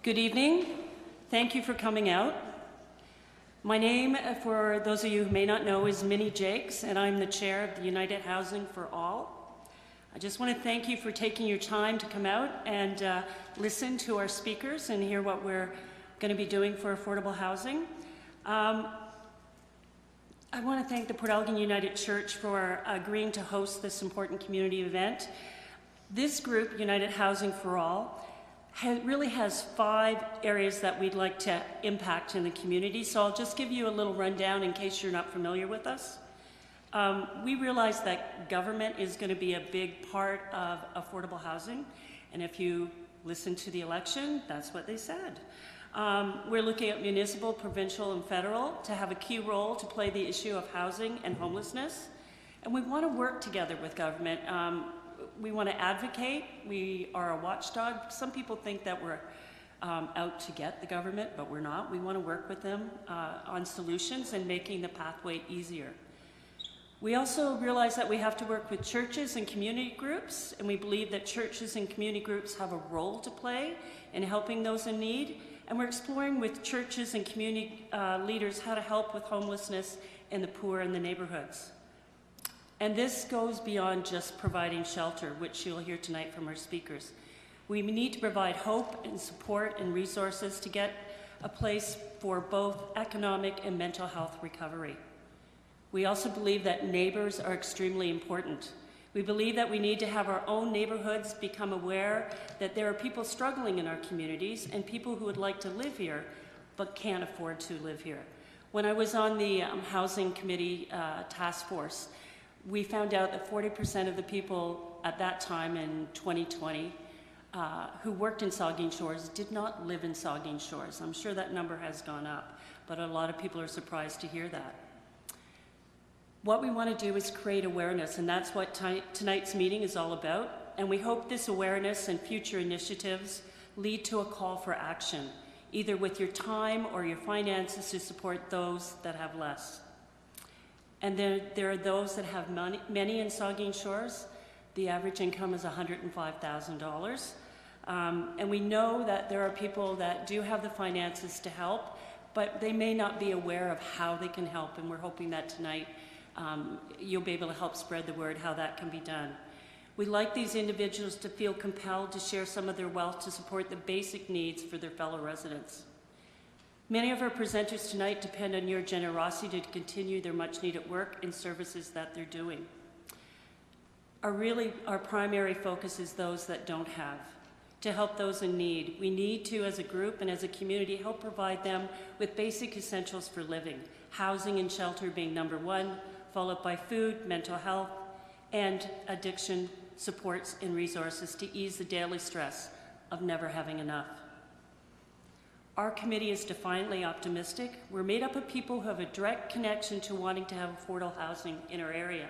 Good evening. Thank you for coming out. My name, for those of you who may not know, is Minnie Jakes, and I'm the chair of the United Housing for All. I just want to thank you for taking your time to come out and listen to our speakers and hear what we're going to be doing for affordable housing. I want to thank the Port Elgin United Church for agreeing to host this important community event. This group, United Housing for All, really has 5 areas that we'd like to impact in the community. So I'll just give you a little rundown in case you're not familiar with us. We realize that government is going to be a big part of affordable housing. And if you listen to the election, that's what they said. We're looking at municipal, provincial, and federal to have a key role to play the issue of housing and homelessness. And we want to work together with government. We want to advocate. We are a watchdog. Some people think that we're out to get the government, but we're not. We want to work with them on solutions and making the pathway easier. We also realize that we have to work with churches and community groups, and we believe that churches and community groups have a role to play in helping those in need. And we're exploring with churches and community leaders how to help with homelessness and the poor in the neighborhoods. And this goes beyond just providing shelter, which you'll hear tonight from our speakers. We need to provide hope and support and resources to get a place for both economic and mental health recovery. We also believe that neighbors are extremely important. We believe that we need to have our own neighborhoods become aware that there are people struggling in our communities and people who would like to live here but can't afford to live here. When I was on the Housing Committee task force, we found out that 40% of the people at that time in 2020 who worked in Saugeen Shores did not live in Saugeen Shores. I'm sure that number has gone up, but a lot of people are surprised to hear that. What we want to do is create awareness, and that's what tonight's meeting is all about. And we hope this awareness and future initiatives lead to a call for action, either with your time or your finances to support those that have less. And there are those that have many in Saugeen Shores. The average income is $105,000. And we know that there are people that do have the finances to help, but they may not be aware of how they can help. And we're hoping that tonight you'll be able to help spread the word how that can be done. We'd like these individuals to feel compelled to share some of their wealth to support the basic needs for their fellow residents. Many of our presenters tonight depend on your generosity to continue their much-needed work and services that they're doing. Our primary focus is those that don't have, to help those in need. We need to, as a group and as a community, help provide them with basic essentials for living, housing and shelter being number 1, followed by food, mental health, and addiction supports and resources to ease the daily stress of never having enough. Our committee is defiantly optimistic. We're made up of people who have a direct connection to wanting to have affordable housing in our area,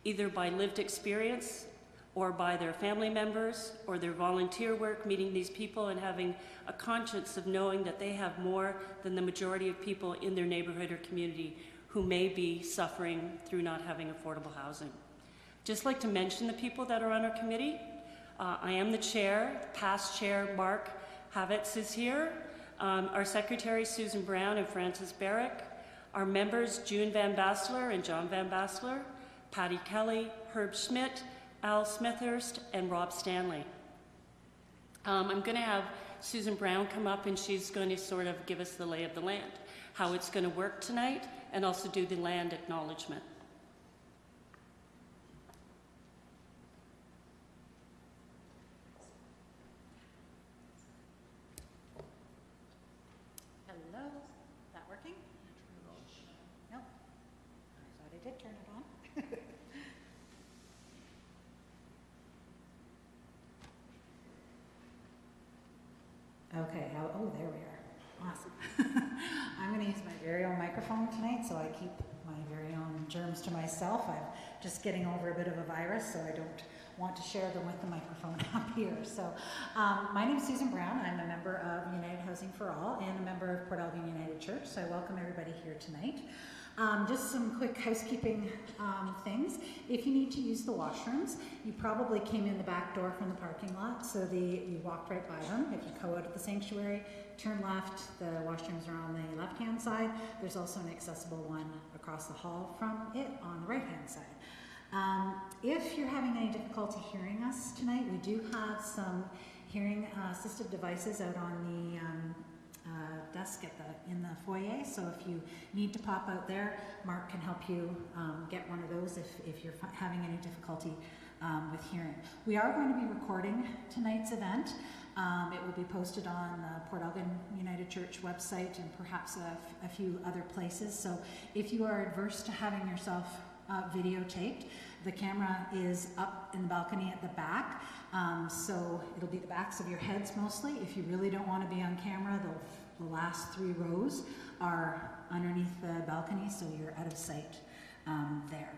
either by lived experience or by their family members or their volunteer work, meeting these people and having a conscience of knowing that they have more than the majority of people in their neighborhood or community who may be suffering through not having affordable housing. Just like to mention the people that are on our committee. I am the chair. Past chair Mark Havitz is here. Our secretary, Susan Brown and Frances Barrick. Our members, June Van Bassler and John Van Bassler, Patty Kelly, Herb Schmidt, Al Smithhurst, and Rob Stanley. I'm going to have Susan Brown come up and she's going to sort of give us the lay of the land, how it's going to work tonight, and also do the land acknowledgement. Okay, oh, there we are. Awesome. I'm going to use my very own microphone tonight, so I keep my very own germs to myself. I'm just getting over a bit of a virus, so I don't want to share them with the microphone up here. So my name is Susan Brown. I'm a member of United Housing for All and a member of Port Elgin United Church, so I welcome everybody here tonight. Just some quick housekeeping things. If you need to use the washrooms, you probably came in the back door from the parking lot, so you walked right by them. If you go out of the sanctuary, turn left, the washrooms are on the left-hand side. There's also an accessible one across the hall from it on the right-hand side. If you're having any difficulty hearing us tonight, we do have some hearing assistive devices out on the desk in the foyer, so if you need to pop out there, Mark can help you get one of those if you're having any difficulty with hearing. We are going to be recording tonight's event. It will be posted on the Port Elgin United Church website and perhaps a few other places, so if you are adverse to having yourself videotaped, the camera is up in the balcony at the back, so it'll be the backs of your heads mostly. If you really don't want to be on camera, the last 3 rows are underneath the balcony, so you're out of sight there.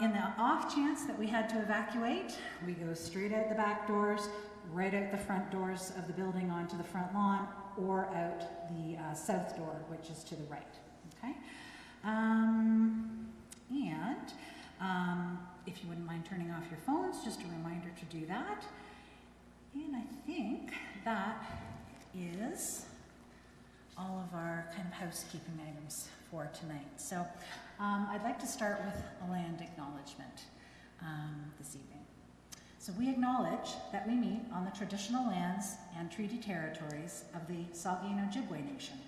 In the off chance that we had to evacuate, we go straight out the back doors, right out the front doors of the building onto the front lawn, or out the south door, which is to the right. Okay? If you wouldn't mind turning off your phones, just a reminder to do that. And I think that is all of our kind of housekeeping items for tonight. So I'd like to start with a land acknowledgement this evening. So we acknowledge that we meet on the traditional lands and treaty territories of the Saugeen Ojibwe Nation,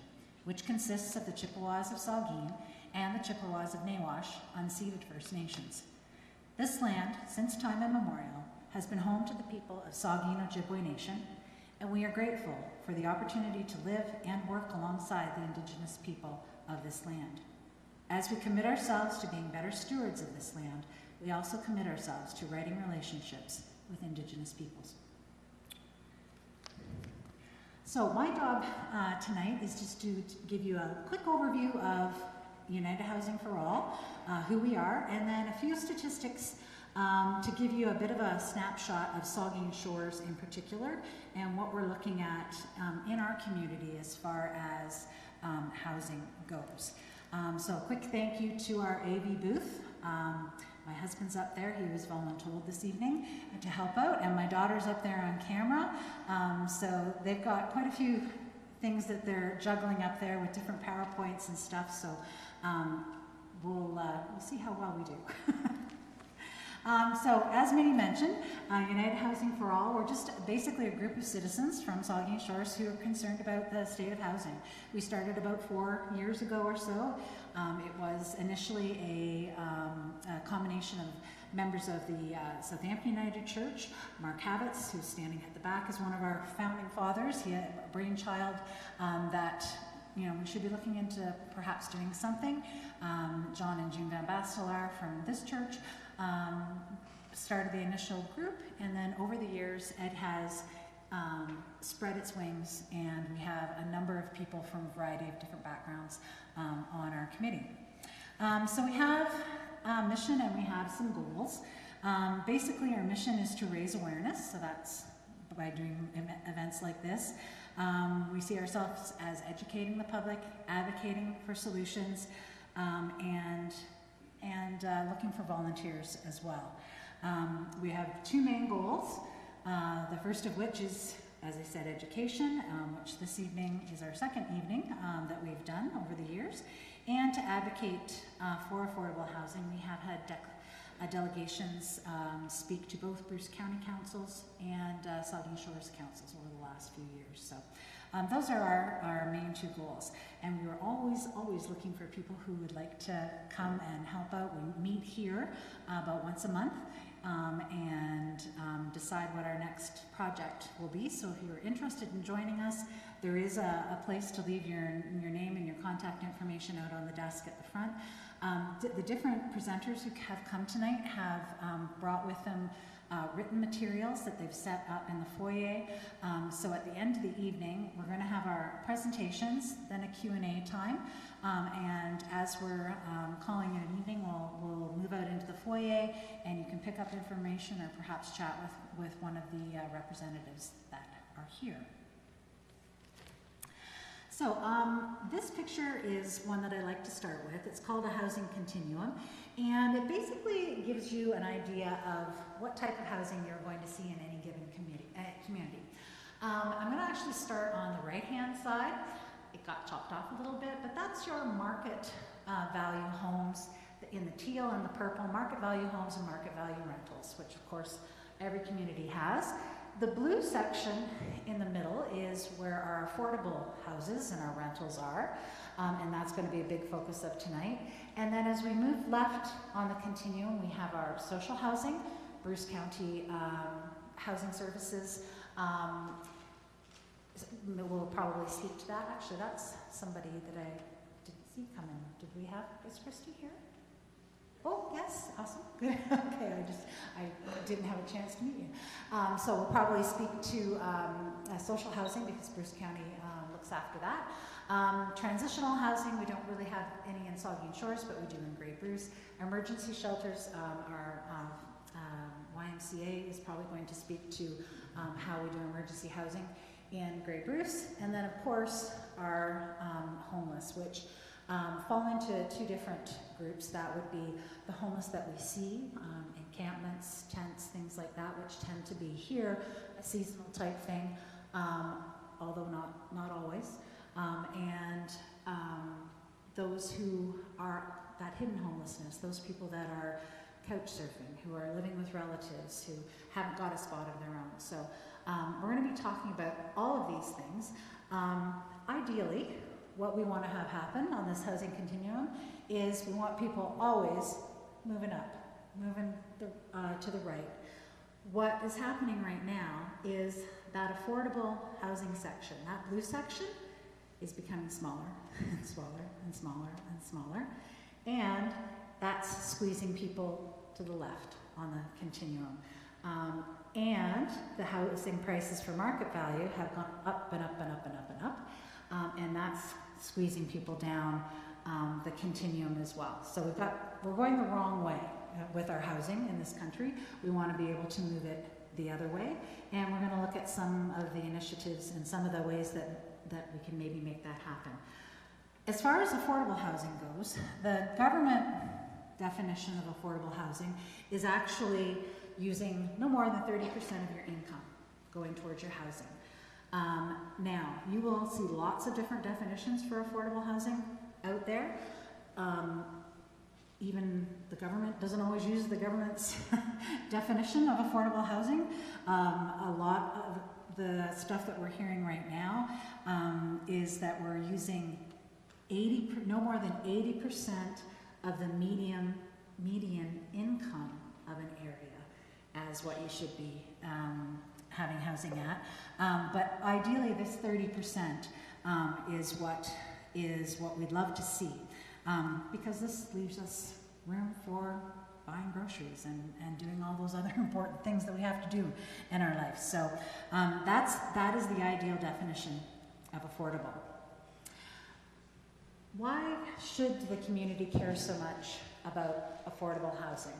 which consists of the Chippewas of Saugeen and the Chippewas of Nawash, unceded First Nations. This land, since time immemorial, has been home to the people of Saugeen Ojibwe Nation, and we are grateful for the opportunity to live and work alongside the Indigenous people of this land. As we commit ourselves to being better stewards of this land, we also commit ourselves to writing relationships with Indigenous peoples. So my job tonight is just to give you a quick overview of United Housing for All, who we are, and then a few statistics to give you a bit of a snapshot of Saugeen Shores in particular, and what we're looking at in our community as far as housing goes. So a quick thank you to our AV booth. My husband's up there, he was voluntold this evening to help out, and my daughter's up there on camera. So they've got quite a few things that they're juggling up there with different PowerPoints and stuff, so we'll see how well we do. So as Minnie mentioned, United Housing for All, we're just basically a group of citizens from Saugeen Shores who are concerned about the state of housing. We started about 4 years ago or so. It was initially a combination of members of the Southampton United Church. Mark Havitz, who's standing at the back, is one of our founding fathers. He had a brainchild that we should be looking into perhaps doing something. John and June Van Bastelar from this church started the initial group, and then over the years it has spread its wings, and we have a number of people from a variety of different backgrounds on our committee. So we have a mission and we have some goals. Basically our mission is to raise awareness, so that's by doing events like this. We see ourselves as educating the public, advocating for solutions, and looking for volunteers as well. We have 2 main goals, the first of which is, as I said, education, which this evening is our 2nd evening that we've done over the years, and to advocate for affordable housing. We have had delegations speak to both Bruce County Councils and Saugeen Shores Councils over the last few years. So those are our main 2 goals. And we were always looking for people who would like to come and help out. We meet here about once a month and decide what our next project will be. So if you're interested in joining us, there is a place to leave your name and your contact information out on the desk at the front. The different presenters who have come tonight have brought with them written materials that they've set up in the foyer. So at the end of the evening, we're going to have our presentations, then a Q&A time. And as we're calling it an evening, we'll move out into the foyer, and you can pick up information or perhaps chat with one of the representatives that are here. So this picture is one that I like to start with. It's called a housing continuum, and it basically gives you an idea of what type of housing you're going to see in any given community. I'm going to actually start on the right-hand side. It got chopped off a little bit, but that's your market value homes in the teal and the purple, market value homes and market value rentals, which of course every community has. The blue section in the middle is where our affordable houses and our rentals are, and that's going to be a big focus of tonight. And then as we move left on the continuum, we have our social housing, Bruce County Housing Services. We'll probably speak to that. Actually, that's somebody that I didn't see come in. Did we have, is Christy here? Oh, yes, awesome, good, okay, I didn't have a chance to meet you. So we'll probably speak to social housing because Bruce County looks after that. Transitional housing, we don't really have any in Saugeen Shores, but we do in Grey Bruce. Emergency shelters, our YMCA is probably going to speak to how we do emergency housing in Grey Bruce. And then of course our homeless, which fall into two different groups. That would be the homeless that we see, encampments, tents, things like that, which tend to be here, a seasonal type thing, although not always. And those who are that hidden homelessness, those people that are couch surfing, who are living with relatives, who haven't got a spot of their own. So we're going to be talking about all of these things. Ideally, what we want to have happen on this housing continuum is we want people always moving up, moving to the right. What is happening right now is that affordable housing section, that blue section, is becoming smaller and smaller and smaller and smaller, and that's squeezing people to the left on the continuum. And the housing prices for market value have gone up and up and up and up and up, and that's squeezing people down the continuum as well. So we're going the wrong way with our housing in this country. We want to be able to move it the other way, and we're going to look at some of the initiatives and some of the ways that we can maybe make that happen. As far as affordable housing goes, the government definition of affordable housing is actually using no more than 30% of your income going towards your housing. Now, you will see lots of different definitions for affordable housing out there. Even the government doesn't always use the government's definition of affordable housing. A lot of the stuff that we're hearing right now is that we're using no more than 80% of the median income of an area as what you should be having housing at. But ideally this 30% is what we'd love to see, because this leaves us room for buying groceries and doing all those other important things that we have to do in our life. So that is the ideal definition of affordable. Why should the community care so much about affordable housing?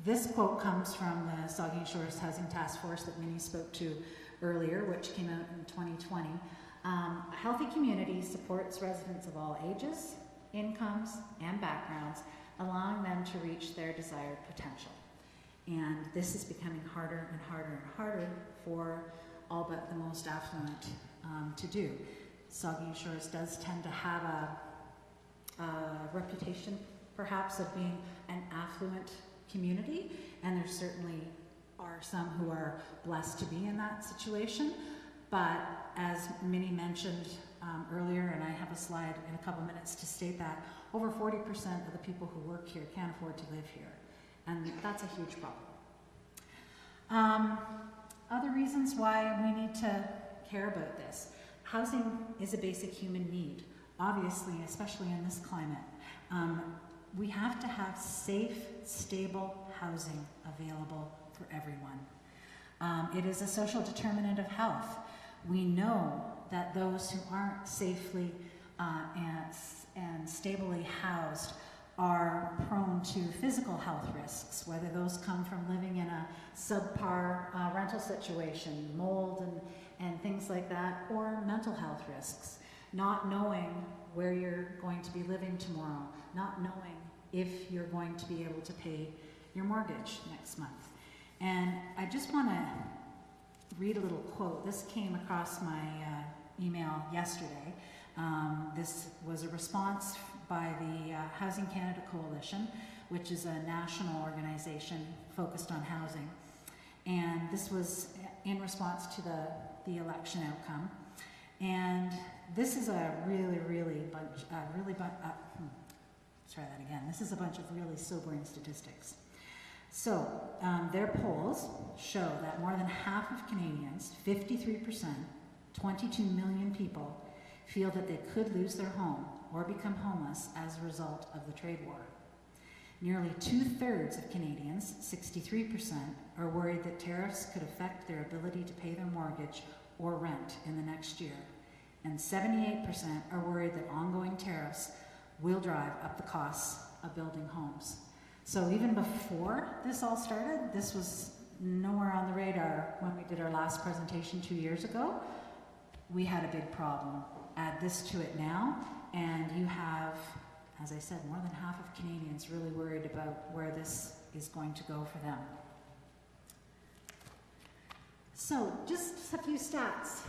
This quote comes from the Saugeen Shores Housing Task Force that Minnie spoke to earlier, which came out in 2020. A healthy community supports residents of all ages, incomes, and backgrounds, allowing them to reach their desired potential. And this is becoming harder and harder and harder for all but the most affluent to do. Saugeen Shores does tend to have a reputation, perhaps, of being an affluent community, and there certainly are some who are blessed to be in that situation. But as Minnie mentioned earlier, and I have a slide in a couple minutes to state that, over 40% of the people who work here can't afford to live here, and that's a huge problem. Other reasons why we need to care about this. Housing is a basic human need, obviously, especially in this climate. We have to have safe, stable housing available for everyone. It is a social determinant of health. We know that those who aren't safely and stably housed are prone to physical health risks, whether those come from living in a subpar rental situation, mold and things like that, or mental health risks. Not knowing where you're going to be living tomorrow, not knowing if you're going to be able to pay your mortgage next month. And I just want to read a little quote. This came across my email yesterday. This was a response by the Housing Canada Coalition, which is a national organization focused on housing. And this was in response to the election outcome. And this is a This is a bunch of really sobering statistics. So, their polls show that more than half of Canadians, 53%, 22 million people, feel that they could lose their home or become homeless as a result of the trade war. Nearly 2/3 of Canadians, 63%, are worried that tariffs could affect their ability to pay their mortgage or rent in the next year. And 78% are worried that ongoing tariffs will drive up the costs of building homes. So even before this all started, this was nowhere on the radar when we did our last presentation 2 years ago. We had a big problem. Add this to it now, and you have, as I said, more than half of Canadians really worried about where this is going to go for them. So just a few stats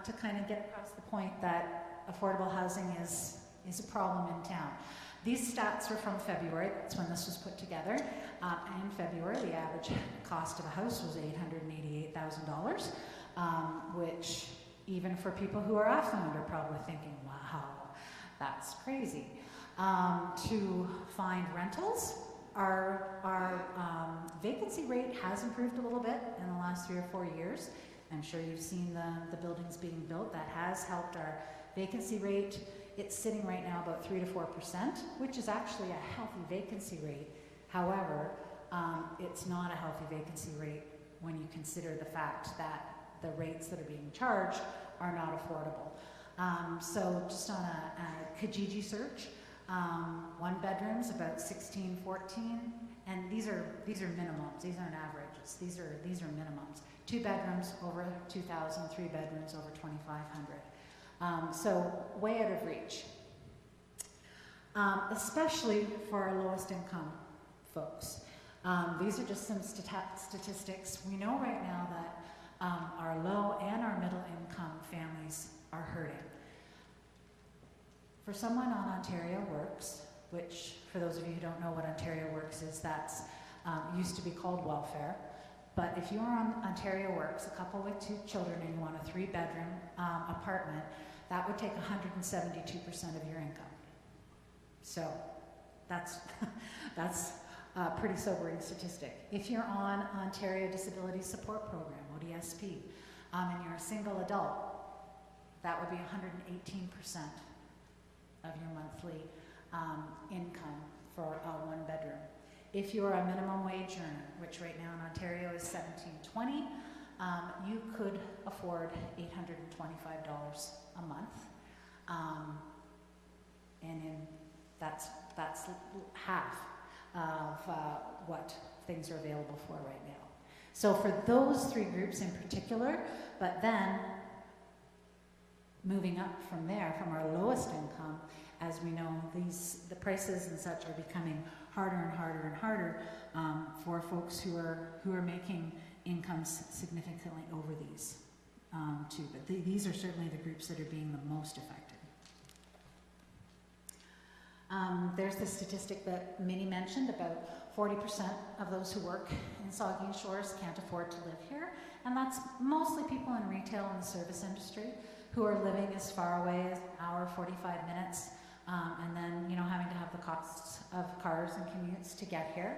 to kind of get across the point that affordable housing is a problem in town. These stats are from February. That's when this was put together. In February, the average cost of a house was $888,000, which even for people who are affluent are probably thinking, wow, that's crazy. To find rentals, our vacancy rate has improved a little bit in the last 3 or 4 years. I'm sure you've seen the buildings being built. That has helped our vacancy rate. It's sitting right now about 3 to 4%, which is actually a healthy vacancy rate. However, it's not a healthy vacancy rate when you consider the fact that the rates that are being charged are not affordable. So just on a Kijiji search, 1 bedroom's about 16, 14, and these are minimums. These aren't averages. These are minimums. 2 bedrooms over 2,000, 3 bedrooms over 2,500. So way out of reach, especially for our lowest income folks. These are just some statistics. We know right now that our low and our middle income families are hurting. For someone on Ontario Works, which for those of you who don't know what Ontario Works is, that's used to be called welfare. But if you are on Ontario Works, a couple with 2 children, and you want a 3-bedroom apartment, that would take 172% of your income. So that's a pretty sobering statistic. If you're on Ontario Disability Support Program, ODSP, and you're a single adult, that would be 118% of your monthly income for a 1-bedroom. If you're a minimum wage earner, which right now in Ontario is $17.20, you could afford $825 a month, that's half of what things are available for right now. So for those 3 groups in particular, but then moving up from there, from our lowest income, as we know, the prices and such are becoming harder and harder and harder for folks who are making incomes significantly over these too. But these are certainly the groups that are being the most affected. There's the statistic that Minnie mentioned, about 40% of those who work in Saugeen Shores can't afford to live here, and that's mostly people in retail and the service industry who are living as far away as an hour, 45 minutes, and then having to have the costs of cars and commutes to get here.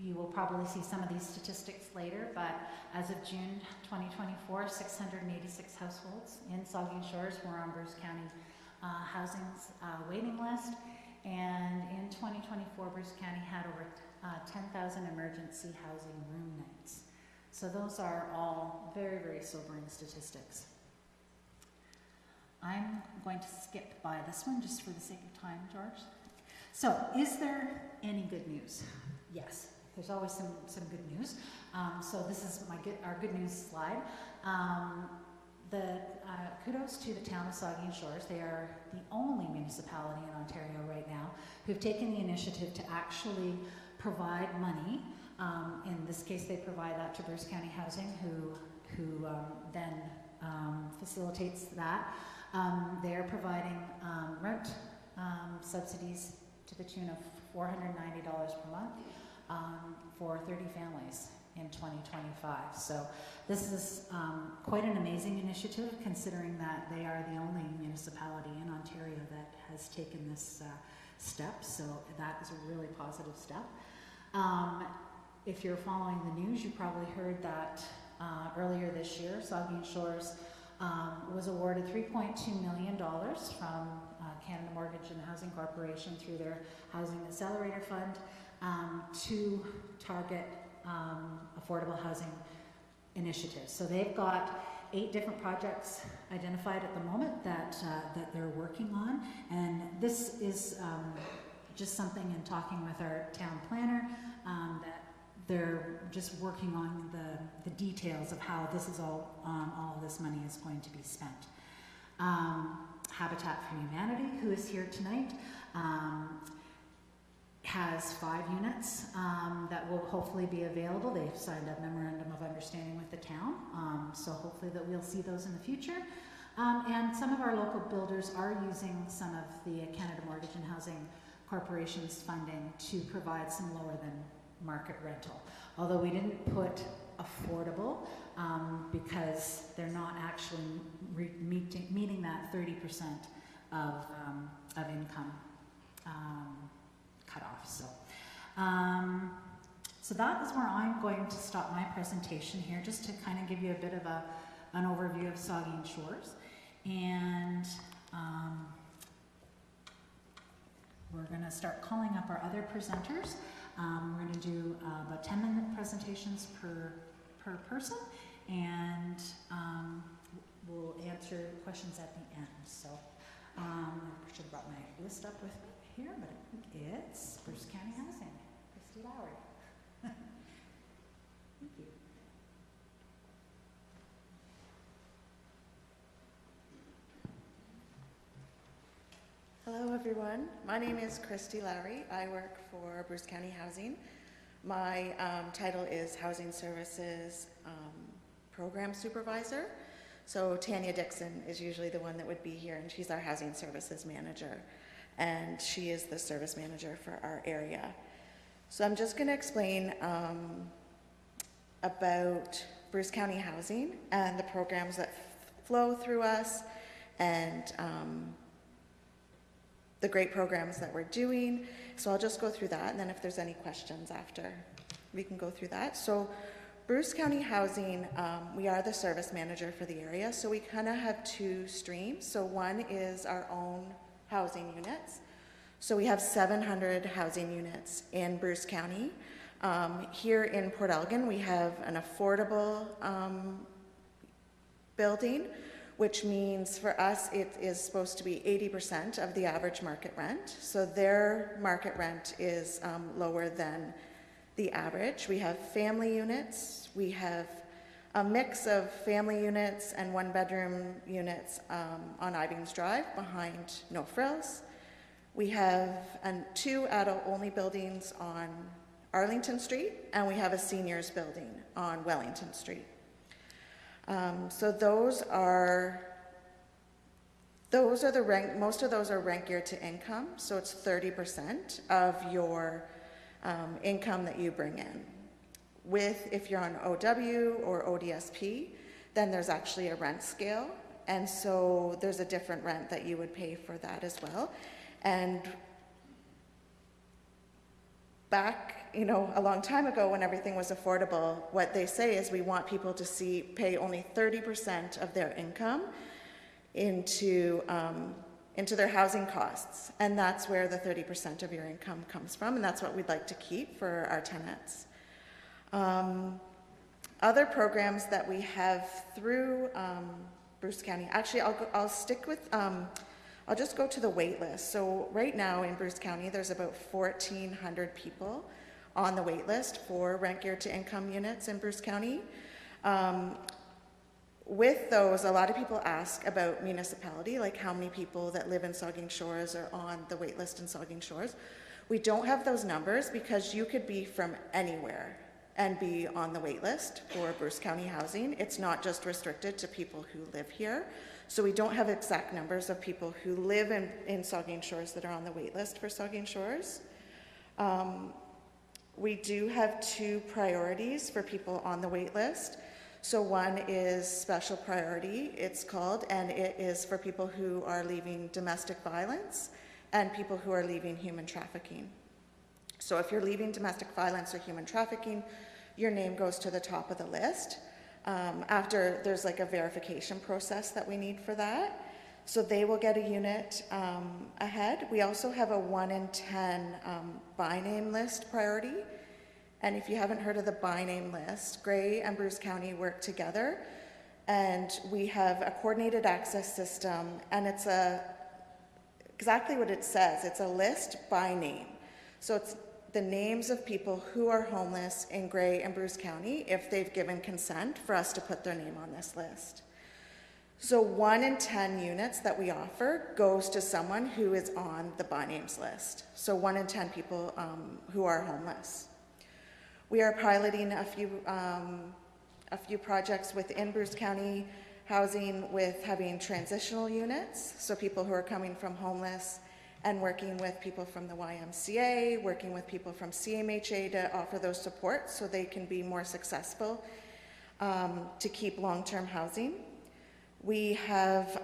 You will probably see some of these statistics later, but as of June 2024, 686 households in Saugeen Shores were on Bruce County Housing's waiting list, and in 2024, Bruce County had over 10,000 emergency housing room nights. So those are all very, very sobering statistics. I'm going to skip by this one just for the sake of time, George. So, is there any good news? Yes, there's always some good news. So this is our good news slide. Kudos to the town of Saugeen Shores. They are the only municipality in Ontario right now who've taken the initiative to actually provide money. In this case, they provide that to Bruce County Housing, who then facilitates that. They're providing rent subsidies to the tune of $490 per month for 30 families in 2025. So this is quite an amazing initiative, considering that they are the only municipality in Ontario that has taken this step. So that is a really positive step. If you're following the news, you probably heard that earlier this year, Saugeen Shores was awarded $3.2 million from Canada Mortgage and Housing Corporation through their Housing Accelerator Fund to target affordable housing initiatives. So they've got 8 different projects identified at the moment that they're working on, and this is just something in talking with our town planner that they're just working on the details of how this is all of this money is going to be spent. Habitat for Humanity, who is here tonight, has 5 units that will hopefully be available. They've signed a memorandum of understanding with the town, so hopefully that we'll see those in the future. And some of our local builders are using some of the Canada Mortgage and Housing Corporation's funding to provide some lower than market rental. Although we didn't put affordable because they're not actually meeting that 30% of income cutoff. So that is where I'm going to stop my presentation here, just to kind of give you a bit of an overview of Saugeen Shores. And we're going to start calling up our other presenters. We're going to do about 10-minute presentations per person, and we'll answer questions at the end. So I should have brought my list up with me here, but I think it's Bruce County Housing, Christy Lowry. Thank you. Hello everyone, my name is Christy Lowry. I work for Bruce County Housing. My title is Housing Services Program Supervisor. So Tanya Dixon is usually the one that would be here, and she's our Housing Services Manager. And she is the service manager for our area. So I'm just going to explain about Bruce County Housing and the programs that flow through us, and the great programs that we're doing. So I'll just go through that, and then if there's any questions after, we can go through that. So Bruce County Housing, we are the service manager for the area, so we kind of have 2 streams. So one is our own housing units. So we have 700 housing units in Bruce County. Here in Port Elgin, we have an affordable building, which means for us it is supposed to be 80% of the average market rent. So their market rent is lower than the average. We have family units. We have a mix of family units and 1-bedroom units on Ivings Drive behind No Frills. We have 2 adult-only buildings on Arlington Street, and we have a seniors building on Wellington Street. So those are the rent, most of those are rent geared to income, so it's 30% of your income that you bring in. If you're on OW or ODSP, then there's actually a rent scale, and so there's a different rent that you would pay for that as well. And back, a long time ago when everything was affordable, what they say is we want people to pay only 30% of their income into their housing costs. And that's where the 30% of your income comes from, and that's what we'd like to keep for our tenants. Other programs that we have through Bruce County. Actually, I'll stick with, I'll just go to the wait list. So right now in Bruce County, there's about 1,400 people on the wait list for rent geared to income units in Bruce County. With those, a lot of people ask about municipality, like how many people that live in Saugeen Shores are on the wait list in Saugeen Shores. We don't have those numbers because you could be from anywhere and be on the wait list for Bruce County housing. It's not just restricted to people who live here. So we don't have exact numbers of people who live in Saugeen Shores that are on the wait list for Saugeen Shores. We do have 2 priorities for people on the wait list. So one is special priority, it's called, and it is for people who are leaving domestic violence and people who are leaving human trafficking. So if you're leaving domestic violence or human trafficking, your name goes to the top of the list. After there's like a verification process that we need for that. So they will get a unit ahead. We also have a 1 in 10 by name list priority. And if you haven't heard of the by name list, Grey and Bruce County work together, and we have a coordinated access system, and it's exactly what it says. It's a list by name. So it's the names of people who are homeless in Grey and Bruce County if they've given consent for us to put their name on this list. So 1 in 10 units that we offer goes to someone who is on the by names list. So 1 in 10 people who are homeless. We are piloting a few projects within Bruce County housing with having transitional units, so people who are coming from homeless and working with people from the YMCA, working with people from CMHA to offer those supports so they can be more successful to keep long-term housing. We have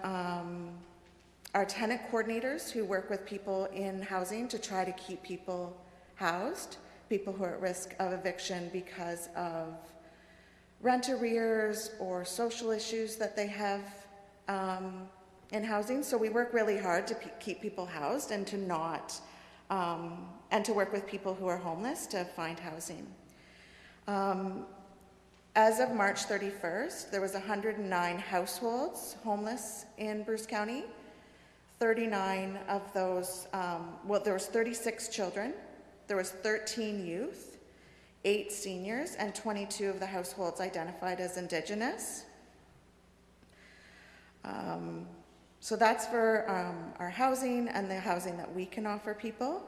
our tenant coordinators who work with people in housing to try to keep people housed, people who are at risk of eviction because of rent arrears or social issues that they have in housing. So we work really hard to keep people housed and to not, and to work with people who are homeless to find housing. As of March 31st, there was 109 households homeless in Bruce County. 39 of those, there was 36 children, there was 13 youth, 8 seniors, and 22 of the households identified as Indigenous. So that's for our housing and the housing that we can offer people.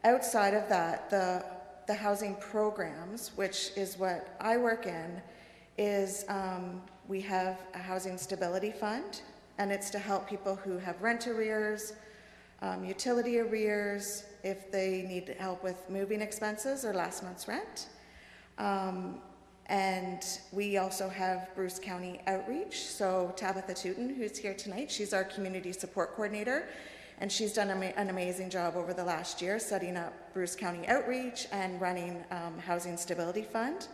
Outside of that, the housing programs, which is what I work in, is we have a housing stability fund, and it's to help people who have rent arrears, utility arrears, if they need help with moving expenses or last month's rent. And we also have Bruce County Outreach. So Tabitha Tooten, who's here tonight, she's our community support coordinator, and she's done an amazing job over the last year setting up Bruce County Outreach and running Housing Stability Fund.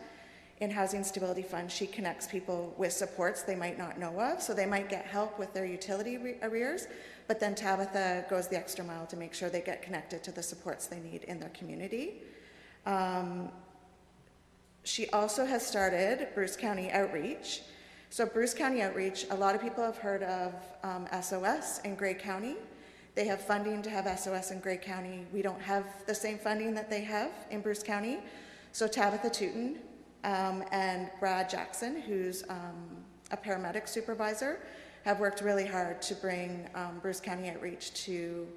In Housing Stability Fund, she connects people with supports they might not know of, so they might get help with their utility arrears, but then Tabitha goes the extra mile to make sure they get connected to the supports they need in their community. She also has started Bruce County Outreach. So Bruce County Outreach, a lot of people have heard of SOS in Grey County. They have funding to have SOS in Grey County. We don't have the same funding that they have in Bruce County. So Tabitha Tooten and Brad Jackson, who's a paramedic supervisor, have worked really hard to bring Bruce County Outreach to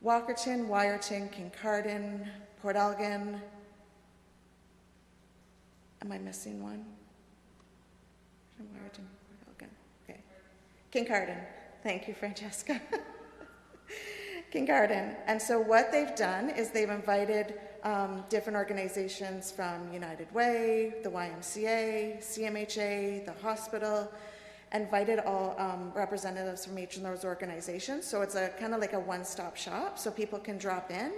Walkerton, Wyerton, Kincardine, Port Elgin. Am I missing one? Wyerton, Port Elgin. Okay. Kincardine. Thank you, Francesca. Kincardine. And so what they've done is they've invited different organizations from United Way, the YMCA, CMHA, the hospital, invited all representatives from each of those organizations. So it's a kind of like a one-stop shop, so people can drop in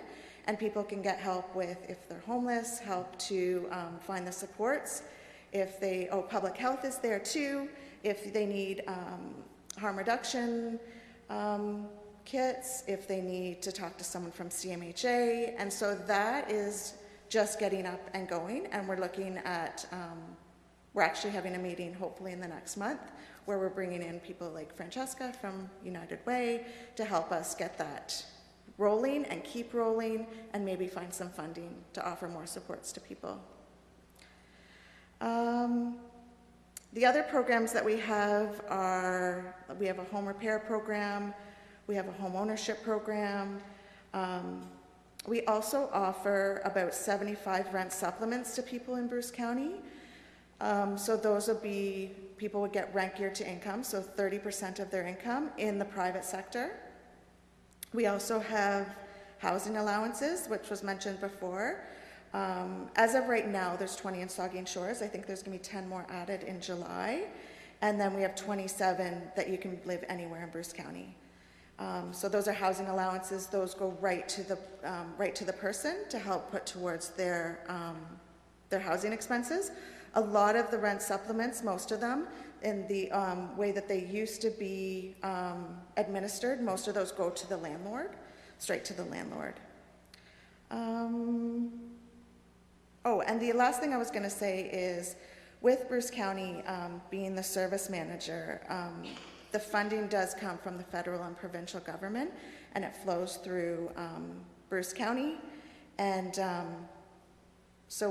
and people can get help with, if they're homeless, help to find the supports. If they, public health is there too. If they need harm reduction kits, if they need to talk to someone from CMHA. And so that is just getting up and going, and we're looking at, we're actually having a meeting hopefully in the next month where we're bringing in people like Francesca from United Way to help us get that rolling and keep rolling, and maybe find some funding to offer more supports to people. The other programs that we have are, we have a home repair program, we have a home ownership program. We also offer about 75 rent supplements to people in Bruce County. So those would be, people would get rent geared to income, so 30% of their income in the private sector. We also have housing allowances, which was mentioned before. As of right now, there's 20 in Saugeen Shores. I think there's going to be 10 more added in July. And then we have 27 that you can live anywhere in Bruce County. So those are housing allowances. Those go right to the person to help put towards their housing expenses. A lot of the rent supplements, most of them, in the way that they used to be administered, most of those go to the landlord, straight to the landlord. Oh, and the last thing I was going to say is, with Bruce County being the service manager, the funding does come from the federal and provincial government, and it flows through Bruce County. And so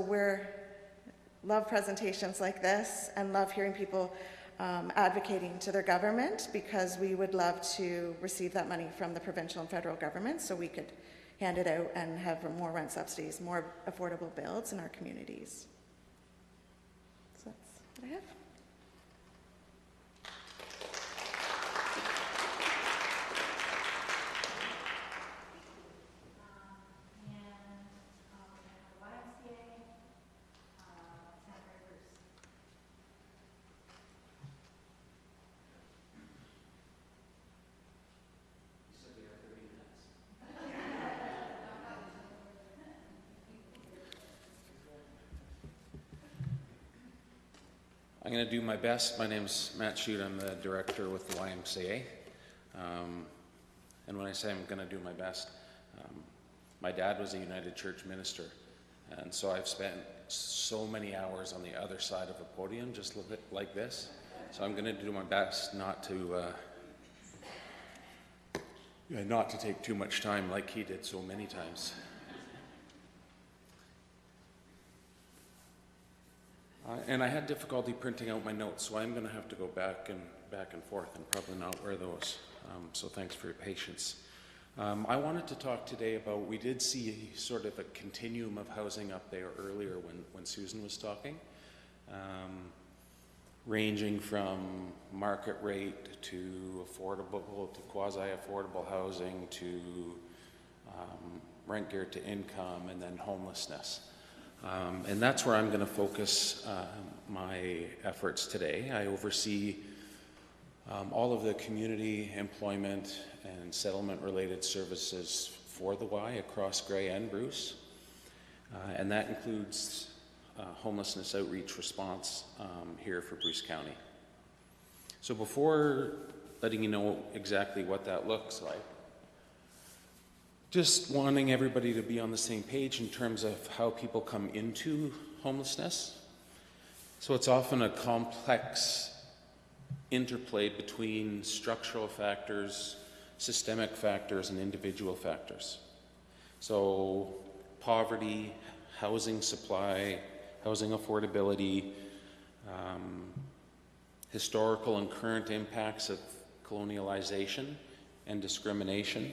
love presentations like this, and love hearing people advocating to their government, because we would love to receive that money from the provincial and federal government so we could hand it out and have more rent subsidies, more affordable builds in our communities. So that's what I have. I'm going to do my best. My name's Matt Shute. I'm the director with the YMCA. And when I say I'm going to do my best, my dad was a United Church minister. And so I've spent so many hours on the other side of a podium, just like this. So I'm going to do my best not to take too much time like he did so many times. And I had difficulty printing out my notes, so I'm going to have to go back and forth and probably not wear those. So thanks for your patience. I wanted to talk today about, we did see sort of a continuum of housing up there earlier when Susan was talking, ranging from market rate to affordable to quasi-affordable housing to rent geared to income, and then homelessness. And that's where I'm going to focus my efforts today. I oversee all of the community, employment, and settlement-related services for the Y across Grey and Bruce. And that includes homelessness outreach response here for Bruce County. So before letting you know exactly what that looks like, just wanting everybody to be on the same page in terms of how people come into homelessness. So it's often a complex interplay between structural factors, systemic factors, and individual factors. So poverty, housing supply, housing affordability, historical and current impacts of colonialization and discrimination.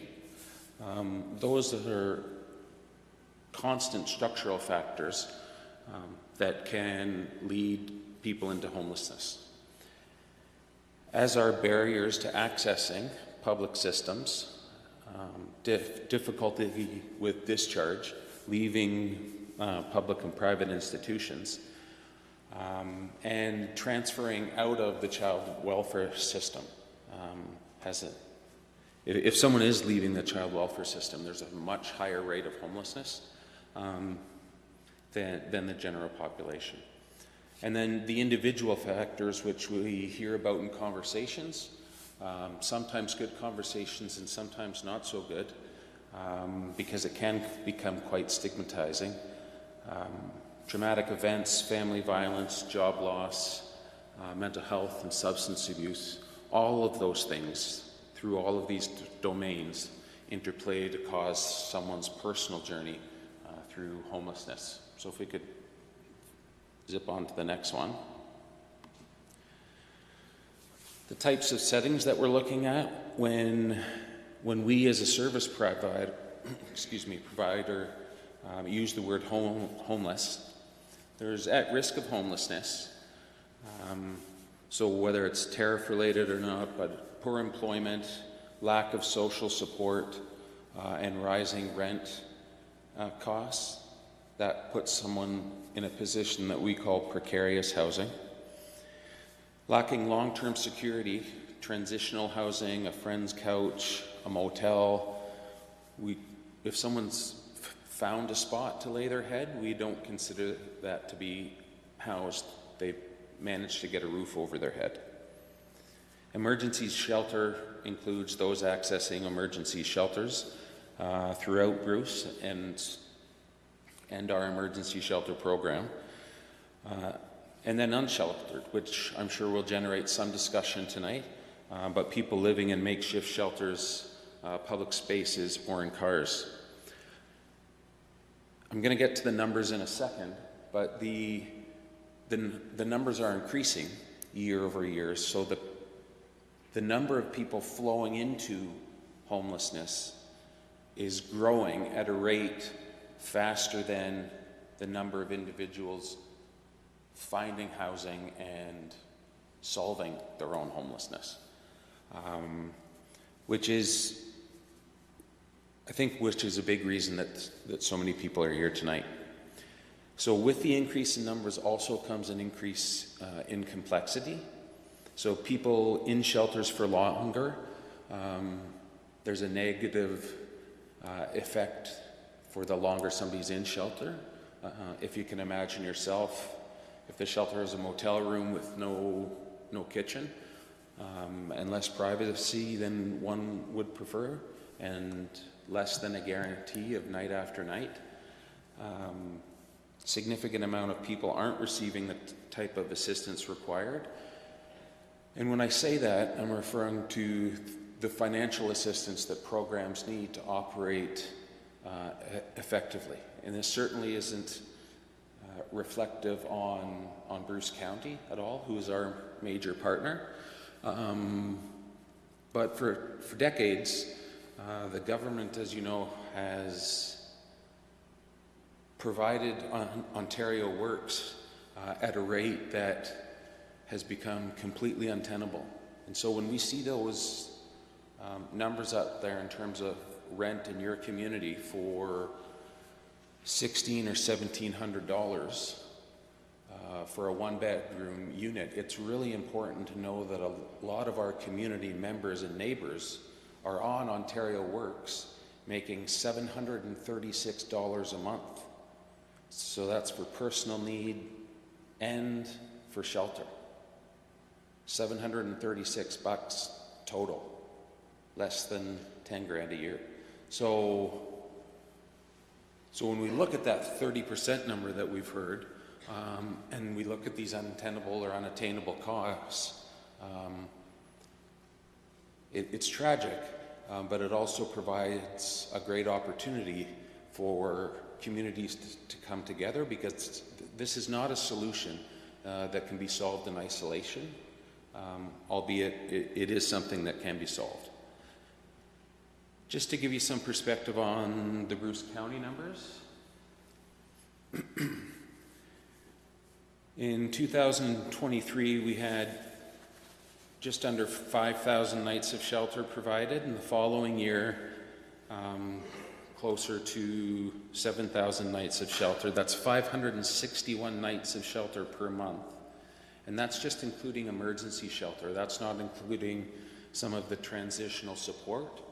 Those are constant structural factors that can lead people into homelessness. As are barriers to accessing public systems, difficulty with discharge, leaving public and private institutions, and transferring out of the child welfare system. If someone is leaving the child welfare system, there's a much higher rate of homelessness than the general population. And then the individual factors, which we hear about in conversations, sometimes good conversations and sometimes not so good, because it can become quite stigmatizing. Traumatic events, family violence, job loss, mental health and substance abuse, all of those things through all of these domains interplay to cause someone's personal journey through homelessness. So if we could zip on to the next one. The types of settings that we're looking at when we as a service provider use the word homeless, there's at risk of homelessness. So whether it's tariff related or not, but poor employment, lack of social support, and rising rent costs, that puts someone in a position that we call precarious housing. Lacking long-term security, transitional housing, a friend's couch, a motel. If someone's found a spot to lay their head, we don't consider that to be housed. They've managed to get a roof over their head. Emergency shelter includes those accessing emergency shelters throughout Bruce and our emergency shelter program. And then unsheltered, which I'm sure will generate some discussion tonight, but people living in makeshift shelters, public spaces, or in cars. I'm going to get to the numbers in a second, but the numbers are increasing year over year, so the number of people flowing into homelessness is growing at a rate faster than the number of individuals finding housing and solving their own homelessness, which is a big reason that so many people are here tonight. So with the increase in numbers also comes an increase in complexity. So people in shelters for longer, there's a negative effect for the longer somebody's in shelter. If you can imagine yourself, if the shelter is a motel room with no kitchen and less privacy than one would prefer, and less than a guarantee of night after night, significant amount of people aren't receiving the type of assistance required. And when I say that, I'm referring to the financial assistance that programs need to operate effectively. And this certainly isn't reflective on Bruce County at all, who is our major partner. But for decades, the government, as you know, has provided Ontario Works at a rate that has become completely untenable. And so when we see those numbers up there in terms of rent in your community for $1,600 or $1,700 for a one-bedroom unit, it's really important to know that a lot of our community members and neighbors are on Ontario Works making $736 a month. So that's for personal need and for shelter. $736 total, less than 10 grand a year. So when we look at that 30% number that we've heard, and we look at these untenable or unattainable costs, it's tragic, but it also provides a great opportunity for communities to come together, because this is not a solution that can be solved in isolation, albeit it is something that can be solved. Just to give you some perspective on the Bruce County numbers. In 2023, we had just under 5,000 nights of shelter provided. In the following year, closer to 7,000 nights of shelter. That's 561 nights of shelter per month. And that's just including emergency shelter. That's not including some of the transitional support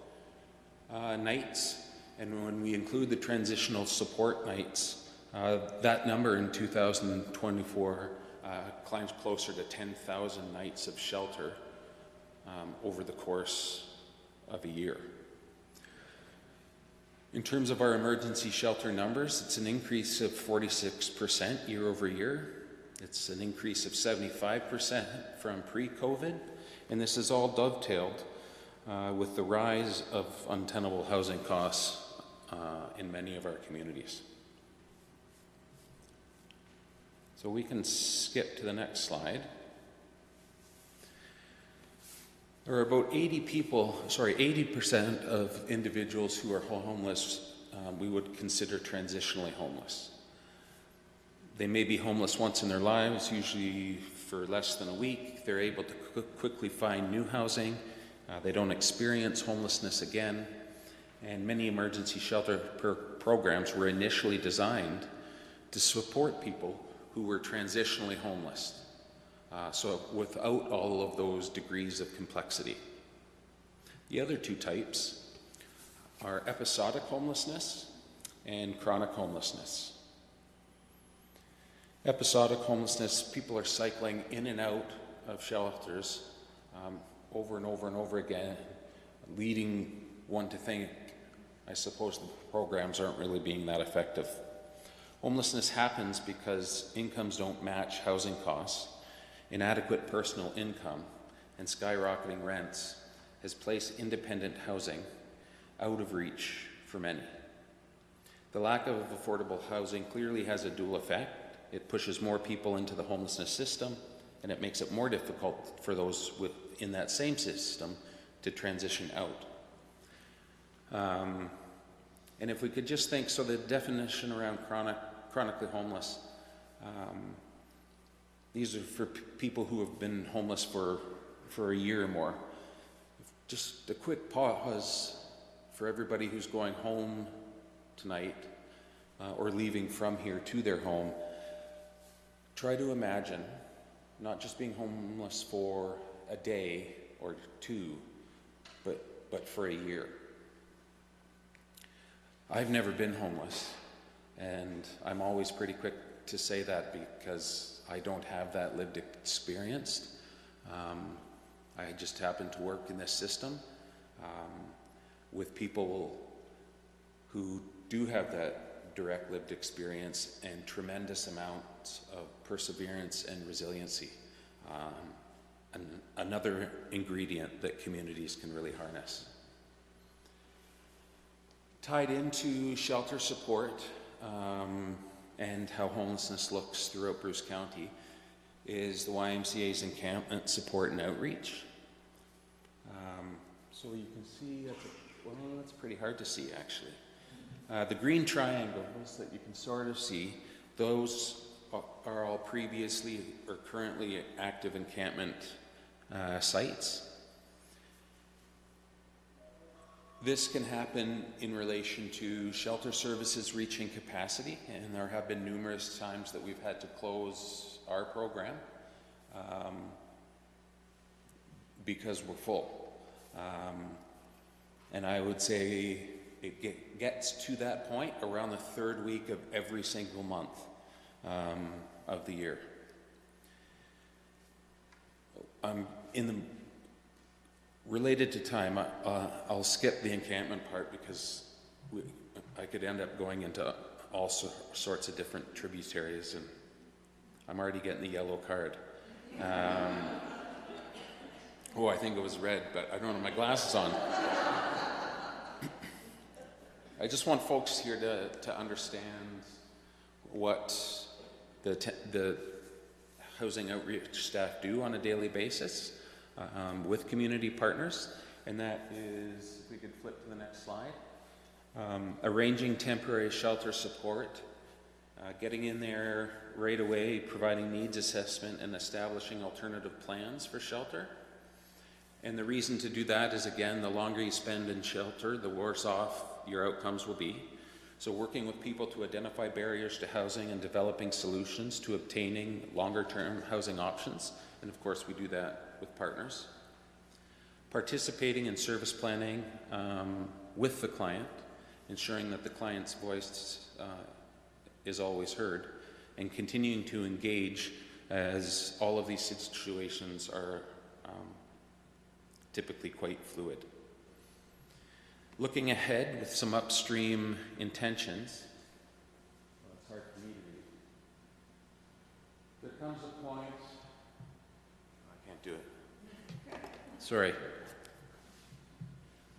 nights. And when we include the transitional support nights, that number in 2024 climbs closer to 10,000 nights of shelter over the course of a year. In terms of our emergency shelter numbers, it's an increase of 46% year over year. It's an increase of 75% from pre-COVID, and this is all dovetailed with the rise of untenable housing costs in many of our communities. So we can skip to the next slide. There are about 80% of individuals who are homeless we would consider transitionally homeless. They may be homeless once in their lives, usually for less than a week. They're able to quickly find new housing. They don't experience homelessness again. And many emergency shelter programs were initially designed to support people who were transitionally homeless. So without all of those degrees of complexity. The other two types are episodic homelessness and chronic homelessness. Episodic homelessness, people are cycling in and out of shelters over and over and over again, leading one to think, I suppose the programs aren't really being that effective. Homelessness happens because incomes don't match housing costs. Inadequate personal income and skyrocketing rents has placed independent housing out of reach for many. The lack of affordable housing clearly has a dual effect. It pushes more people into the homelessness system, and it makes it more difficult for those in that same system to transition out. And if we could just think, so the definition around chronically homeless, these are for people who have been homeless for a year or more. Just a quick pause for everybody who's going home tonight or leaving from here to their home. Try to imagine not just being homeless for a day or two, but for a year. I've never been homeless, and I'm always pretty quick to say that because I don't have that lived experience. I just happen to work in this system with people who do have that direct lived experience and tremendous amounts of perseverance and resiliency. Another ingredient that communities can really harness. Tied into shelter support and how homelessness looks throughout Bruce County is the YMCA's encampment support and outreach. So you can see, that's pretty hard to see actually. The green triangles that you can sort of see, those are all previously or currently active encampment sites. This can happen in relation to shelter services reaching capacity, and there have been numerous times that we've had to close our program because we're full. And I would say it gets to that point around the third week of every single month of the year. Related to time, I'll skip the encampment part because I could end up going into all sorts of different tributaries, and I'm already getting the yellow card. I think it was red, but I don't have my glasses on. I just want folks here to understand what the housing outreach staff do on a daily basis with community partners, and that is, if we could flip to the next slide, arranging temporary shelter support, getting in there right away, providing needs assessment, and establishing alternative plans for shelter. And the reason to do that is, again, the longer you spend in shelter, the worse off your outcomes will be. So working with people to identify barriers to housing and developing solutions to obtaining longer-term housing options. And of course, we do that with partners. Participating in service planning with the client, ensuring that the client's voice is always heard, and continuing to engage as all of these situations are typically quite fluid. Looking ahead with some upstream intentions, it's hard for me to read. They're comes a point, I can't do it. Sorry.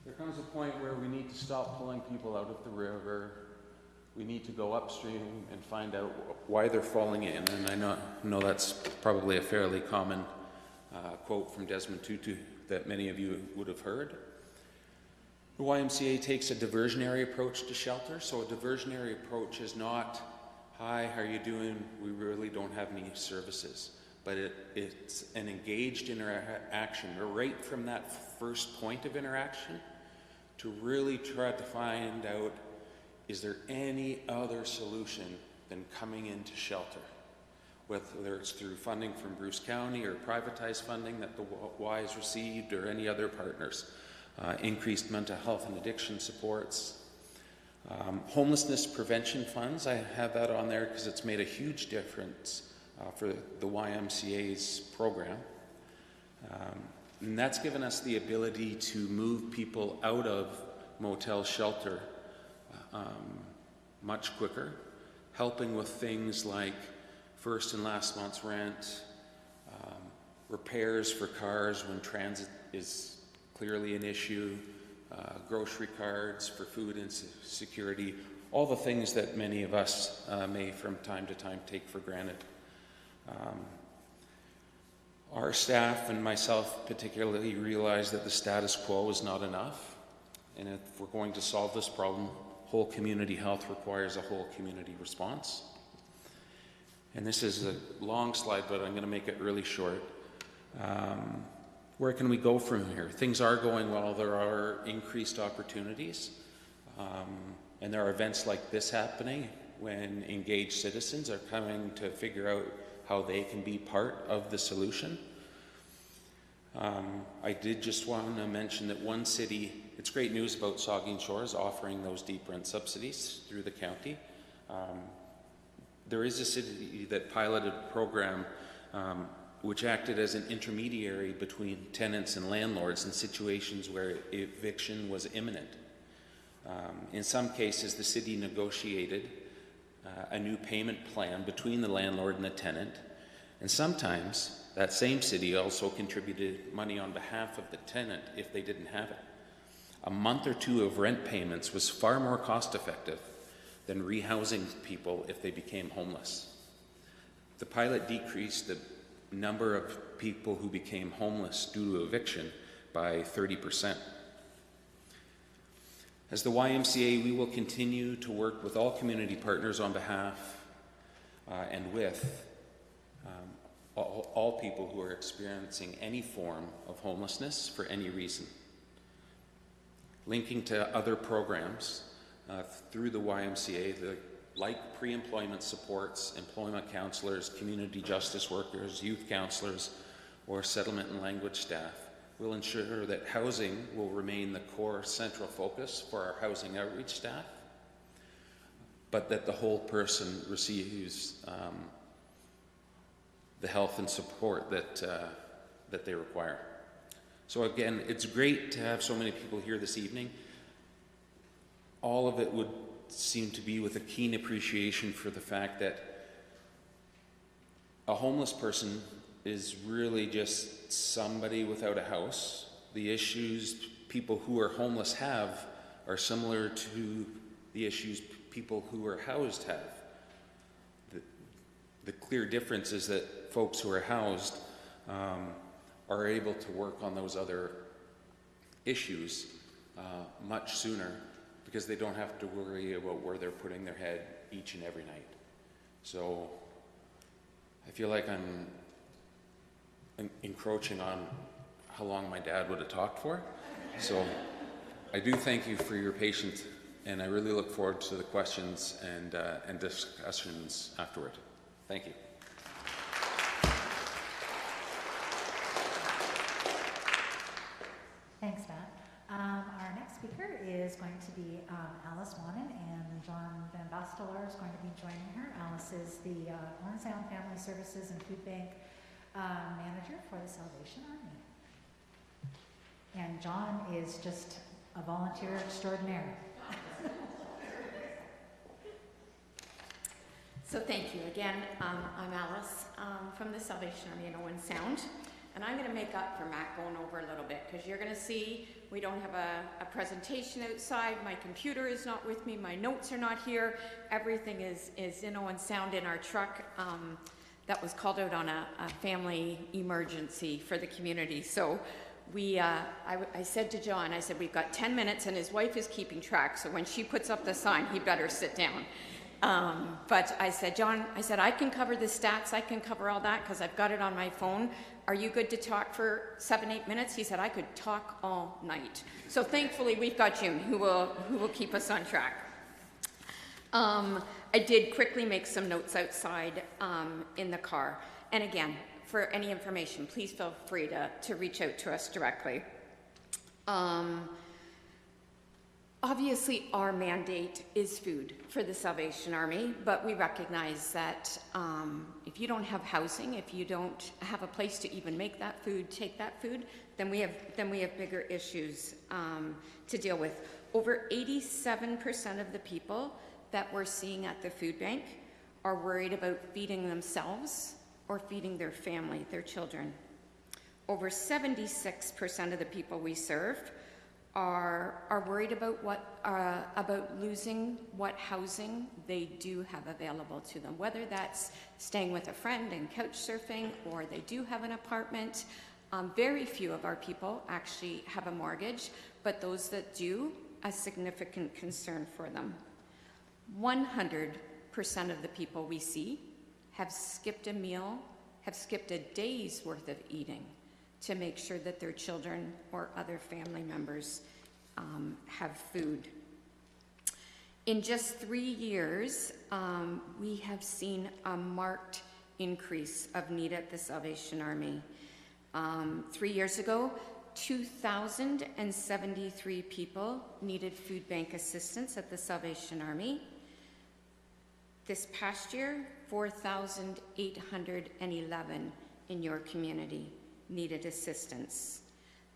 There comes a point where we need to stop pulling people out of the river. We need to go upstream and find out why they're falling in. And I know that's probably a fairly common quote from Desmond Tutu that many of you would have heard. The YMCA takes a diversionary approach to shelter. So a diversionary approach is not, hi, how are you doing? We really don't have any services. But it's an engaged interaction, right from that first point of interaction, to really try to find out, is there any other solution than coming into shelter? Whether it's through funding from Bruce County or privatized funding that the Y has received or any other partners. Increased mental health and addiction supports. Homelessness prevention funds, I have that on there because it's made a huge difference for the YMCA's program. And that's given us the ability to move people out of motel shelter much quicker, helping with things like first and last month's rent, repairs for cars when transit is clearly an issue, grocery cards for food insecurity, all the things that many of us may from time to time take for granted. Our staff and myself particularly realize that the status quo is not enough, and if we're going to solve this problem, whole community health requires a whole community response. And this is a long slide, but I'm going to make it really short. Where can we go from here? Things are going well. There are increased opportunities. And there are events like this happening when engaged citizens are coming to figure out how they can be part of the solution. I did just want to mention that one city, it's great news about Saugeen Shores offering those deep rent subsidies through the county. There is a city that piloted a program which acted as an intermediary between tenants and landlords in situations where eviction was imminent. In some cases, the city negotiated a new payment plan between the landlord and the tenant, and sometimes that same city also contributed money on behalf of the tenant if they didn't have it. A month or two of rent payments was far more cost-effective than rehousing people if they became homeless. The pilot decreased the number of people who became homeless due to eviction by 30%. As the YMCA, we will continue to work with all community partners on behalf and with all people who are experiencing any form of homelessness for any reason. Linking to other programs through the YMCA, like pre-employment supports, employment counselors, community justice workers, youth counselors, or settlement and language staff, will ensure that housing will remain the core central focus for our housing outreach staff, but that the whole person receives the health and support that they require. So again, it's great to have so many people here this evening. All of it would seem to be with a keen appreciation for the fact that a homeless person is really just somebody without a house. The issues people who are homeless have are similar to the issues people who are housed have. The clear difference is that folks who are housed are able to work on those other issues much sooner because they don't have to worry about where they're putting their head each and every night. So I feel like I'm encroaching on how long my dad would have talked for. So I do thank you for your patience, and I really look forward to the questions and discussions afterward. Thank you. Thanks, Matt. Our next speaker is going to be Alice Wannen, and John Van Bastelar is going to be joining her. Alice is the Owen Sound Family Services and Food Bank manager for the Salvation Army. And John is just a volunteer extraordinaire. So thank you again. I'm Alice from the Salvation Army in Owen Sound, and I'm going to make up for Matt going over a little bit, because you're going to see we don't have a presentation outside. My computer is not with me. My notes are not here. Everything is in Owen Sound in our truck. That was called out on a family emergency for the community. So I said to John, I said, we've got 10 minutes, and his wife is keeping track, so when she puts up the sign, he better sit down. But I said, John, I said, I can cover the stats, I can cover all that, because I've got it on my phone. Are you good to talk for 7-8 minutes? He said, I could talk all night. So thankfully, we've got Jim, who will keep us on track. I did quickly make some notes outside in the car. And again, for any information, please feel free to reach out to us directly. Obviously, our mandate is food for the Salvation Army, but we recognize that if you don't have housing, if you don't have a place to even make that food, take that food, then we have bigger issues to deal with. Over 87% of the people that we're seeing at the food bank are worried about feeding themselves or feeding their family, their children. Over 76% of the people we serve are worried about losing what housing they do have available to them, whether that's staying with a friend and couch surfing, or they do have an apartment. Very few of our people actually have a mortgage, but those that do, a significant concern for them. 100% of the people we see have skipped a meal, have skipped a day's worth of eating to make sure that their children or other family members have food. In just 3 years, we have seen a marked increase of need at the Salvation Army. 3 years ago, 2,073 people needed food bank assistance at the Salvation Army. This past year, 4,811 in your community needed assistance.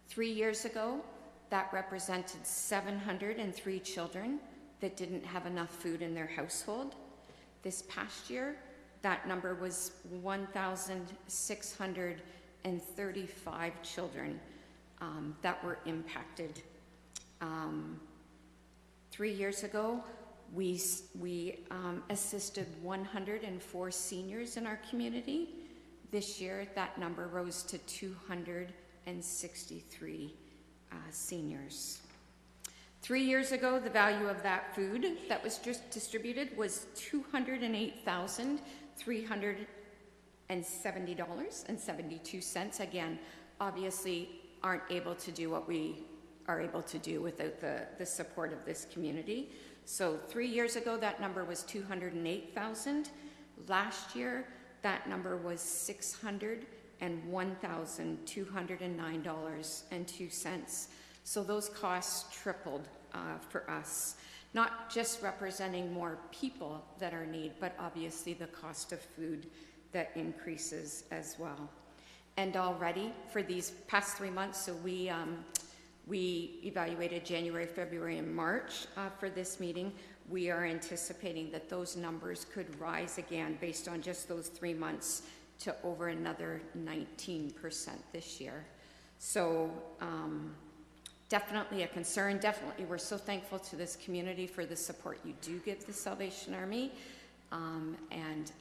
3 years ago, that represented 703 children that didn't have enough food in their household. This past year, that number was 1,635 children that were impacted. 3 years ago, we assisted 104 seniors in our community. This year, that number rose to 263 seniors. 3 years ago, the value of that food that was just distributed was $208,370.72. Again, obviously aren't able to do what we are able to do without the support of this community. So 3 years ago, that number was 208,000. Last year, that number was $601,209.02. So those costs tripled for us, not just representing more people that are in need, but obviously the cost of food that increases as well. And already for these past 3 months, so we evaluated January, February, and March for this meeting. We are anticipating that those numbers could rise again based on just those 3 months to over another 19% this year. So definitely a concern. Definitely, we're so thankful to this community for the support you do give the Salvation Army and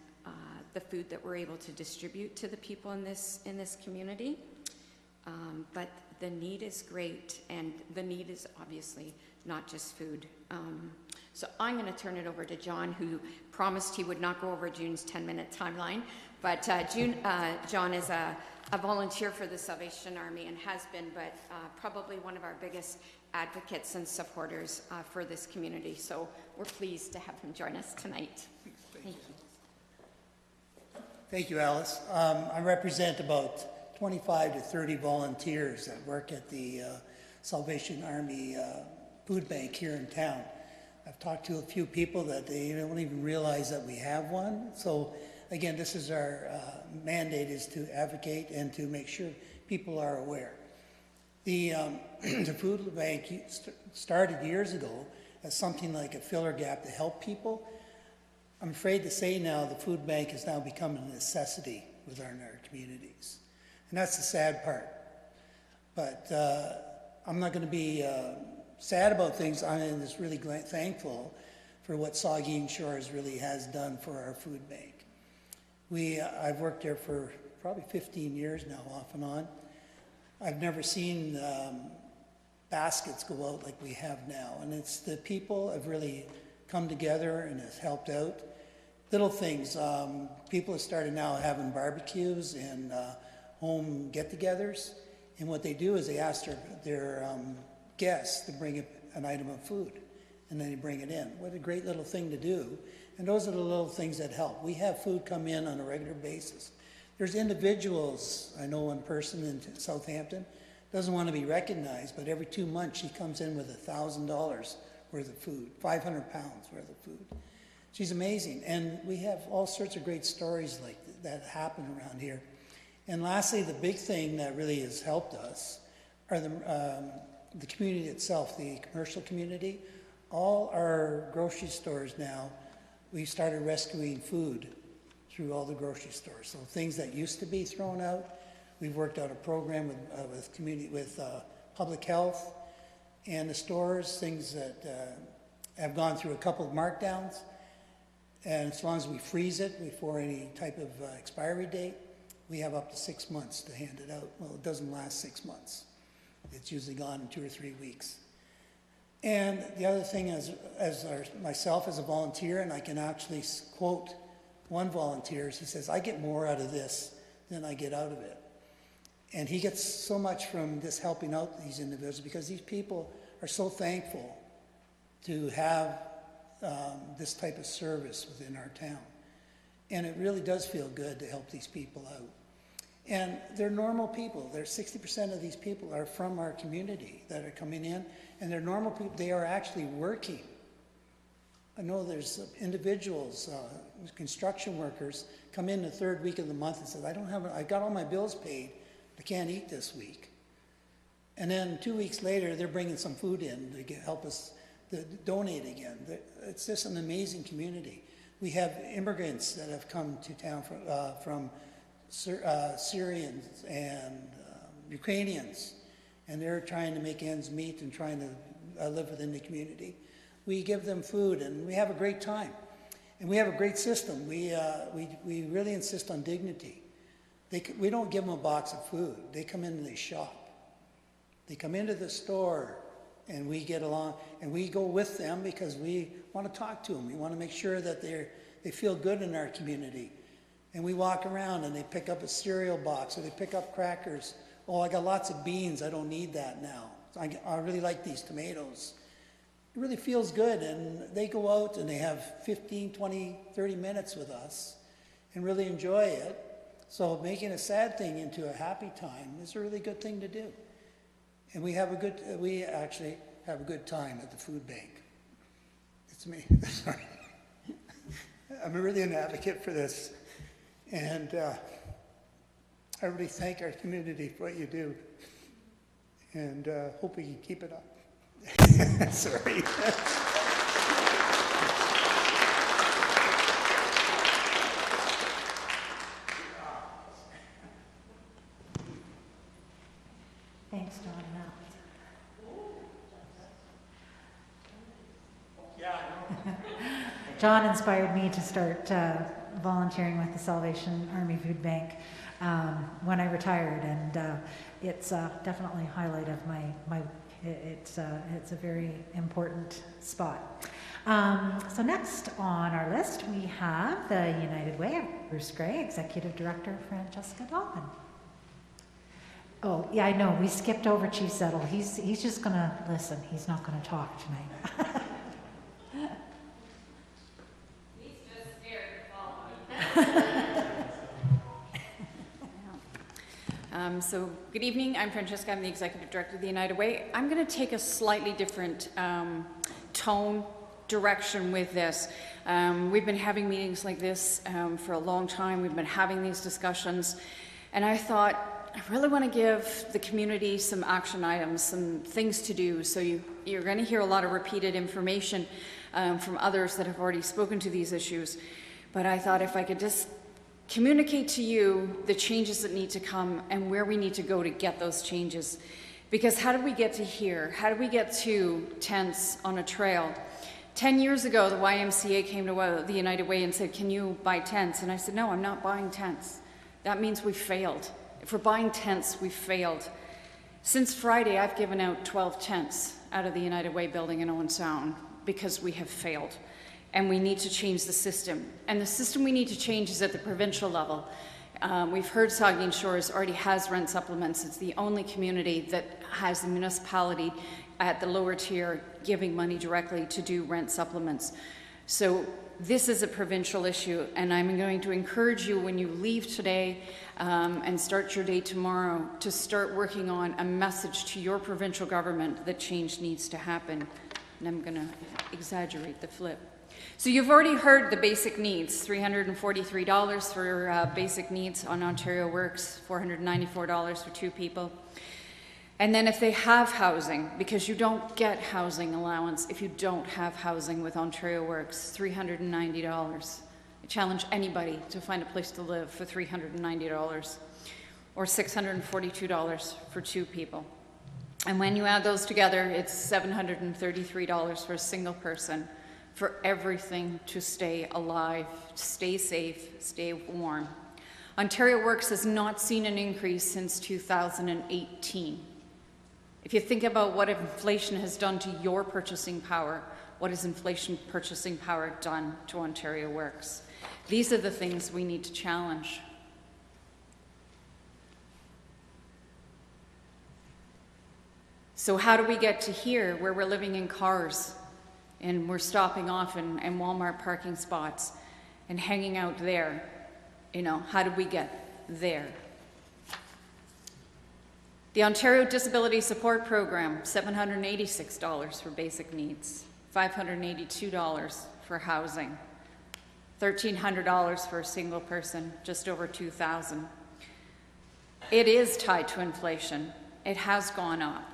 the food that we're able to distribute to the people in this community. But the need is great, and the need is obviously not just food. So I'm going to turn it over to John, who promised he would not go over June's 10-minute timeline. But John is a volunteer for the Salvation Army and has been, but probably one of our biggest advocates and supporters for this community. So we're pleased to have him join us tonight. Thank you. Thank you, Alice. I represent about 25 to 30 volunteers that work at the Salvation Army food bank here in town. I've talked to a few people that they don't even realize that we have one. So again, this is our mandate, is to advocate and to make sure people are aware. The food bank started years ago as something like a filler gap to help people. I'm afraid to say now the food bank has now become a necessity within our communities. And that's the sad part. But I'm not going to be sad about things. I'm just really thankful for what Saugeen Shores really has done for our food bank. I've worked there for probably 15 years now, off and on. I've never seen baskets go out like we have now. And it's the people have really come together and has helped out. Little things, people have started now having barbecues and home get-togethers. And what they do is they ask their guests to bring an item of food, and then they bring it in. What a great little thing to do. And those are the little things that help. We have food come in on a regular basis. There's individuals, I know one person in Southampton, doesn't want to be recognized, but every 2 months she comes in with $1,000 worth of food, 500 pounds worth of food. She's amazing. And we have all sorts of great stories like that happen around here. And lastly, the big thing that really has helped us are the community itself, the commercial community. All our grocery stores now, we started rescuing food through all the grocery stores. So things that used to be thrown out, we've worked out a program with public health and the stores, things that have gone through a couple of markdowns. And as long as we freeze it before any type of expiry date, we have up to 6 months to hand it out. Well, it doesn't last 6 months. It's usually gone in 2 or 3 weeks. And the other thing is, myself as a volunteer, and I can actually quote one volunteer, he says, I get more out of this than I get out of it. And he gets so much from just helping out these individuals because these people are so thankful to have this type of service within our town. And it really does feel good to help these people out. And they're normal people. 60% of these people are from our community that are coming in, and they're normal people. They are actually working. I know there's individuals, construction workers, come in the third week of the month and say, I got all my bills paid, I can't eat this week. And then 2 weeks later, they're bringing some food in to help us to donate again. It's just an amazing community. We have immigrants that have come to town from Syrians and Ukrainians, and they're trying to make ends meet and trying to live within the community. We give them food, and we have a great time. And we have a great system. We really insist on dignity. We don't give them a box of food. They come in and they shop. They come into the store, and we get along, and we go with them because we want to talk to them. We want to make sure that they feel good in our community. And we walk around, and they pick up a cereal box, or they pick up crackers. Oh, I got lots of beans. I don't need that now. I really like these tomatoes. It really feels good, and they go out and they have 15, 20, 30 minutes with us and really enjoy it. So making a sad thing into a happy time is a really good thing to do. And we actually have a good time at the food bank. It's me, sorry. I'm really an advocate for this. And I really thank our community for what you do. And hope we can keep it up. Sorry. Thanks, John. John inspired me to start volunteering with the Salvation Army Food Bank when I retired, and it's definitely a highlight of my it's a very important spot. So next on our list we have the United Way, Bruce Gray, Executive Director, Francesca Dobbin. Oh, yeah, I know, we skipped over Chief Settle. He's just gonna listen. He's not gonna talk tonight. He's just scared to follow me. So good evening, I'm Francesca, I'm the Executive Director of the United Way. I'm going to take a slightly different tone, direction with this. We've been having meetings like this for a long time. We've been having these discussions, and I thought, I really want to give the community some action items, some things to do. So you're going to hear a lot of repeated information. from others that have already spoken to these issues. But I thought if I could just communicate to you the changes that need to come and where we need to go to get those changes. Because how did we get to here? How did we get to tents on a trail? 10 years ago, the YMCA came to the United Way and said, can you buy tents? And I said, no, I'm not buying tents. That means we failed. If we're buying tents, we failed. Since Friday, I've given out 12 tents out of the United Way building in Owen Sound because we have failed. And we need to change the system. And the system we need to change is at the provincial level. We've heard Saugeen Shores already has rent supplements. It's the only community that has the municipality at the lower tier giving money directly to do rent supplements. So this is a provincial issue, and I'm going to encourage you when you leave today and start your day tomorrow to start working on a message to your provincial government that change needs to happen. And I'm going to exaggerate the flip. So you've already heard the basic needs, $343 for basic needs on Ontario Works, $494 for 2 people. And then if they have housing, because you don't get housing allowance if you don't have housing with Ontario Works, $390. I challenge anybody to find a place to live for $390, or $642 for 2 people. And when you add those together, it's $733 for a single person for everything to stay alive, stay safe, stay warm. Ontario Works has not seen an increase since 2018. If you think about what inflation has done to your purchasing power, what has inflation purchasing power done to Ontario Works? These are the things we need to challenge. So how do we get to here where we're living in cars and we're stopping off in Walmart parking spots and hanging out there? You know, how did we get there? The Ontario Disability Support Program, $786 for basic needs, $582 for housing, $1,300 for a single person, just over $2,000. It is tied to inflation. It has gone up.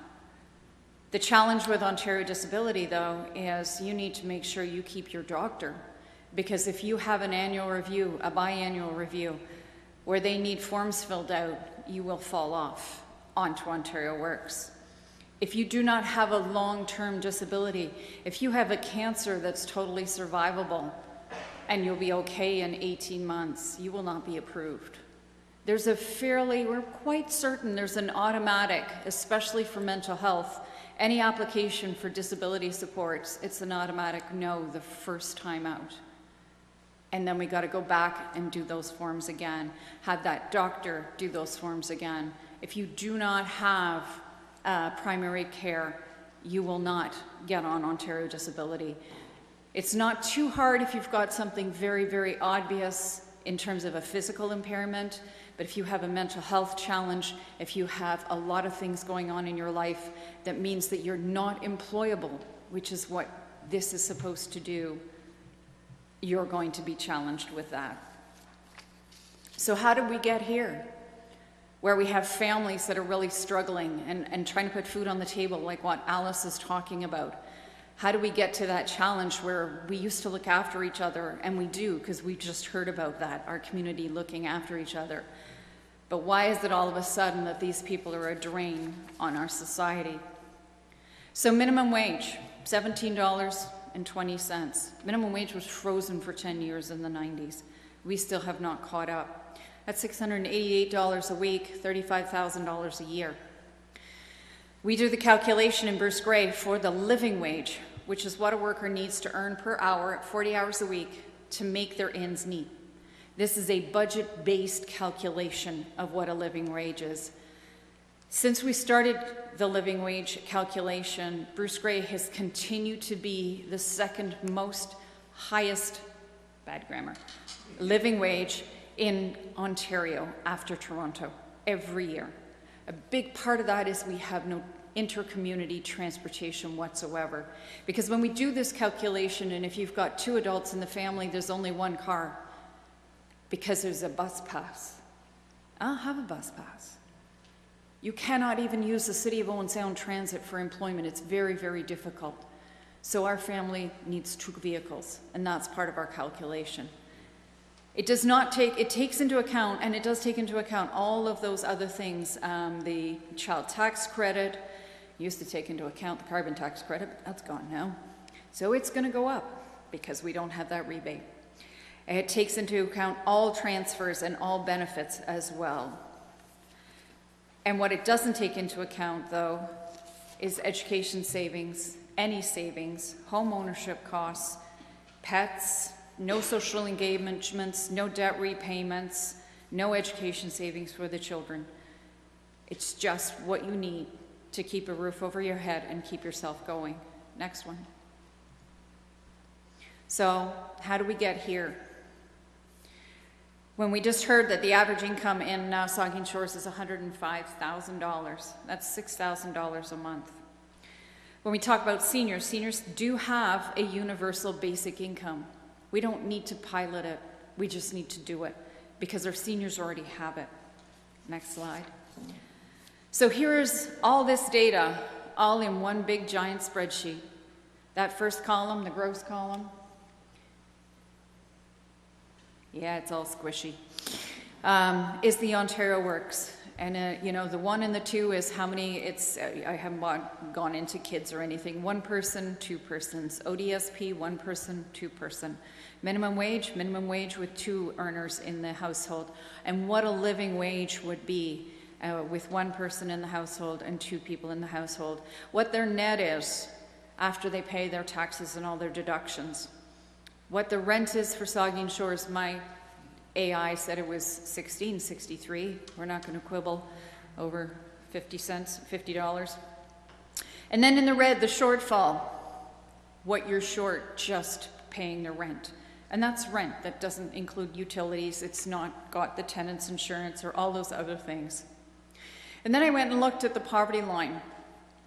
The challenge with Ontario Disability, though, is you need to make sure you keep your doctor, because if you have an annual review, a biannual review, where they need forms filled out, you will fall off onto Ontario Works. If you do not have a long-term disability, if you have a cancer that's totally survivable and you'll be okay in 18 months, you will not be approved. There's a we're quite certain there's an automatic, especially for mental health, any application for disability supports, it's an automatic no the first time out. And then we got to go back and do those forms again, have that doctor do those forms again. If you do not have primary care, you will not get on Ontario Disability. It's not too hard if you've got something very, very obvious in terms of a physical impairment, but if you have a mental health challenge, if you have a lot of things going on in your life that means that you're not employable, which is what this is supposed to do, you're going to be challenged with that. So how did we get here? Where we have families that are really struggling and trying to put food on the table, like what Alice is talking about. How do we get to that challenge where we used to look after each other, and we do, because we just heard about that, our community looking after each other. But why is it all of a sudden that these people are a drain on our society? So minimum wage, $17.20. Minimum wage was frozen for 10 years in the 90s. We still have not caught up. That's $688 a week, $35,000 a year. We do the calculation in Bruce Gray for the living wage, which is what a worker needs to earn per hour at 40 hours a week to make their ends meet. This is a budget-based calculation of what a living wage is. Since we started the living wage calculation, Bruce Gray has continued to be the second most highest, bad grammar, living wage in Ontario after Toronto every year. A big part of that is we have no inter-community transportation whatsoever. Because when we do this calculation, and if you've got 2 adults in the family, there's only 1 car because there's a bus pass. I don't have a bus pass. You cannot even use the City of Owen Sound Transit for employment. It's very, very difficult. So our family needs 2 vehicles, and that's part of our calculation. It does not take, it takes into account, and it does take into account all of those other things. The child tax credit used to take into account the carbon tax credit, but that's gone now. So it's going to go up because we don't have that rebate. It takes into account all transfers and all benefits as well. And what it doesn't take into account, though, is education savings, any savings, home ownership costs, pets, no social engagements, no debt repayments, no education savings for the children. It's just what you need to keep a roof over your head and keep yourself going. Next one. So, how do we get here? When we just heard that the average income in Saugeen Shores is $105,000, that's $6,000 a month. When we talk about seniors, seniors do have a universal basic income. We don't need to pilot it, we just need to do it because our seniors already have it. Next slide. So here's all this data, all in one big giant spreadsheet. That first column, the gross column, yeah, it's all squishy, is the Ontario Works. And you know, the 1 and the 2 is how many, I haven't gone into kids or anything. 1 person, 2 persons. ODSP, 1 person, 2 person. Minimum wage with 2 earners in the household. And what a living wage would be with 1 person in the household and 2 people in the household. What their net is after they pay their taxes and all their deductions. What the rent is for Saugeen Shores, my AI said it was $16.63. We're not going to quibble over 50 cents, $50. And then in the red, the shortfall, what you're short just paying the rent. And that's rent. That doesn't include utilities. It's not got the tenant's insurance or all those other things. And then I went and looked at the poverty line.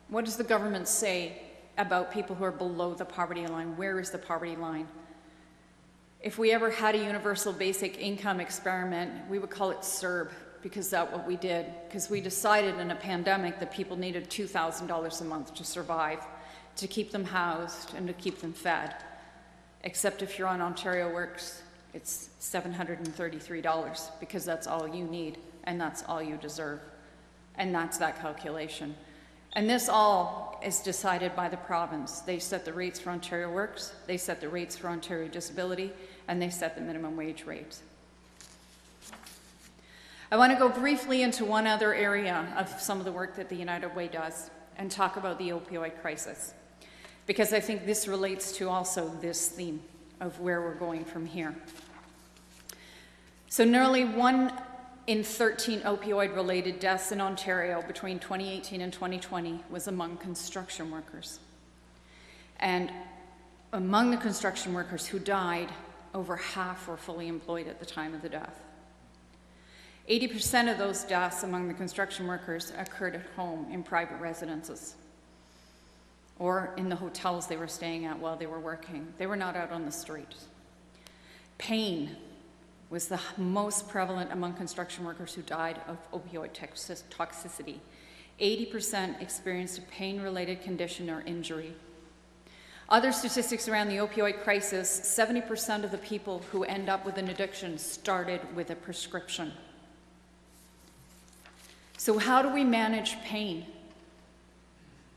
What does the government say about people who are below the poverty line? Where is the poverty line? If we ever had a universal basic income experiment, we would call it CERB, because that's what we did. Because we decided in a pandemic that people needed $2,000 a month to survive, to keep them housed and to keep them fed. Except if you're on Ontario Works, it's $733, because that's all you need, and that's all you deserve. And that's that calculation. And this all is decided by the province. They set the rates for Ontario Works, they set the rates for Ontario Disability, and they set the minimum wage rates. I want to go briefly into one other area of some of the work that the United Way does and talk about the opioid crisis, because I think this relates to also this theme of where we're going from here. So nearly 1 in 13 opioid-related deaths in Ontario between 2018 and 2020 was among construction workers. And among the construction workers who died, over half were fully employed at the time of the death. 80% of those deaths among the construction workers occurred at home in private residences or in the hotels they were staying at while they were working. They were not out on the street. Pain was the most prevalent among construction workers who died of opioid toxicity. 80% experienced a pain-related condition or injury. Other statistics around the opioid crisis, 70% of the people who end up with an addiction started with a prescription. So how do we manage pain?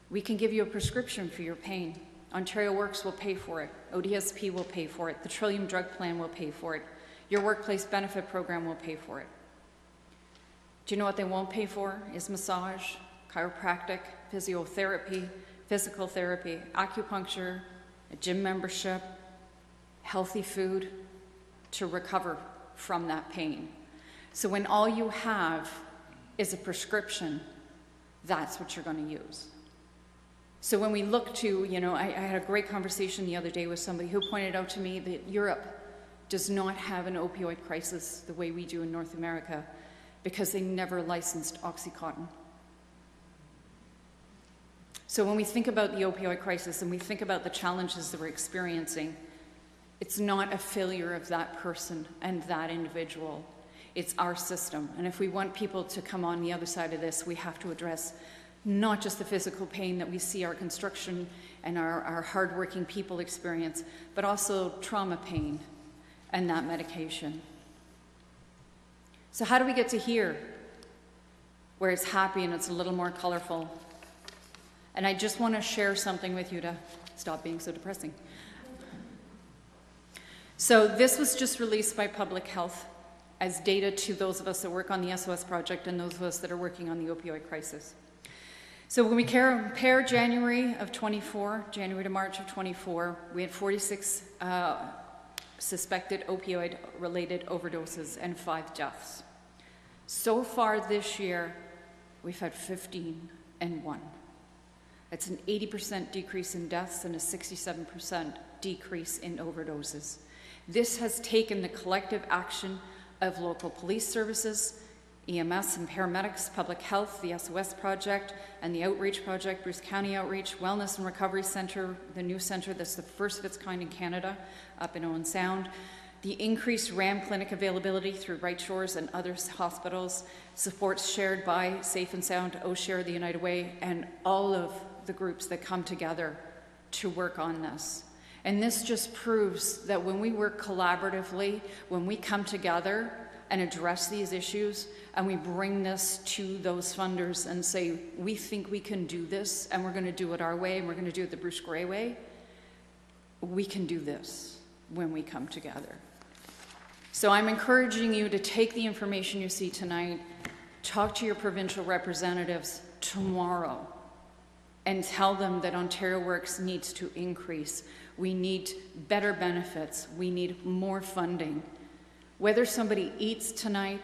We can give you a prescription for your pain. Ontario Works will pay for it. ODSP will pay for it. The Trillium Drug Plan will pay for it. Your workplace benefit program will pay for it. Do you know what they won't pay for? Is massage, chiropractic, physiotherapy, physical therapy, acupuncture, a gym membership, healthy food to recover from that pain. So when all you have is a prescription, that's what you're going to use. So when we look to, I had a great conversation the other day with somebody who pointed out to me that Europe does not have an opioid crisis the way we do in North America because they never licensed OxyContin. So when we think about the opioid crisis and we think about the challenges that we're experiencing, it's not a failure of that person and that individual. It's our system. And if we want people to come on the other side of this, we have to address not just the physical pain that we see our construction and our hardworking people experience, but also trauma pain and that medication. So how do we get to here, where it's happy and it's a little more colorful? And I just want to share something with you to stop being so depressing. So this was just released by Public Health as data to those of us that work on the SOS project and those of us that are working on the opioid crisis. So when we compare January of 24, January to March of 24, we had 46 suspected opioid-related overdoses and 5 deaths. So far this year, we've had 15 and 1. That's an 80% decrease in deaths and a 67% decrease in overdoses. This has taken the collective action of local police services, EMS and paramedics, public health, the SOS project, and the outreach project, Bruce County Outreach, Wellness and Recovery Center, the new center that's the first of its kind in Canada, up in Owen Sound, the increased RAM clinic availability through Right Shores and other hospitals, supports shared by Safe and Sound, OSHARE, the United Way, and all of the groups that come together to work on this. And this just proves that when we work collaboratively, when we come together and address these issues, and we bring this to those funders and say, we think we can do this, and we're going to do it our way, and we're going to do it the Bruce Gray way, we can do this when we come together. So I'm encouraging you to take the information you see tonight, talk to your provincial representatives tomorrow, and tell them that Ontario Works needs to increase. We need better benefits. We need more funding. Whether somebody eats tonight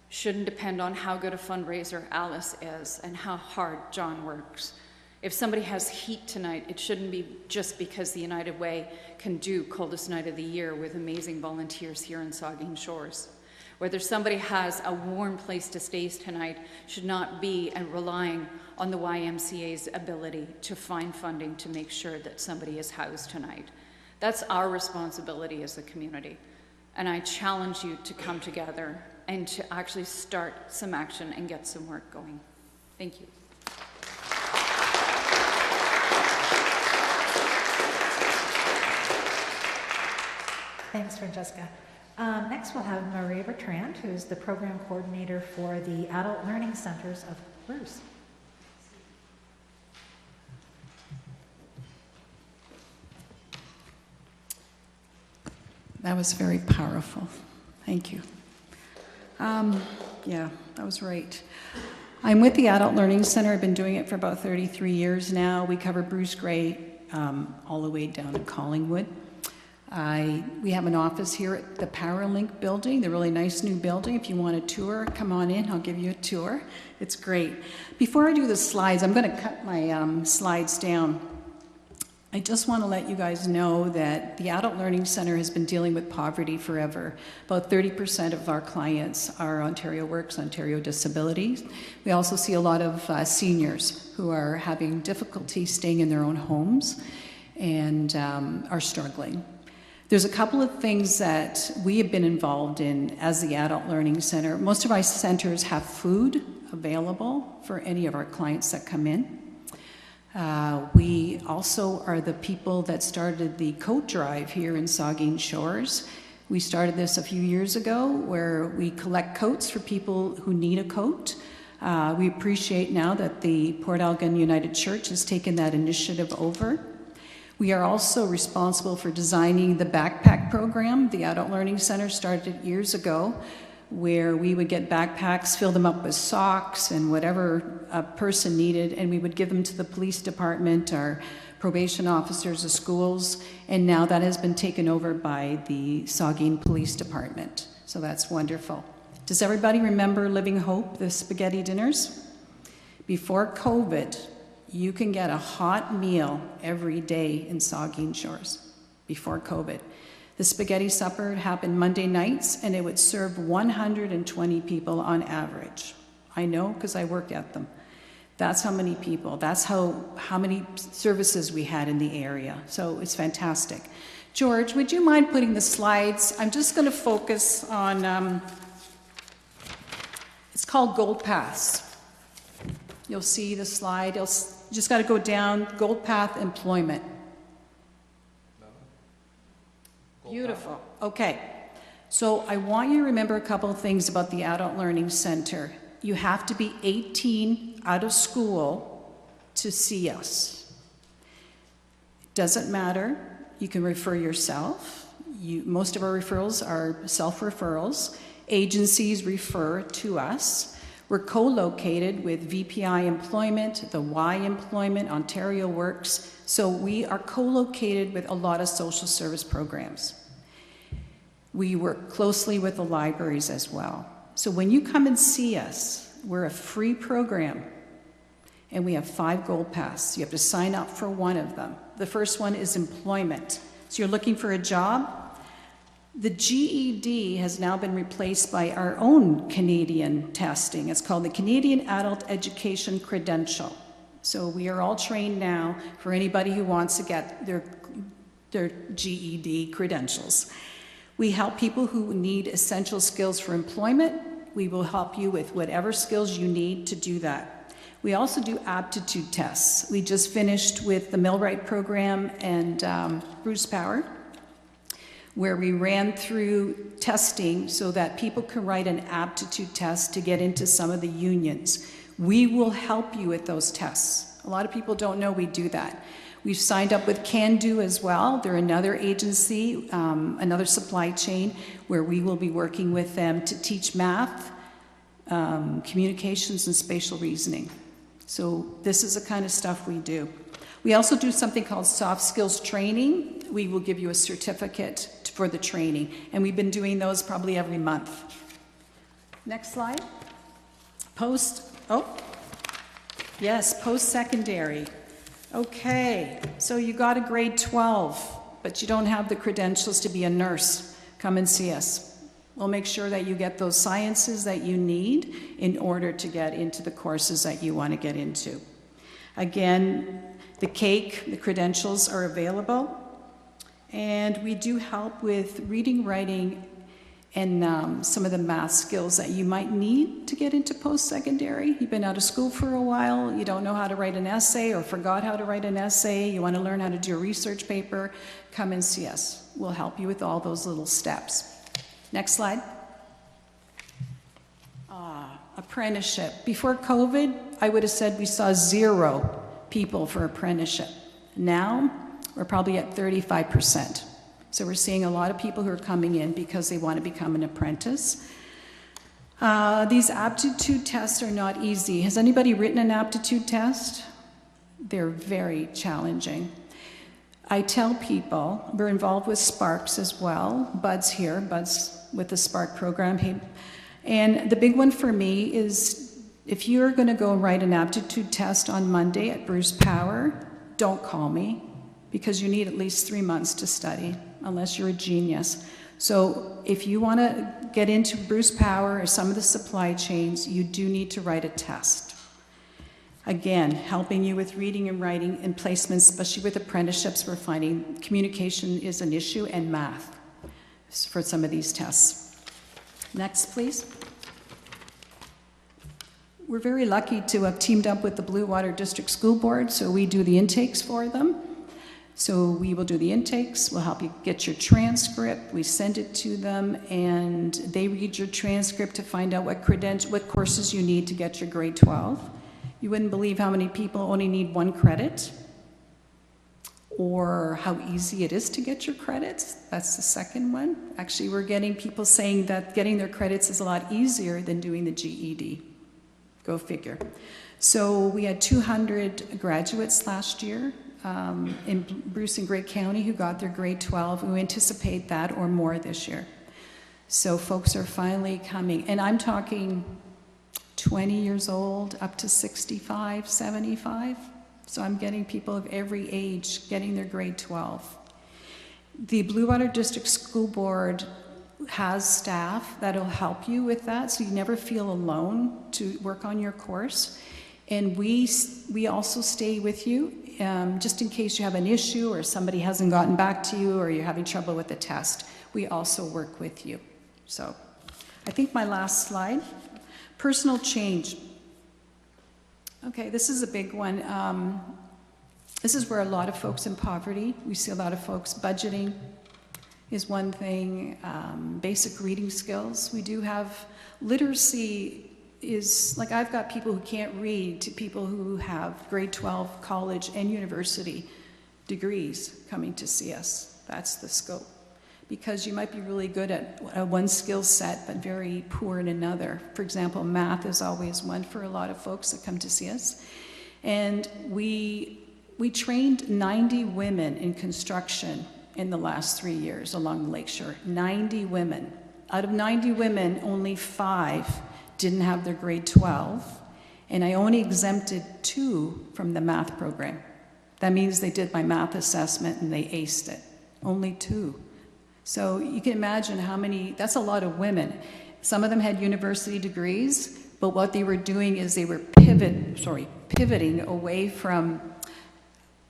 shouldn't depend on how good a fundraiser Alice is and how hard John works. If somebody has heat tonight, it shouldn't be just because the United Way can do coldest night of the year with amazing volunteers here in Saugeen Shores. Whether somebody has a warm place to stay tonight should not be relying on the YMCA's ability to find funding to make sure that somebody is housed tonight. That's our responsibility as a community. And I challenge you to come together and to actually start some action and get some work going. Thank you. Thanks, Francesca. Next, we'll have Marie Bertrand, who's the program coordinator for the Adult Learning Centers of Bruce. That was very powerful. Thank you. Yeah, that was right. I'm with the Adult Learning Center. I've been doing it for about 33 years now. We cover Bruce Gray all the way down to Collingwood. We have an office here at the PowerLink building, the really nice new building. If you want a tour, come on in. I'll give you a tour. It's great. Before I do the slides, I'm going to cut my slides down. I just want to let you guys know that the Adult Learning Center has been dealing with poverty forever. About 30% of our clients are Ontario Works, Ontario Disabilities. We also see a lot of seniors who are having difficulty staying in their own homes and are struggling. There's a couple of things that we have been involved in as the Adult Learning Center. Most of our centers have food available for any of our clients that come in. We also are the people that started the coat drive here in Saugeen Shores. We started this a few years ago where we collect coats for people who need a coat. We appreciate now that the Port Elgin United Church has taken that initiative over. We are also responsible for designing the backpack program. The Adult Learning Center started years ago, where we would get backpacks, fill them up with socks and whatever a person needed, and we would give them to the police department, our probation officers, the schools, and now that has been taken over by the Saugeen Police Department. So that's wonderful. Does everybody remember Living Hope, the spaghetti dinners? Before COVID, you can get a hot meal every day in Saugeen Shores, before COVID. The spaghetti supper happened Monday nights, and it would serve 120 people on average. I know because I work at them. That's how many people, that's how many services we had in the area. So it's fantastic. George, would you mind putting the slides? I'm just going to focus on, it's called Gold Pass. You'll see the slide. You just got to go down, Gold Path Employment. Beautiful. Okay. So I want you to remember a couple of things about the Adult Learning Center. You have to be 18 out of school to see us. Doesn't matter. You can refer yourself. Most of our referrals are self-referrals. Agencies refer to us. We're co-located with VPI Employment, the Y Employment, Ontario Works. So we are co-located with a lot of social service programs. We work closely with the libraries as well. So when you come and see us, we're a free program, and we have 5 Gold Paths. You have to sign up for one of them. The first one is employment. So you're looking for a job. The GED has now been replaced by our own Canadian testing. It's called the Canadian Adult Education Credential. So we are all trained now for anybody who wants to get their GED credentials. We help people who need essential skills for employment. We will help you with whatever skills you need to do that. We also do aptitude tests. We just finished with the Millwright program and Bruce Power, where we ran through testing so that people can write an aptitude test to get into some of the unions. We will help you with those tests. A lot of people don't know we do that. We've signed up with Can Do as well. They're another agency, another supply chain, where we will be working with them to teach math, communications, and spatial reasoning. So this is the kind of stuff we do. We also do something called soft skills training. We will give you a certificate for the training, and we've been doing those probably every month. Next slide. Post-secondary. Okay, so you got a grade 12, but you don't have the credentials to be a nurse. Come and see us. We'll make sure that you get those sciences that you need in order to get into the courses that you want to get into. Again, the credentials are available. And we do help with reading, writing, and some of the math skills that you might need to get into post-secondary. You've been out of school for a while, you don't know how to write an essay or forgot how to write an essay, you want to learn how to do a research paper, come and see us. We'll help you with all those little steps. Next slide. Apprenticeship. Before COVID, I would have said we saw 0 people for apprenticeship. Now, we're probably at 35%. So we're seeing a lot of people who are coming in because they want to become an apprentice. These aptitude tests are not easy. Has anybody written an aptitude test? They're very challenging. I tell people, we're involved with Sparks as well. Bud's here, Bud's with the Spark program. And the big one for me is if you're going to go and write an aptitude test on Monday at Bruce Power, don't call me, because you need at least 3 months to study, unless you're a genius. So if you want to get into Bruce Power or some of the supply chains, you do need to write a test. Again, helping you with reading and writing and placements, especially with apprenticeships, we're finding communication is an issue, and math for some of these tests. Next, please. We're very lucky to have teamed up with the Blue Water District School Board, so we do the intakes for them. So we will do the intakes, we'll help you get your transcript, we send it to them, and they read your transcript to find out what courses you need to get your grade 12. You wouldn't believe how many people only need 1 credit, or how easy it is to get your credits. That's the second one. Actually, we're getting people saying that getting their credits is a lot easier than doing the GED. Go figure. So we had 200 graduates last year in Bruce and Grey County who got their grade 12. We anticipate that or more this year. So folks are finally coming, and I'm talking 20 years old up to 65, 75. So I'm getting people of every age getting their grade 12. The Blue Water District School Board has staff that'll help you with that, so you never feel alone to work on your course. And we also stay with you just in case you have an issue or somebody hasn't gotten back to you or you're having trouble with the test. We also work with you. So I think my last slide, personal change. Okay, this is a big one. This is where a lot of folks in poverty, we see a lot of folks budgeting is one thing, basic reading skills. We do have literacy is, like I've got people who can't read to people who have grade 12 college and university degrees coming to see us. That's the scope. Because you might be really good at one skill set but very poor in another. For example, math is always one for a lot of folks that come to see us. And we trained 90 women in construction in the last 3 years along the lakeshore. 90 women. Out of 90 women, only 5 didn't have their grade 12, and I only exempted 2 from the math program. That means they did my math assessment and they aced it. Only 2. So you can imagine how many, that's a lot of women. Some of them had university degrees, but what they were doing is they were pivoting away from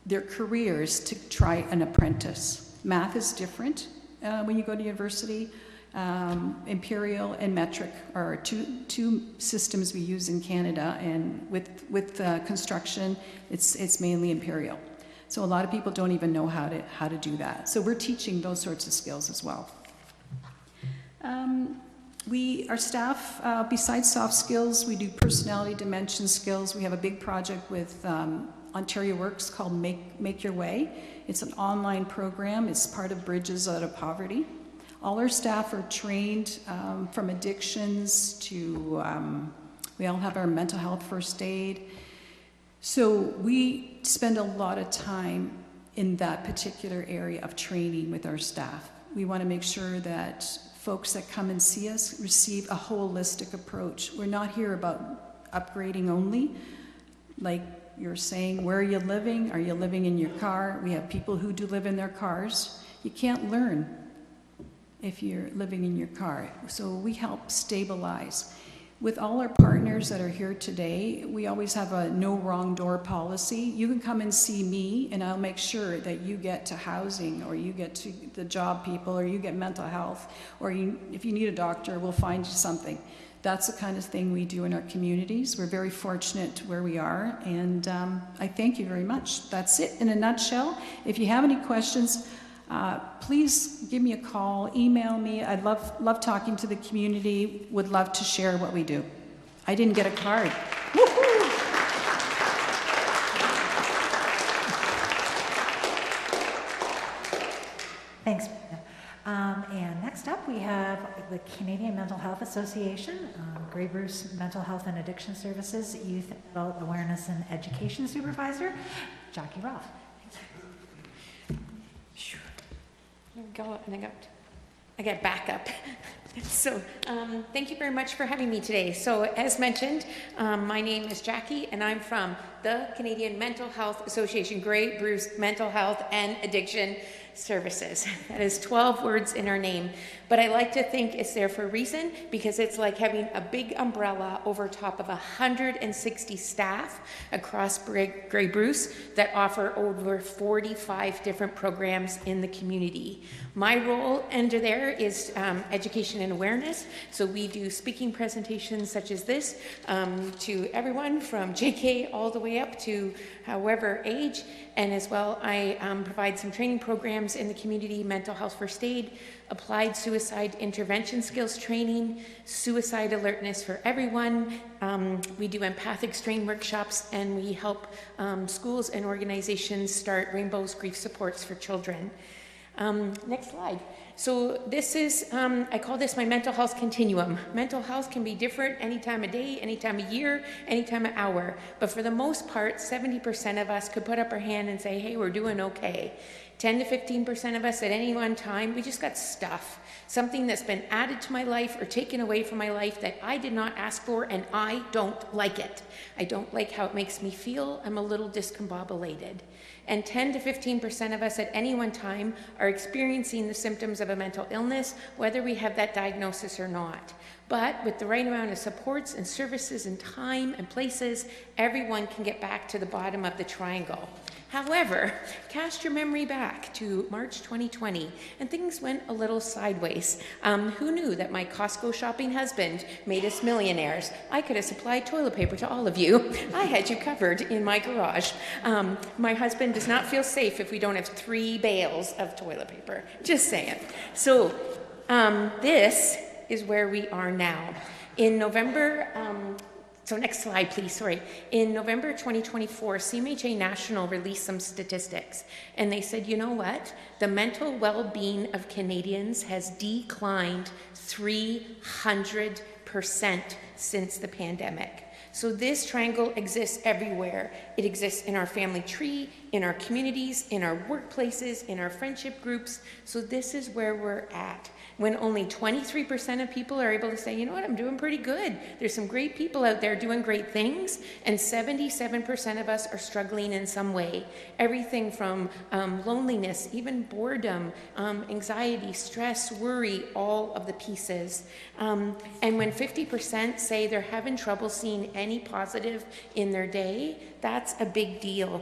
their careers to try an apprentice. Math is different when you go to university. Imperial and metric are two systems we use in Canada, and with construction, it's mainly imperial. So a lot of people don't even know how to do that. So we're teaching those sorts of skills as well. Our staff, besides soft skills, we do personality dimension skills. We have a big project with Ontario Works called Make Your Way. It's an online program. It's part of Bridges Out of Poverty. All our staff are trained from addictions to, we all have our mental health first aid. So we spend a lot of time in that particular area of training with our staff. We want to make sure that folks that come and see us receive a holistic approach. We're not here about upgrading only. Like you're saying, where are you living? Are you living in your car? We have people who do live in their cars. You can't learn if you're living in your car. So we help stabilize. With all our partners that are here today, we always have a no wrong door policy. You can come and see me and I'll make sure that you get to housing, or you get to the job people, or you get mental health, or if you need a doctor, we'll find you something. That's the kind of thing we do in our communities. We're very fortunate to where we are, and I thank you very much. That's it in a nutshell. If you have any questions, please give me a call, email me. I'd love talking to the community, would love to share what we do. I didn't get a card. Woo-hoo! Thanks. And next up, we have the Canadian Mental Health Association, Grey Bruce Mental Health and Addiction Services, Youth Adult Awareness and Education Supervisor, Jackie Ralph. There we go, and I got backup. So thank you very much for having me today. So as mentioned, my name is Jackie, and I'm from the Canadian Mental Health Association, Grey Bruce Mental Health and Addiction Services. That is 12 words in our name. But I like to think it's there for a reason, because it's like having a big umbrella over top of 160 staff across Grey Bruce that offer over 45 different programs in the community. My role under there is education and awareness. So we do speaking presentations such as this to everyone from JK all the way up to however age. And as well, I provide some training programs in the community, mental health first aid, applied suicide intervention skills training, suicide alertness for everyone. We do empathic strain workshops, and we help schools and organizations start Rainbow's Grief Supports for Children. Next slide. So this is, I call this my mental health continuum. Mental health can be different any time of day, any time of year, any time of hour. But for the most part, 70% of us could put up our hand and say, hey, we're doing okay. 10 to 15% of us at any one time, we just got stuff. Something that's been added to my life or taken away from my life that I did not ask for, and I don't like it. I don't like how it makes me feel. I'm a little discombobulated. And 10 to 15% of us at any one time are experiencing the symptoms of a mental illness, whether we have that diagnosis or not. But with the right amount of supports and services and time and places, everyone can get back to the bottom of the triangle. However, cast your memory back to March 2020, and things went a little sideways. Who knew that my Costco shopping husband made us millionaires? I could have supplied toilet paper to all of you. I had you covered in my garage. My husband does not feel safe if we don't have 3 bales of toilet paper. Just saying. So this is where we are now. In November, so next slide, please, sorry. In November 2024, CMHA National released some statistics, and they said, you know what? The mental well-being of Canadians has declined 300% since the pandemic. So this triangle exists everywhere. It exists in our family tree, in our communities, in our workplaces, in our friendship groups. So this is where we're at. When only 23% of people are able to say, you know what, I'm doing pretty good. There's some great people out there doing great things, and 77% of us are struggling in some way. Everything from loneliness, even boredom, anxiety, stress, worry, all of the pieces. And when 50% say they're having trouble seeing any positive in their day, that's a big deal.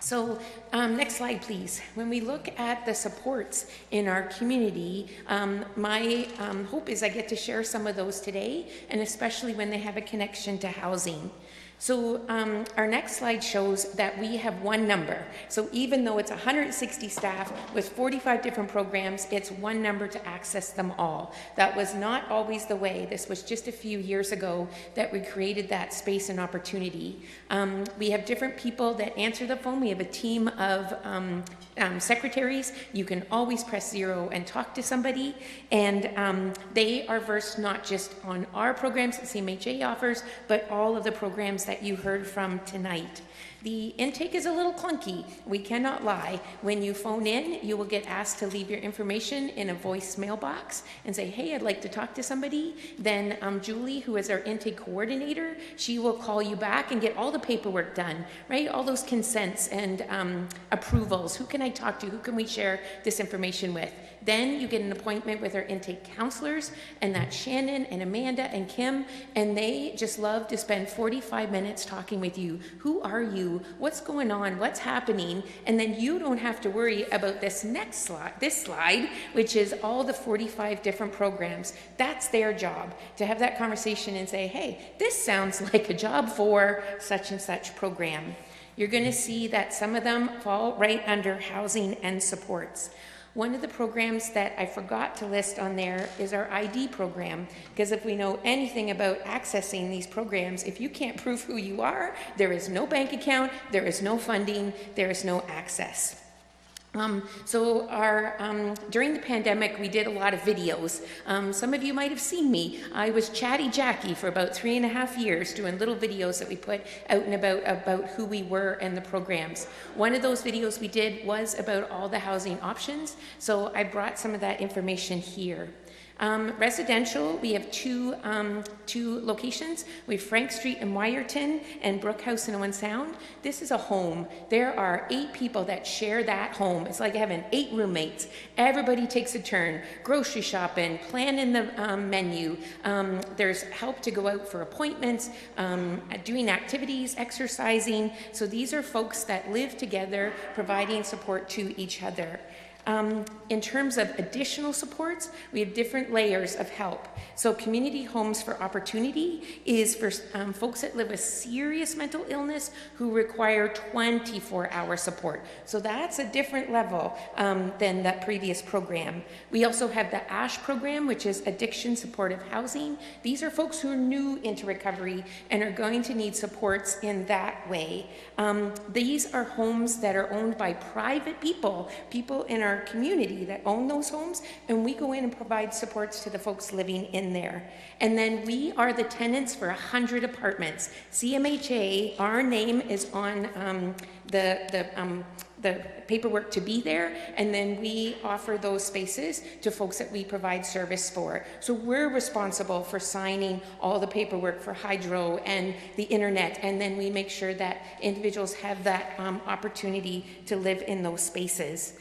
So next slide, please. When we look at the supports in our community, my hope is I get to share some of those today, and especially when they have a connection to housing. So our next slide shows that we have one number. So even though it's 160 staff with 45 different programs, it's one number to access them all. That was not always the way. This was just a few years ago that we created that space and opportunity. We have different people that answer the phone. We have a team of secretaries. You can always press 0 and talk to somebody. And they are versed not just on our programs that CMHA offers, but all of the programs that you heard from tonight. The intake is a little clunky. We cannot lie. When you phone in, you will get asked to leave your information in a voicemail box and say, hey, I'd like to talk to somebody. Then Julie, who is our intake coordinator, she will call you back and get all the paperwork done, right? All those consents and approvals. Who can I talk to? Who can we share this information with? Then you get an appointment with our intake counselors, and that's Shannon and Amanda and Kim, and they just love to spend 45 minutes talking with you. Who are you? What's going on? What's happening? And then you don't have to worry about this next slide, which is all the 45 different programs. That's their job, to have that conversation and say, hey, this sounds like a job for such and such program. You're going to see that some of them fall right under housing and supports. One of the programs that I forgot to list on there is our ID program, because if we know anything about accessing these programs, if you can't prove who you are, there is no bank account, there is no funding, there is no access. During the pandemic, we did a lot of videos. Some of you might have seen me. I was Chatty Jackie for about 3.5 years doing little videos that we put out and about who we were and the programs. One of those videos we did was about all the housing options, so I brought some of that information here. Residential, we have two locations. We have Frank Street in Wyerton and Brookhouse in Owen Sound. This is a home. There are 8 people that share that home. It's like having 8 roommates. Everybody takes a turn. Grocery shopping, planning the menu. There's help to go out for appointments, doing activities, exercising. So these are folks that live together, providing support to each other. In terms of additional supports, we have different layers of help. So Community Homes for Opportunity is for folks that live with serious mental illness who require 24-hour support. So that's a different level than that previous program. We also have the ASH program, which is Addiction Supportive Housing. These are folks who are new into recovery and are going to need supports in that way. These are homes that are owned by private people in our community that own those homes, and we go in and provide supports to the folks living in there. And then we are the tenants for 100 apartments. CMHA, our name is on the paperwork to be there, and then we offer those spaces to folks that we provide service for. So we're responsible for signing all the paperwork for hydro and the internet, and then we make sure that individuals have that opportunity to live in those spaces.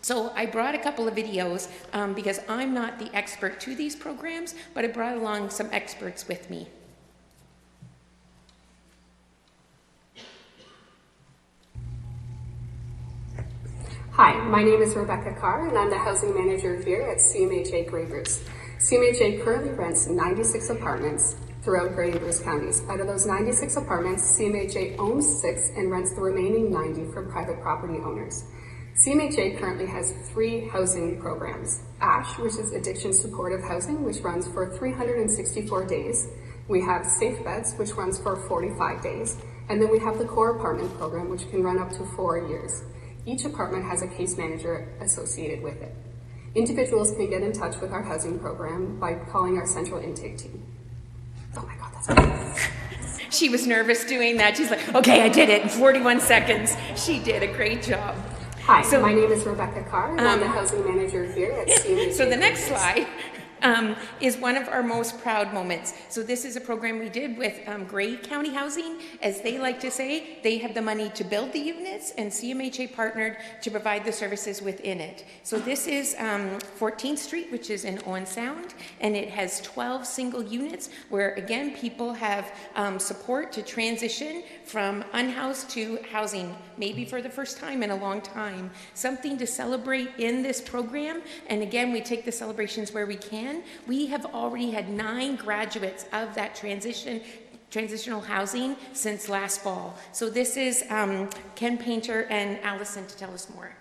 So I brought a couple of videos because I'm not the expert to these programs, but I brought along some experts with me. Hi, my name is Rebecca Carr, and I'm the housing manager here at CMHA Grey Bruce. CMHA currently rents 96 apartments throughout Grey and Bruce counties. Out of those 96 apartments, CMHA owns 6 and rents the remaining 90 from private property owners. CMHA currently has 3 housing programs. ASH, which is Addiction Supportive Housing, which runs for 364 days. We have Safe Beds, which runs for 45 days. And then we have the Core Apartment Program, which can run up to 4 years. Each apartment has a case manager associated with it. Individuals can get in touch with our housing program by calling our central intake team. Oh my God, that's amazing. She was nervous doing that. She's like, okay, I did it in 41 seconds. She did a great job. Hi, so my name is Rebecca Carr, and I'm the housing manager here at CMHA. So the next slide is one of our most proud moments. So this is a program we did with Grey County Housing. As they like to say, they have the money to build the units, and CMHA partnered to provide the services within it. So this is 14th Street, which is in Owen Sound, and it has 12 single units where, again, people have support to transition from unhoused to housing, maybe for the first time in a long time. Something to celebrate in this program, and again, we take the celebrations where we can. We have already had 9 graduates of that transitional housing since last fall. So this is Ken Painter and Allison to tell us more.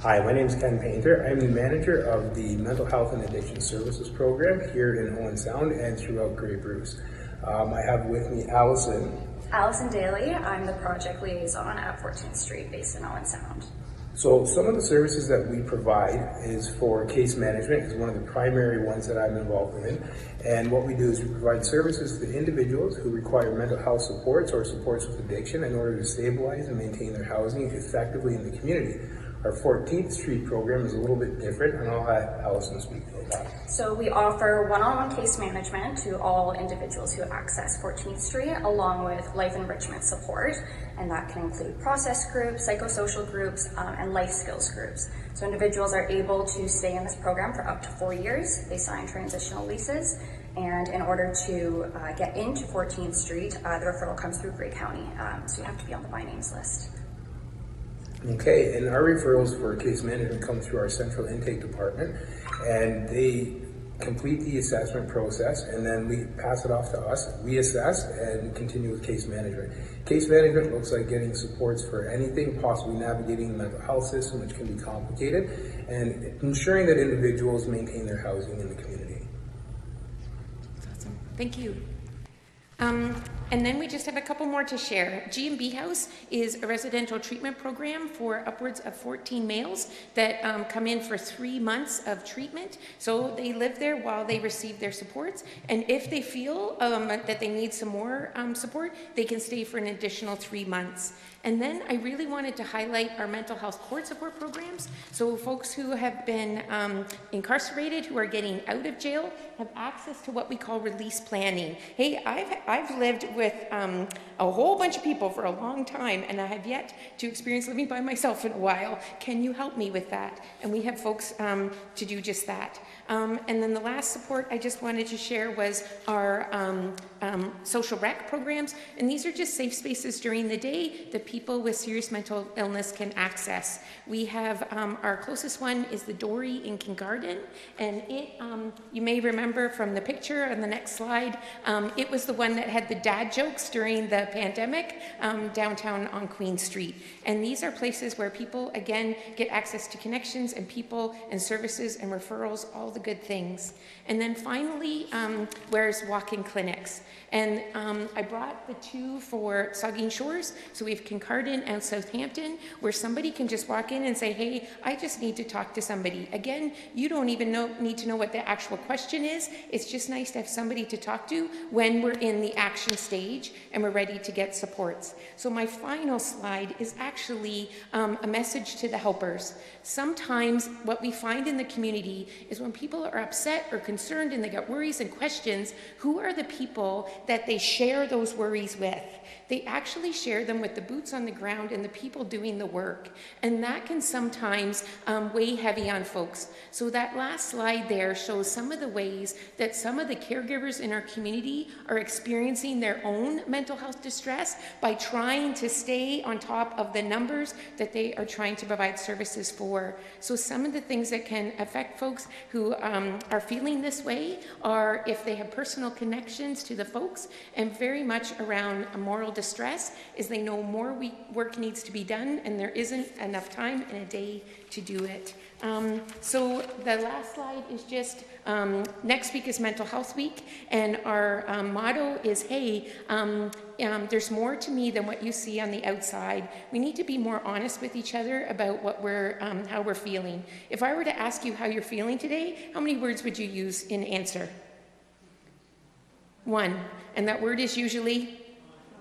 Hi, my name is Ken Painter. I'm the manager of the Mental Health and Addiction Services Program here in Owen Sound and throughout Grey Bruce. I have with me Allison. Allison Daly. I'm the project liaison at 14th Street based in Owen Sound. So some of the services that we provide is for case management, is one of the primary ones that I'm involved in. And what we do is we provide services to individuals who require mental health supports or supports with addiction in order to stabilize and maintain their housing effectively in the community. Our 14th Street program is a little bit different, and I'll have Allison speak to that. So we offer one-on-one case management to all individuals who access 14th Street, along with life enrichment support, and that can include process groups, psychosocial groups, and life skills groups. So individuals are able to stay in this program for up to 4 years. They sign transitional leases, and in order to get into 14th Street, the referral comes through Grey County, so you have to be on the by names list. Okay, and our referrals for case management come through our central intake department, and they complete the assessment process, and then we pass it off to us. We assess and continue with case management. Case management looks like getting supports for anything, possibly navigating the mental health system, which can be complicated, and ensuring that individuals maintain their housing in the community. That's awesome. Thank you. And then we just have a couple more to share. G&B House is a residential treatment program for upwards of 14 males that come in for 3 months of treatment. So they live there while they receive their supports. And if they feel that they need some more support, they can stay for an additional 3 months. And then I really wanted to highlight our mental health court support programs. So folks who have been incarcerated, who are getting out of jail, have access to what we call release planning. Hey, I've lived with a whole bunch of people for a long time, and I have yet to experience living by myself in a while. Can you help me with that? And we have folks to do just that. And then the last support I just wanted to share was our social rec programs. And these are just safe spaces during the day that people with serious mental illness can access. We have our closest one is the Dory in Kingarden. And it, you may remember from the picture on the next slide, it was the one that had the dad jokes during the pandemic downtown on Queen Street. And these are places where people, again, get access to connections and people and services and referrals, all the good things. And then finally, where's walk-in clinics? And I brought the 2 for Saugeen Shores. So we have Kincardine and Southampton, where somebody can just walk in and say, hey, I just need to talk to somebody. Again, you don't even need to know what the actual question is. It's just nice to have somebody to talk to when we're in the action stage. stage and we're ready to get supports. So my final slide is actually a message to the helpers. Sometimes what we find in the community is when people are upset or concerned and they got worries and questions, who are the people that they share those worries with? They actually share them with the boots on the ground and the people doing the work. And that can sometimes weigh heavy on folks. So that last slide there shows some of the ways that some of the caregivers in our community are experiencing their own mental health distress by trying to stay on top of the numbers that they are trying to provide services for. So some of the things that can affect folks who are feeling this way are if they have personal connections to the folks, and very much around a moral distress is they know more work needs to be done and there isn't enough time in a day to do it. So the last slide is just next week is Mental Health Week, and our motto is, hey, there's more to me than what you see on the outside. We need to be more honest with each other about what how we're feeling. If I were to ask you how you're feeling today, how many words would you use in answer? One. And that word is usually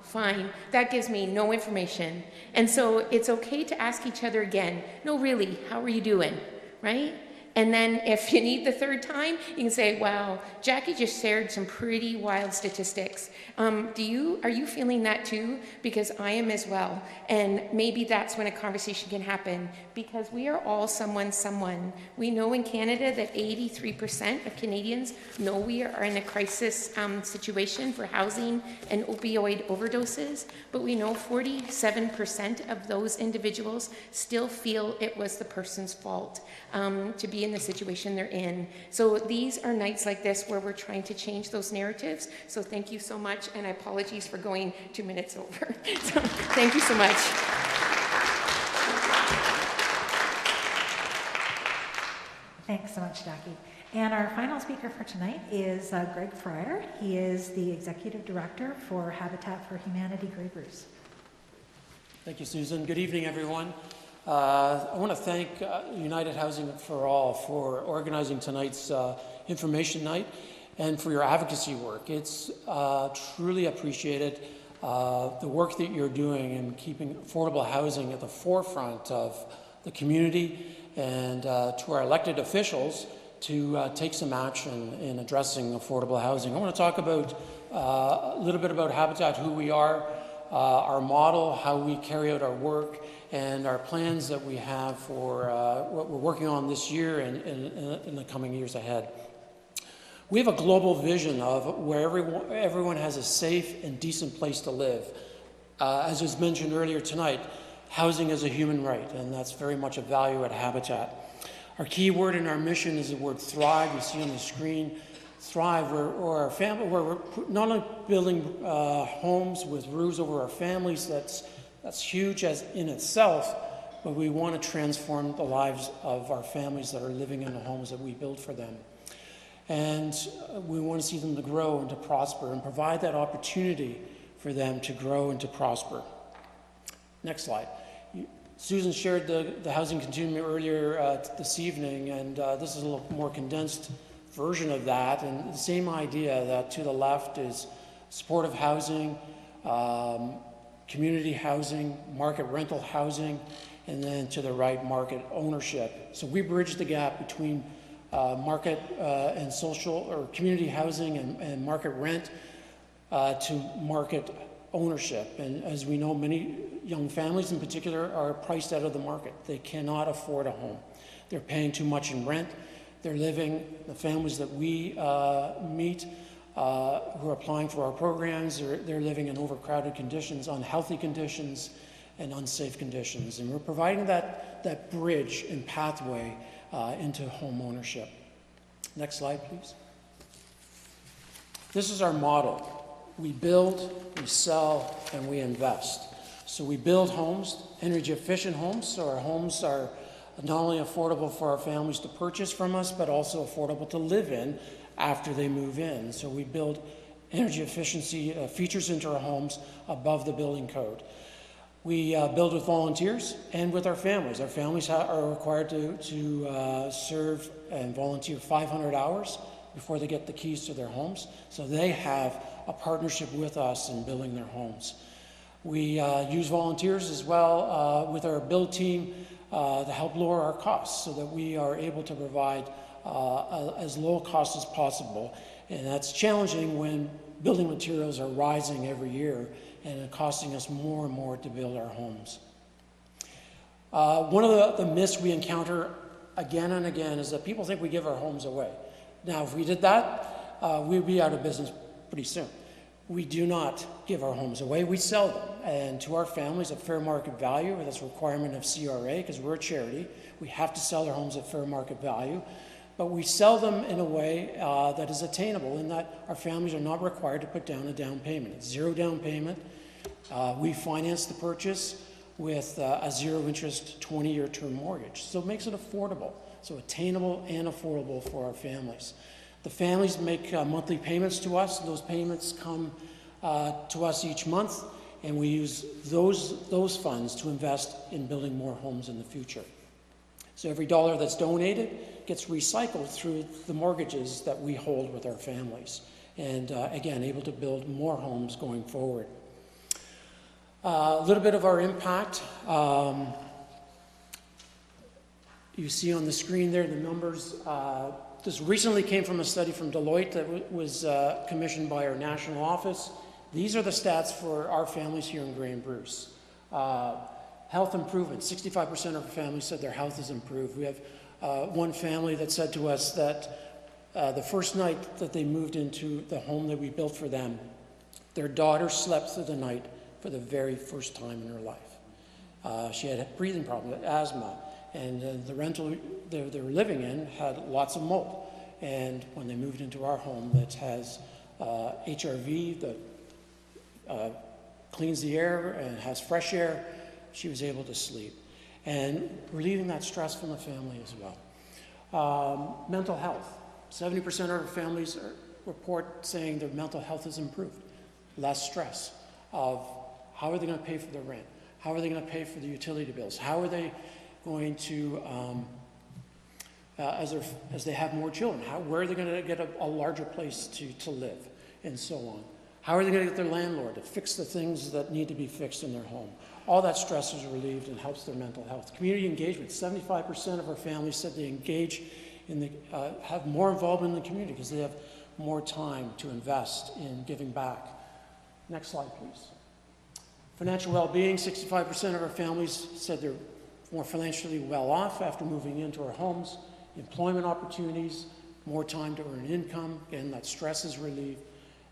fine. That gives me no information. And so it's okay to ask each other again, no, really, how are you doing, right? And then if you need the third time, you can say, wow, Jackie just shared some pretty wild statistics. Are you feeling that too? Because I am as well. And maybe that's when a conversation can happen, because we are all someone. We know in Canada that 83% of Canadians know we are in a crisis situation for housing and opioid overdoses, but we know 47% of those individuals still feel it was the person's fault to be in the situation they're in. So these are nights like this where we're trying to change those narratives. So thank you so much, and apologies for going 2 minutes over. So thank you so much. Thanks so much, Jackie. And our final speaker for tonight is Greg Fryer. He is the Executive Director for Habitat for Humanity Grey Bruce. Thank you, Susan. Good evening, everyone. I want to thank United Housing for All for organizing tonight's information night and for your advocacy work. It's truly appreciated, the work that you're doing in keeping affordable housing at the forefront of the community, and to our elected officials to take some action in addressing affordable housing. I want to talk about a little bit about Habitat, who we are, our model, how we carry out our work, and our plans that we have for what we're working on this year and in the coming years ahead. We have a global vision of where everyone has a safe and decent place to live. As was mentioned earlier tonight, housing is a human right, and that's very much a value at Habitat. Our key word in our mission is the word thrive. You see on the screen, thrive, where we're not only building homes with roofs over our families, that's huge as in itself, but we want to transform the lives of our families that are living in the homes that we build for them. And we want to see them to grow and to prosper and provide that opportunity for them to grow and to prosper. Next slide. Susan shared the housing continuum earlier this evening, and this is a little more condensed version of that, and the same idea that to the left is supportive housing, community housing, market rental housing, and then to the right, market ownership. So we bridge the gap between market and social or community housing and market rent to market ownership. And as we know, many young families in particular are priced out of the market. They cannot afford a home. They're paying too much in rent. They're living, the families that we meet who are applying for our programs, they're living in overcrowded conditions, unhealthy conditions, and unsafe conditions. And we're providing that bridge and pathway into home ownership. Next slide, please. This is our model. We build, we sell, and we invest. So we build homes, energy efficient homes, so our homes are not only affordable for our families to purchase from us, but also affordable to live in after they move in. So we build energy efficiency features into our homes above the building code. We build with volunteers and with our families. Our families are required to serve and volunteer 500 hours before they get the keys to their homes. So they have a partnership with us in building their homes. We use volunteers as well with our build team to help lower our costs so that we are able to provide as low cost as possible. And that's challenging when building materials are rising every year and costing us more and more to build our homes. One of the myths we encounter again and again is that people think we give our homes away. Now, if we did that, we'd be out of business pretty soon. We do not give our homes away, we sell them. And to our families at fair market value, that's a requirement of CRA, because we're a charity, we have to sell our homes at fair market value. But we sell them in a way that is attainable, in that our families are not required to put down a down payment. It's zero down payment. We finance the purchase with a zero interest 20-year term mortgage. So it makes it affordable, so attainable and affordable for our families. The families make monthly payments to us. Those payments come to us each month, and we use those funds to invest in building more homes in the future. So every dollar that's donated gets recycled through the mortgages that we hold with our families. And again, able to build more homes going forward. A little bit of our impact. You see on the screen there the numbers. This recently came from a study from Deloitte that was commissioned by our national office. These are the stats for our families here in Grey and Bruce. Health improvement, 65% of our families said their health has improved. We have one family that said to us that the first night that they moved into the home that we built for them, their daughter slept through the night for the very first time in her life. She had a breathing problem, asthma, and the rental they were living in had lots of mold. And when they moved into our home that has HRV, that cleans the air and has fresh air, she was able to sleep. And relieving that stress from the family as well. Mental health. 70% of our families report saying their mental health has improved. Less stress of how are they going to pay for their rent? How are they going to pay for the utility bills? How are they going to, as they have more children, where are they going to get a larger place to live, and so on? How are they going to get their landlord to fix the things that need to be fixed in their home? All that stress is relieved and helps their mental health. Community engagement. 75% of our families said they engage in the, have more involvement in the community because they have more time to invest in giving back. Next slide, please. Financial well-being. 65% of our families said they're more financially well off after moving into our homes. Employment opportunities, more time to earn income. Again, that stress is relieved.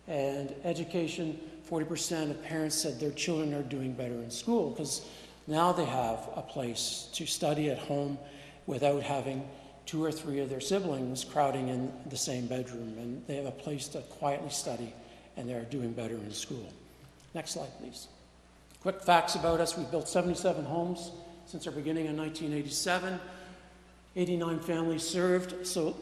And education, 40% of parents said their children are doing better in school because now they have a place to study at home without having 2 or 3 of their siblings crowding in the same bedroom. And they have a place to quietly study, and they're doing better in school. Next slide, please. Quick facts about us. We've built 77 homes since our beginning in 1987. 89 families served. So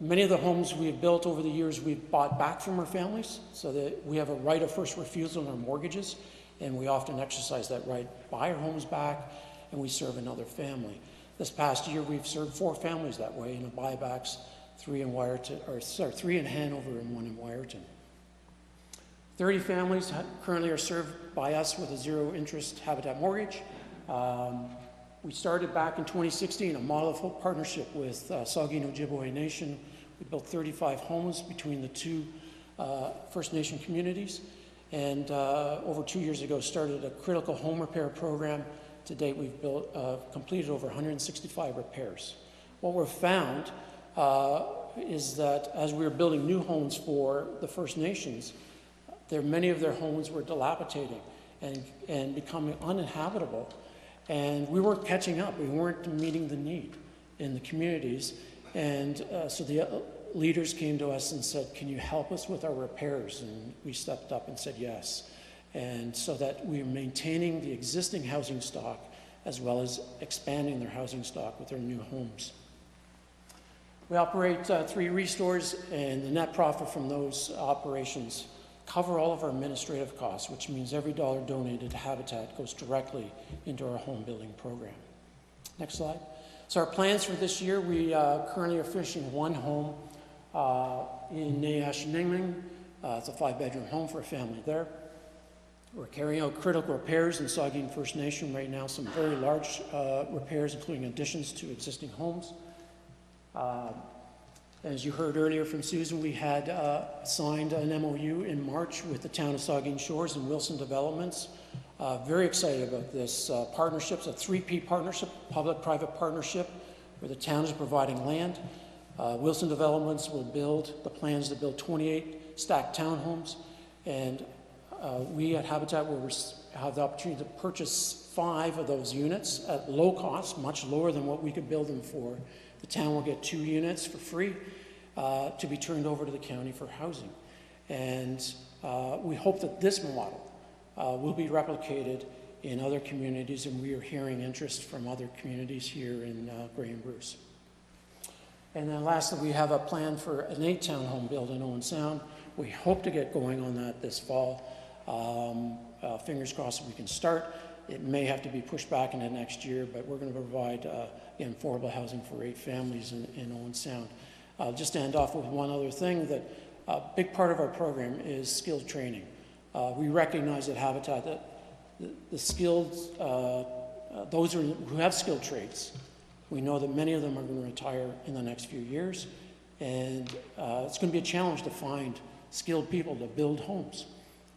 many of the homes we have built over the years we've bought back from our families, so that we have a right of first refusal on our mortgages, and we often exercise that right, buy our homes back, and we serve another family. This past year we've served 4 families that way in the buybacks, 3 in Hanover and 1 in Wyerton. 30 families currently are served by us with a zero interest Habitat mortgage. We started back in 2016 a model of partnership with Saugeen Ojibwe Nation. We built 35 homes between the 2 First Nation communities, and over 2 years ago started a critical home repair program. To date, we've completed over 165 repairs. What we've found is that as we were building new homes for the First Nations, many of their homes were dilapidating and becoming uninhabitable. And we weren't catching up. We weren't meeting the need in the communities. And so the leaders came to us and said, can you help us with our repairs? And we stepped up and said yes. And so that we're maintaining the existing housing stock as well as expanding their housing stock with their new homes. We operate 3 restores, and the net profit from those operations cover all of our administrative costs, which means every dollar donated to Habitat goes directly into our home building program. Next slide. So our plans for this year, we currently are finishing one home in Nayashningming. It's a 5-bedroom home for a family there. We're carrying out critical repairs in Saugeen First Nation right now, some very large repairs, including additions to existing homes. As you heard earlier from Susan, we had signed an MOU in March with the town of Saugeen Shores and Wilson Developments. Very excited about this partnership. It's a 3P partnership, public-private partnership, where the town is providing land. Wilson Developments will build, the plans to build 28 stacked townhomes, and we at Habitat will have the opportunity to purchase 5 of those units at low cost, much lower than what we could build them for. The town will get 2 units for free to be turned over to the county for housing. And we hope that this model will be replicated in other communities, and we are hearing interest from other communities here in Grey and Bruce. And then lastly, we have a plan for an 8 townhome build in Owen Sound. We hope to get going on that this fall. Fingers crossed we can start. It may have to be pushed back into next year, but we're going to provide again, affordable housing for 8 families in Owen Sound. Just to end off with one other thing, that a big part of our program is skilled training. We recognize at Habitat that the skilled, those who have skilled trades, we know that many of them are going to retire in the next few years, and it's going to be a challenge to find skilled people to build homes.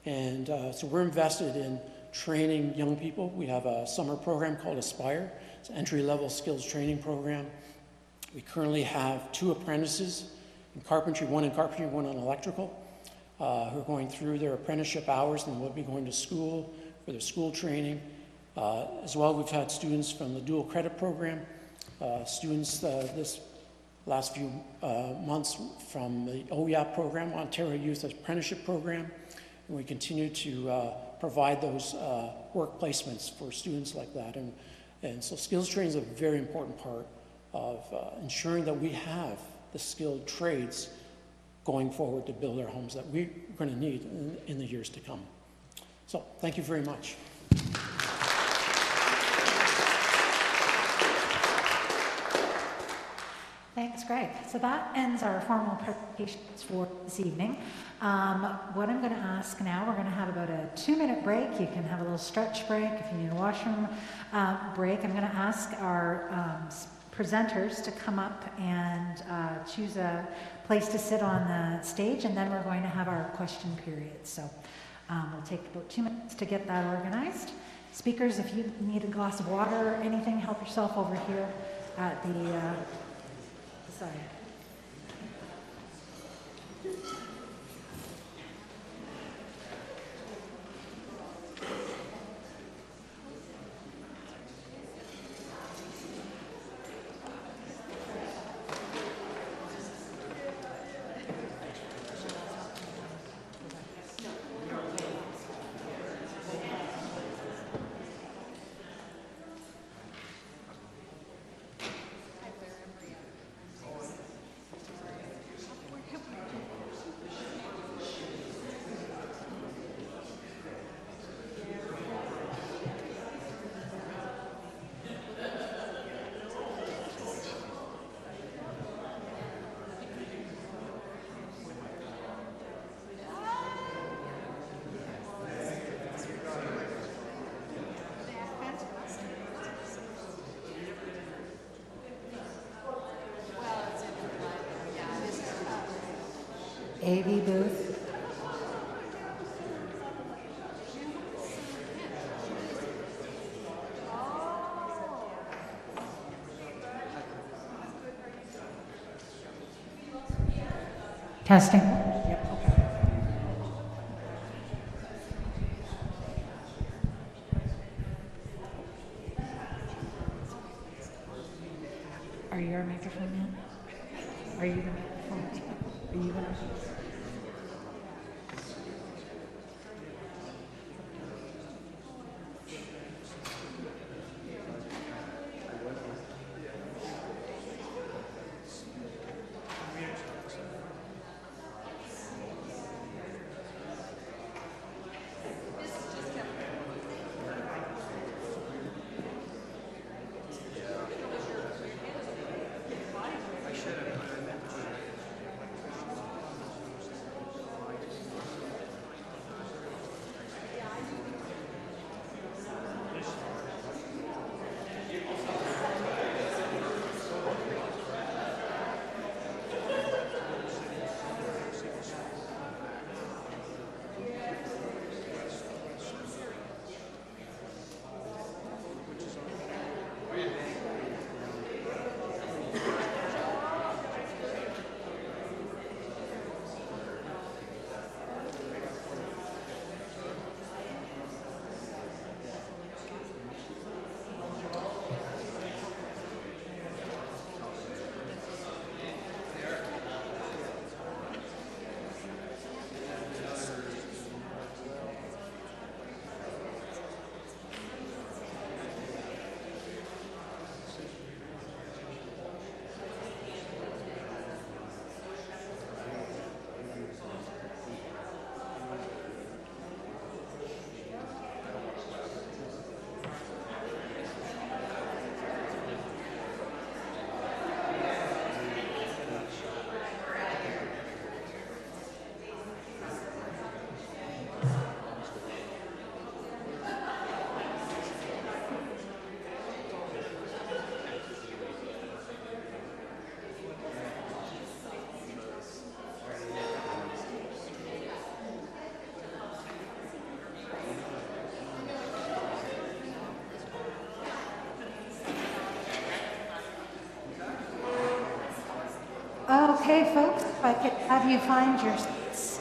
And so we're invested in training young people. We have a summer program called Aspire. It's an entry-level skills training program. We currently have 2 apprentices in carpentry, one on electrical, who are going through their apprenticeship hours and will be going to school for their school training. As well, we've had students from the dual credit program, students this last few months from the OYAP program, Ontario Youth Apprenticeship Program, and we continue to provide those work placements for students like that. And so skills training is a very important part of ensuring that we have the skilled trades going forward to build our homes that we're going to need in the years to come. So thank you very much. Thanks, Greg. So that ends our formal presentations for this evening. What I'm going to ask now, we're going to have about a 2-minute break. You can have a little stretch break if you need a washroom break. I'm going to ask our presenters to come up and choose a place to sit on the stage, and then we're going to have our question period. So we'll take about 2 minutes to get that organized. Speakers, if you need a glass of water or anything, help yourself over here at the side. AV booth. Testing. Yep. Okay. Are you our microphone man? Are you the microphone? Are you going to? Okay, folks, if I could have you find your seats,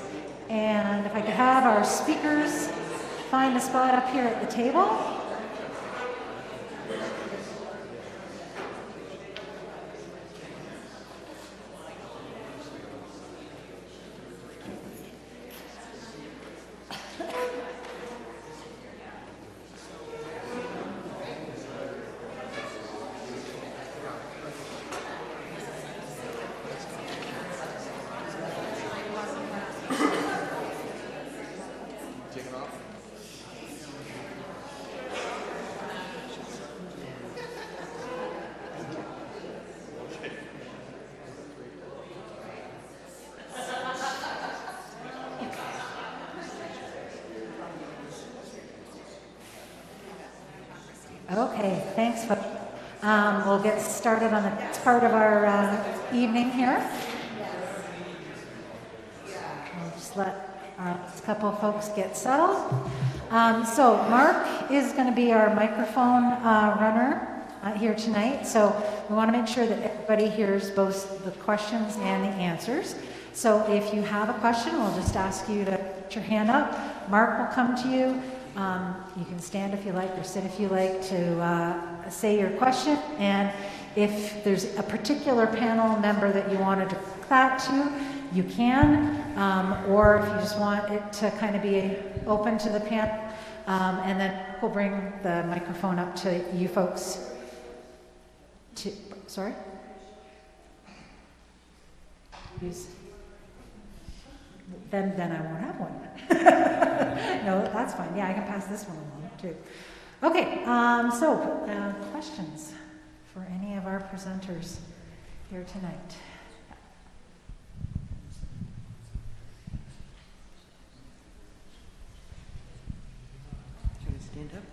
and if I could have our speakers find a spot up here at the table. Okay, thanks, folks. We'll get started on the next part of our evening here. I'll just let a couple of folks get settled. So Mark is going to be our microphone runner here tonight. So we want to make sure that everybody hears both the questions and the answers. So if you have a question, we'll just ask you to put your hand up. Mark will come to you. You can stand if you like or sit if you like to say your question. And if there's a particular panel member that you want to direct that to, you can. Or if you just want it to kind of be open to the panel, and then we'll bring the microphone up to you folks. Sorry? Then I won't have one. No, that's fine. Yeah, I can pass this one along too. Okay, questions for any of our presenters here tonight? Can I stand up?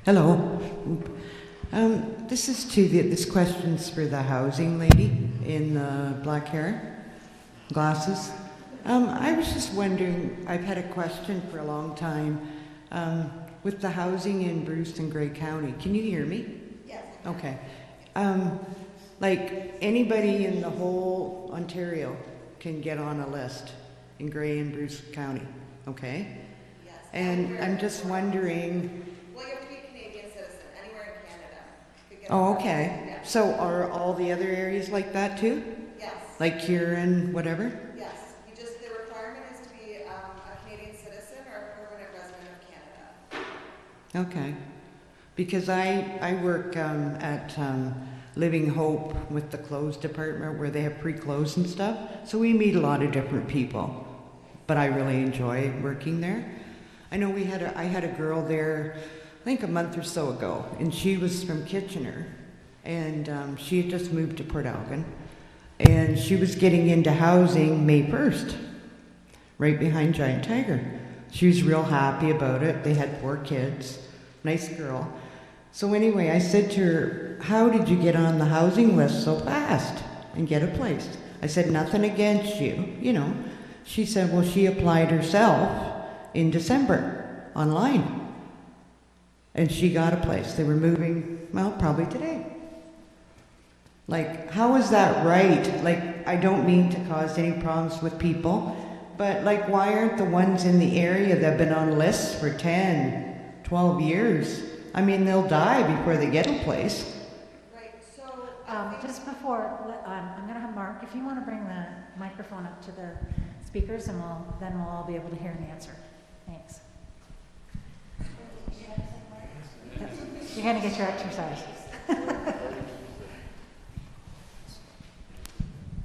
Hello. This is this question's for the housing lady in the black hair, glasses. I was just wondering, I've had a question for a long time, with the housing in Bruce and Grey County. Can you hear me? Yes. Okay. Like anybody in the whole Ontario can get on a list in Grey and Bruce County, okay? Yes. And I'm just wondering. Well, you have to be a Canadian citizen, anywhere in Canada. You get Oh, on okay. yeah. So are all the other areas like that too? Yes. Like here and whatever? Yes. The requirement is to be a Canadian citizen or a permanent resident of Canada. Okay. Because I work at Living Hope with the clothes department where they have pre-clothes and stuff. So we meet a lot of different people. But I really enjoy working there. I know I had a girl there, I think a month or so ago, and she was from Kitchener. And she had just moved to Port Elgin. And she was getting into housing May 1st, right behind Giant Tiger. She was real happy about it. They had 4 kids. Nice girl. So anyway, I said to her, how did you get on the housing list so fast and get a place? I said, nothing against you, you know. She said, well, she applied herself in December online. And she got a place. They were moving, well, probably today. Like, how is that right? Like, I don't mean to cause any problems with people, but like, why aren't the ones in the area that have been on lists for 10, 12 years? I mean, they'll die before they get a place. Right, so... just before, I'm going to have Mark, if you want to bring the microphone up to the speakers, and then we'll all be able to hear an answer. Thanks. You're going to get your exercise.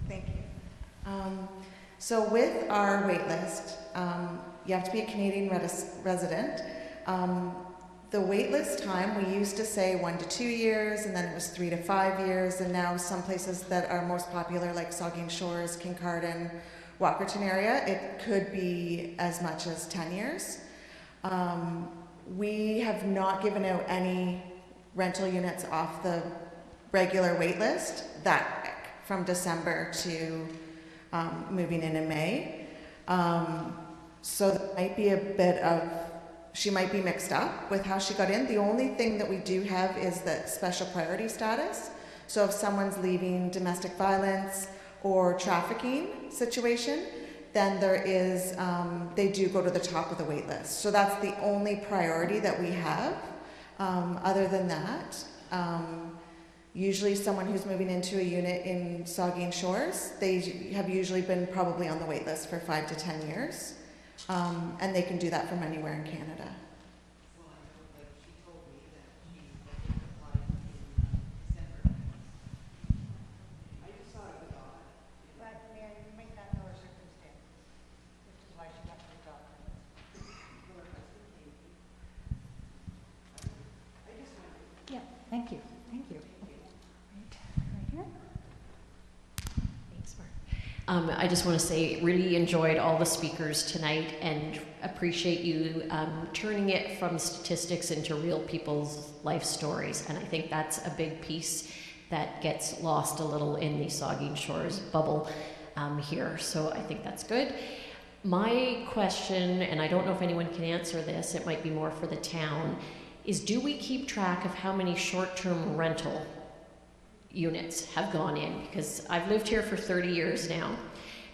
Thank you. So with our wait list, you have to be a Canadian resident. The wait list time, we used to say 1 to 2 years, and then it was 3 to 5 years, and now some places that are most popular, like Saugeen Shores, Kincardine, Walkerton area, it could be as much as 10 years. We have not given out any rental units off the regular wait list that quick, from December to moving in May. So there might be a bit of, she might be mixed up with how she got in. The only thing that we do have is the special priority status. So if someone's leaving domestic violence or trafficking situation, then there is, they do go to the top of the wait list. So that's the only priority that we have. Other than that, usually someone who's moving into a unit in Saugeen Shores, they have usually been probably on the wait list for 5 to 10 years. And they can do that from anywhere in Canada. Yeah, thank you, thank you. Right here. Thanks, Mark. I just want to say, really enjoyed all the speakers tonight and appreciate you turning it from statistics into real people's life stories. And I think that's a big piece that gets lost a little in the Saugeen Shores bubble here. So I think that's good. My question, and I don't know if anyone can answer this, it might be more for the town, is do we keep track of how many short-term rental units have gone in? Because I've lived here for 30 years now,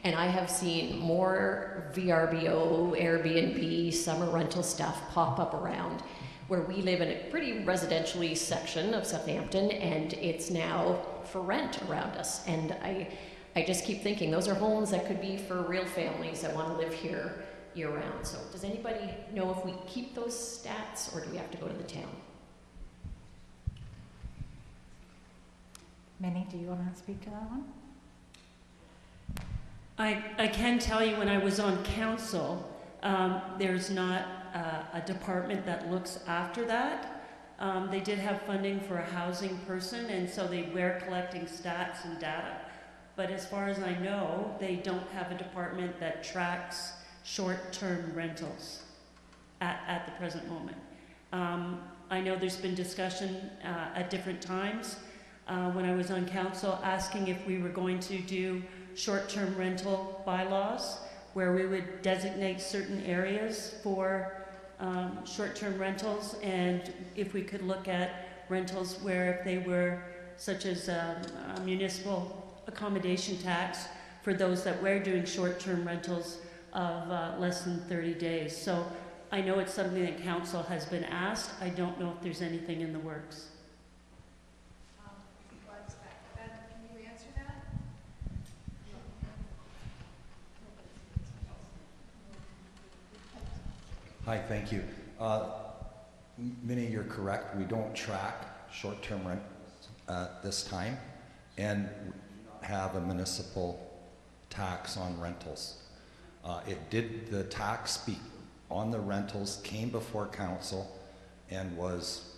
and I have seen more VRBO, Airbnb, summer rental stuff pop up around where we live in a pretty residentially section of Southampton, and it's now for rent around us. And I just keep thinking those are homes that could be for real families that want to live here year-round. So does anybody know if we keep those stats, or do we have to go to the town? Minnie, do you want to speak to that one? I can tell you when I was on council, there's not a department that looks after that. They did have funding for a housing person, and so they were collecting stats and data. But as far as I know, they don't have a department that tracks short-term rentals at the present moment. I know there's been discussion at different times when I was on council asking if we were going to do short-term rental bylaws where we would designate certain areas for short-term rentals, and if we could look at rentals where if they were such as a municipal accommodation tax for those that were doing short-term rentals of less than 30 days. So I know it's something that council has been asked. I don't know if there's anything in the works. Can you answer that? Hi, thank you. Minnie, you're correct. We don't track short-term rent at this time, and we have a municipal tax on rentals. The tax on the rentals came before council and was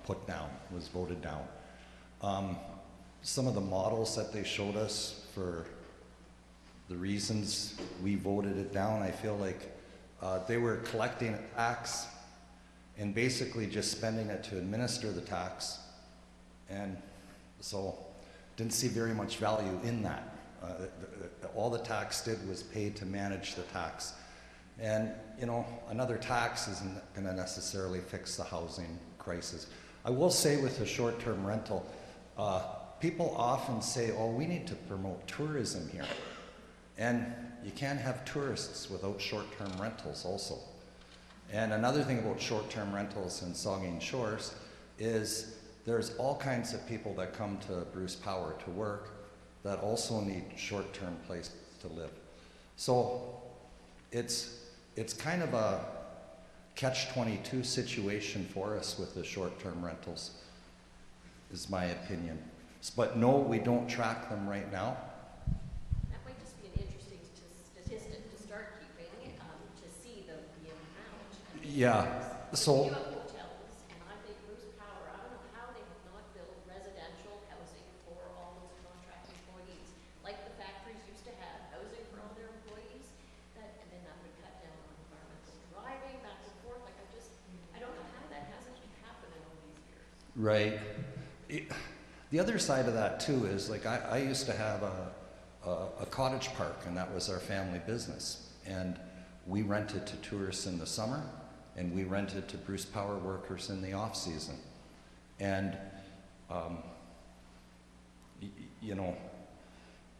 put down, was voted down. Some of the models that they showed us for the reasons we voted it down, I feel like they were collecting a tax and basically just spending it to administer the tax, and so didn't see very much value in that. All the tax did was pay to manage the tax. And, you know, another tax isn't going to necessarily fix the housing crisis. I will say with the short-term rental, people often say, oh, we need to promote tourism here. And you can't have tourists without short-term rentals also. And another thing about short-term rentals in Saugeen Shores is there's all kinds of people that come to Bruce Power to work that also need short-term places to live. So it's kind of a catch-22 situation for us with the short-term rentals, is my opinion. But no, we don't track them right now. That might just be an interesting statistic to start keeping, to see the amount. Yeah, so You have hotels, and I think Bruce Power, I don't know how they have not built residential housing for all those contract employees. Like the factories used to have housing for all their employees, and then that would cut down on environmental driving back and forth. Like I don't know how that hasn't happened in all these years. right. The other side of that too is, like, I used to have a cottage park, and that was our family business. And we rented to tourists in the summer, and we rented to Bruce Power workers in the off season. And, you know,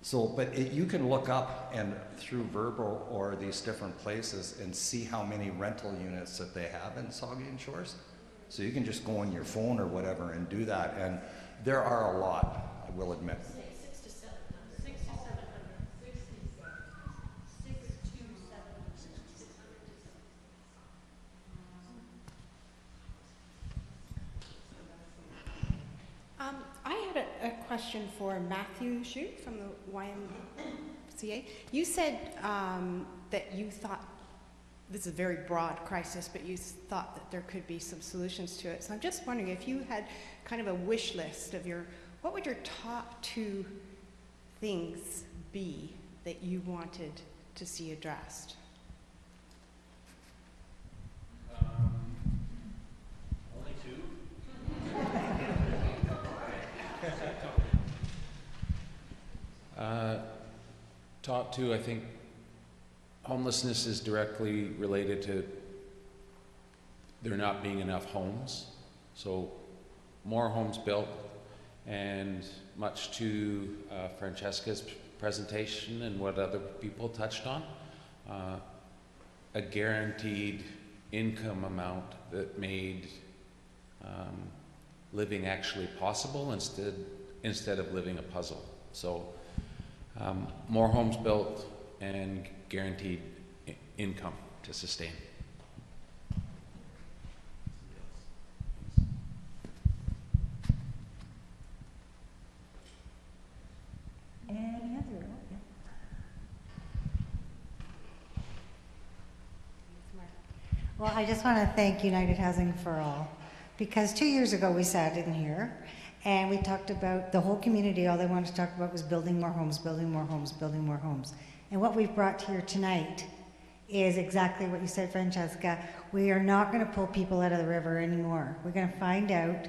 So, but you can look up and through Verbal or these different places and see how many rental units that they have in Saugeen Shores. So you can just go on your phone or whatever and do that, and there are a lot, I will admit. I had a question for Matthew Shute from the YMCA. You said that you thought, this is a very broad crisis, but you thought that there could be some solutions to it. So I'm just wondering if you had kind of a wish list of what would your top 2 things be that you wanted to see addressed? Only 2? Top 2, I think homelessness is directly related to there not being enough homes. So more homes built, and much to Francesca's presentation and what other people touched on, a guaranteed income amount that made living actually possible instead of living a puzzle. So more homes built and guaranteed income to sustain. Any other? Well, I just want to thank United Housing for All, because 2 years ago we sat in here and we talked about the whole community. All they wanted to talk about was building more homes, building more homes, building more homes. And what we've brought here tonight is exactly what you said, Francesca. We are not going to pull people out of the river anymore. We're going to find out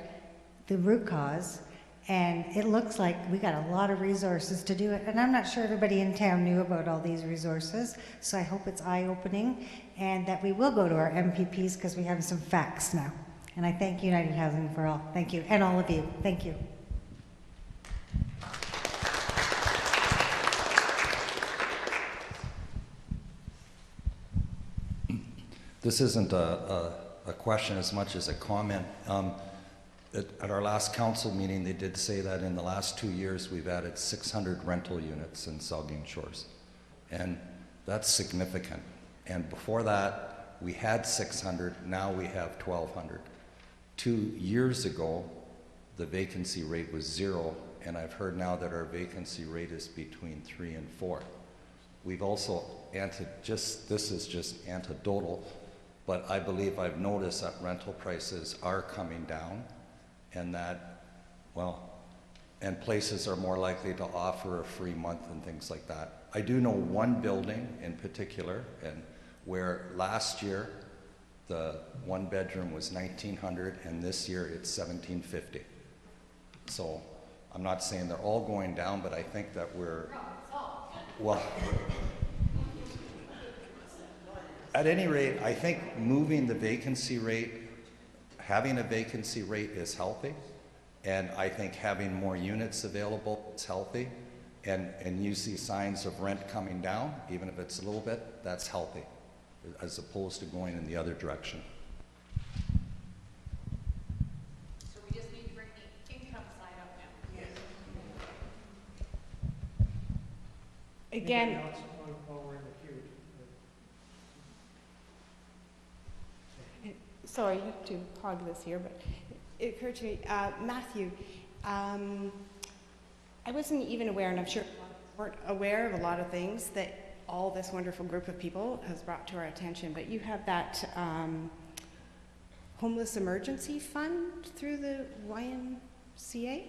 the root cause, and it looks like we got a lot of resources to do it. And I'm not sure everybody in town knew about all these resources, so I hope it's eye-opening and that we will go to our MPPs because we have some facts now. And I thank United Housing for All. Thank you. And all of you. Thank you. This isn't a question as much as a comment. At our last council meeting, they did say that in the last 2 years, we've added 600 rental units in Saugeen Shores. And that's significant. And before that, we had 600, now we have 1,200. 2 years ago, the vacancy rate was 0, and I've heard now that our vacancy rate is between 3 and 4. We've also, this is just anecdotal, but I believe I've noticed that rental prices are coming down, and that, and places are more likely to offer a free month and things like that. I do know one building in particular, and where last year the 1 bedroom was $1,900, and this year it's $1,750. So I'm not saying they're all going down, but I think that at any rate, I think moving the vacancy rate, having a vacancy rate is healthy, and I think having more units available is healthy, and you see signs of rent coming down, even if it's a little bit, that's healthy, as opposed to going in the other direction. So we just need to bring the income side up now. Yes. Again, sorry to hog this here, but it occurred to me, Matthew, I wasn't even aware, and I'm sure weren't aware of a lot of things that all this wonderful group of people has brought to our attention, but you have that homeless emergency fund through the YMCA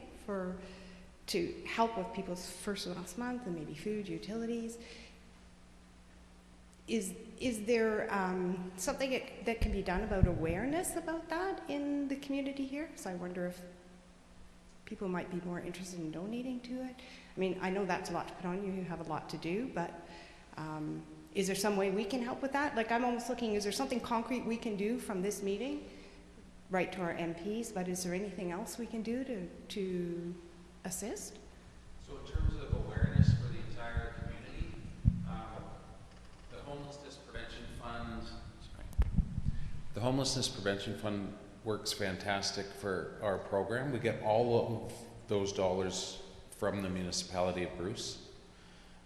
to help with people's first and last month, and maybe food, utilities. Is there something that can be done about awareness about that in the community here? So I wonder if people might be more interested in donating to it. I mean, I know that's a lot to put on you. You have a lot to do, but is there some way we can help with that? Like, I'm almost looking, is there something concrete we can do from this meeting, right to our MPs, but is there anything else we can do to assist? So in terms of awareness for the Homelessness Prevention Fund works fantastic for our program. We get all of those dollars from the municipality of Bruce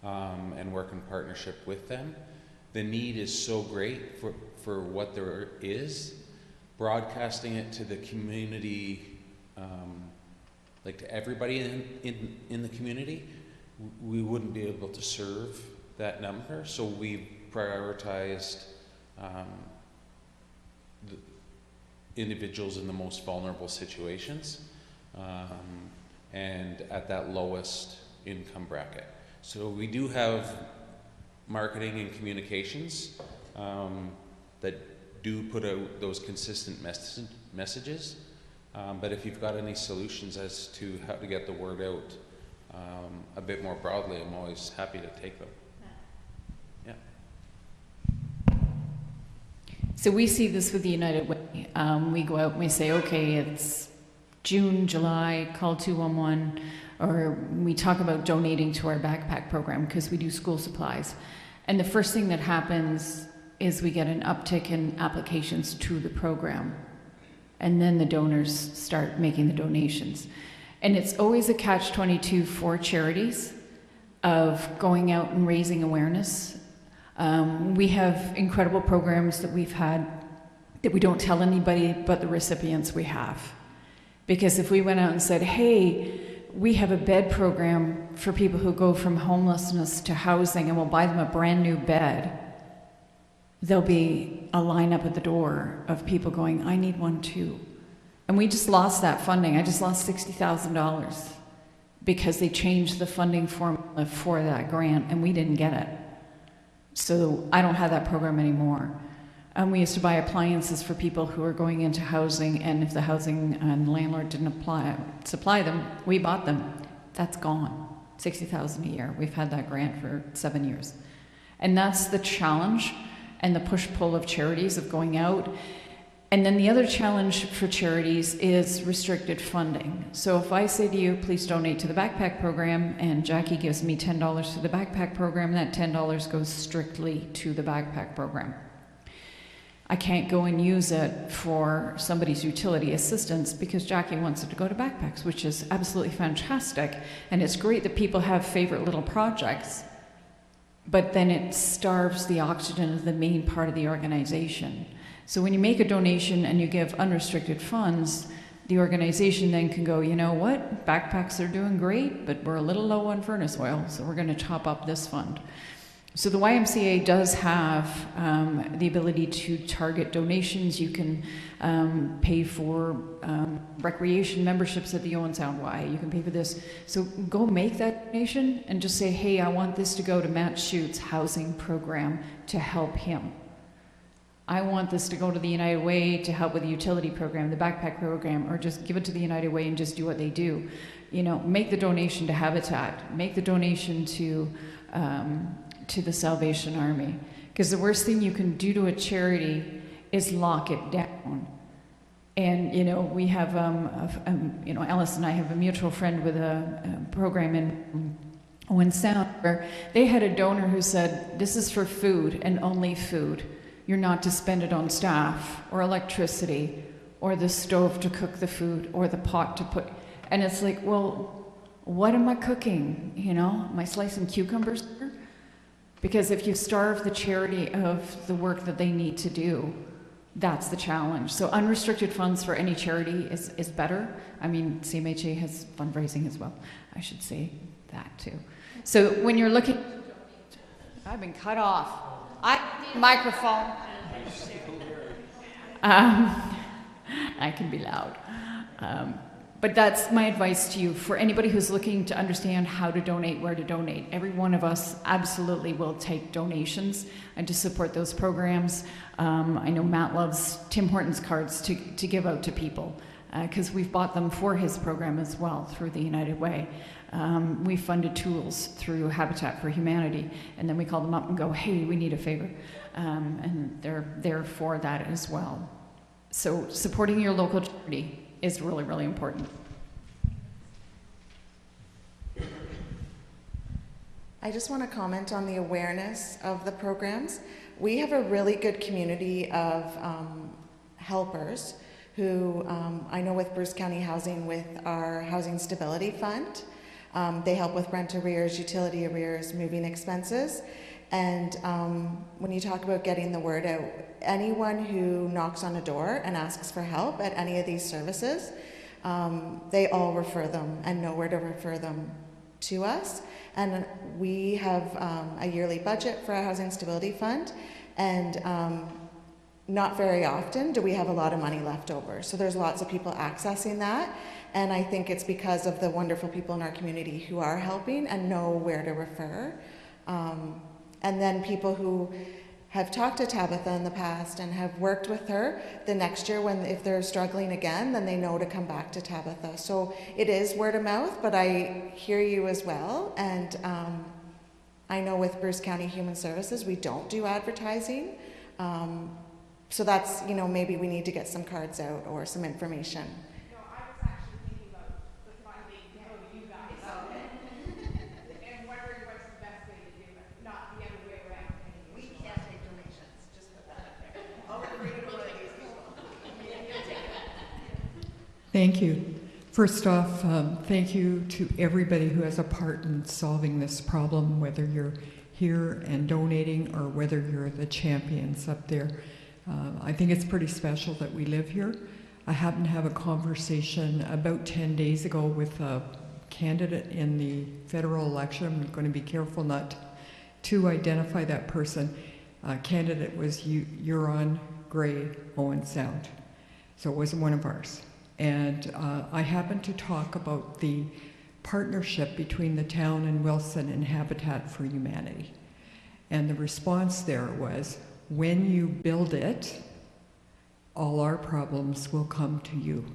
and work in partnership with them. The need is so great for what there is. Broadcasting it to the community, like to everybody in the community, we wouldn't be able to serve that number. So we prioritized the individuals in the most vulnerable situations and at that lowest income bracket. So we do have marketing and communications that do put out those consistent messages, but if you've got any solutions as to how to get the word out a bit more broadly, I'm always happy to take them. Yeah. So we see this with the United Way. We go out and we say, okay, it's June, July, call 211, or we talk about donating to our backpack program because we do school supplies. And the first thing that happens is we get an uptick in applications to the program. And then the donors start making the donations. And it's always a catch-22 for charities of going out and raising awareness. We have incredible programs that we've had that we don't tell anybody but the recipients we have. Because if we went out and said, hey, we have a bed program for people who go from homelessness to housing and we'll buy them a brand new bed, there'll be a line up at the door of people going, I need one too. And we just lost that funding. I just lost $60,000 because they changed the funding formula for that grant and we didn't get it. So I don't have that program anymore. We used to buy appliances for people who are going into housing, and if the housing and landlord didn't supply them, we bought them. That's gone. $60,000 a year. We've had that grant for 7 years. And that's the challenge and the push-pull of charities of going out. And then the other challenge for charities is restricted funding. So if I say to you, please donate to the backpack program, and Jackie gives me $10 to the backpack program, that $10 goes strictly to the backpack program. I can't go and use it for somebody's utility assistance because Jackie wants it to go to backpacks, which is absolutely fantastic. And it's great that people have favorite little projects, but then it starves the oxygen of the main part of the organization. So when you make a donation and you give unrestricted funds, the organization then can go, you know what, backpacks are doing great, but we're a little low on furnace oil, so we're going to top up this fund. So the YMCA does have the ability to target donations. You can pay for recreation memberships at the Owen Sound Y. You can pay for this. So go make that donation and just say, hey, I want this to go to Matt Schute's housing program to help him. I want this to go to the United Way to help with the utility program, the backpack program, or just give it to the United Way and just do what they do. You know, make the donation to Habitat, make the donation to the Salvation Army. Because the worst thing you can do to a charity is lock it down. And, you know, we have, you know, Alice and I have a mutual friend with a program in Owen Sound where they had a donor who said, this is for food and only food. You're not to spend it on staff or electricity or the stove to cook the food or the pot to put. And it's like, well, what am I cooking? You know, am I slicing cucumbers? Because if you starve the charity of the work that they need to do, that's the challenge. So unrestricted funds for any charity is better. I mean, CMHA has fundraising as well. I should say that too. So when you're looking, I've been cut off. Microphone. I can be loud. But that's my advice to you for anybody who's looking to understand how to donate, where to donate. Every one of us absolutely will take donations and to support those programs. I know Matt loves Tim Hortons cards to give out to people because we've bought them for his program as well through the United Way. We funded tools through Habitat for Humanity, and then we call them up and go, hey, we need a favor. And they're there for that as well. So supporting your local charity is really, really important. I just want to comment on the awareness of the programs. We have a really good community of helpers who I know with Bruce County Housing with our Housing Stability Fund. They help with rent arrears, utility arrears, moving expenses. And when you talk about getting the word out, anyone who knocks on a door and asks for help at any of these services, they all refer them and know where to refer them to us. And we have a yearly budget for our Housing Stability Fund, and not very often do we have a lot of money left over. So there's lots of people accessing that, and I think it's because of the wonderful people in our community who are helping and know where to refer. And then people who have talked to Tabitha in the past and have worked with her, the next year if they're struggling again, then they know to come back to Tabitha. So it is word of mouth, but I hear you as well. And I know with Bruce County Human Services, we don't do advertising. So that's, maybe we need to get some cards out or some information. No, I was actually thinking about the funding to go to you guys. And wondering what's the best way to do it, not the other way around. We can't take donations, just put that up there. I'll bring it to one of these people. Thank you. First off, thank you to everybody who has a part in solving this problem, whether you're here and donating or whether you're the champions up there. I think it's pretty special that we live here. I happened to have a conversation about 10 days ago with a candidate in the federal election. I'm going to be careful not to identify that person. Candidate was Huron Gray Owen Sound, so it wasn't one of ours. And I happened to talk about the partnership between the town and Wilson and Habitat for Humanity. And the response there was, when you build it, all our problems will come to you.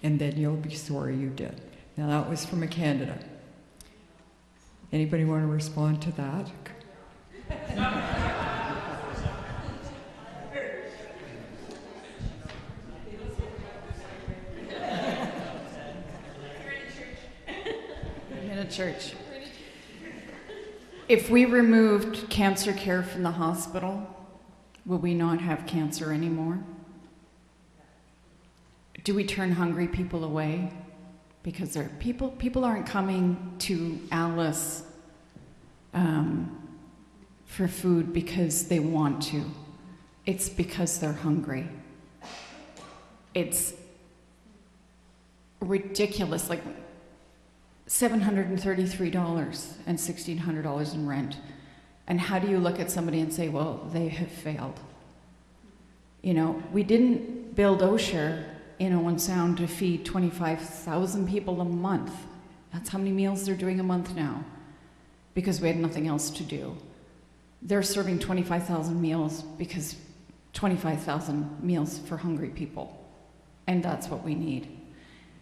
And then you'll be sorry you did. Now that was from a candidate. Anybody want to respond to that? I'm in a church. If we removed cancer care from the hospital, will we not have cancer anymore? Do we turn hungry people away? Because people aren't coming to Alice for food because they want to. It's because they're hungry. It's ridiculous, like $733 and $1,600 in rent. And how do you look at somebody and say, well, they have failed? We didn't build Osher in Owen Sound to feed 25,000 people a month. That's how many meals they're doing a month now, because we had nothing else to do. They're serving 25,000 meals because 25,000 meals for hungry people. And that's what we need.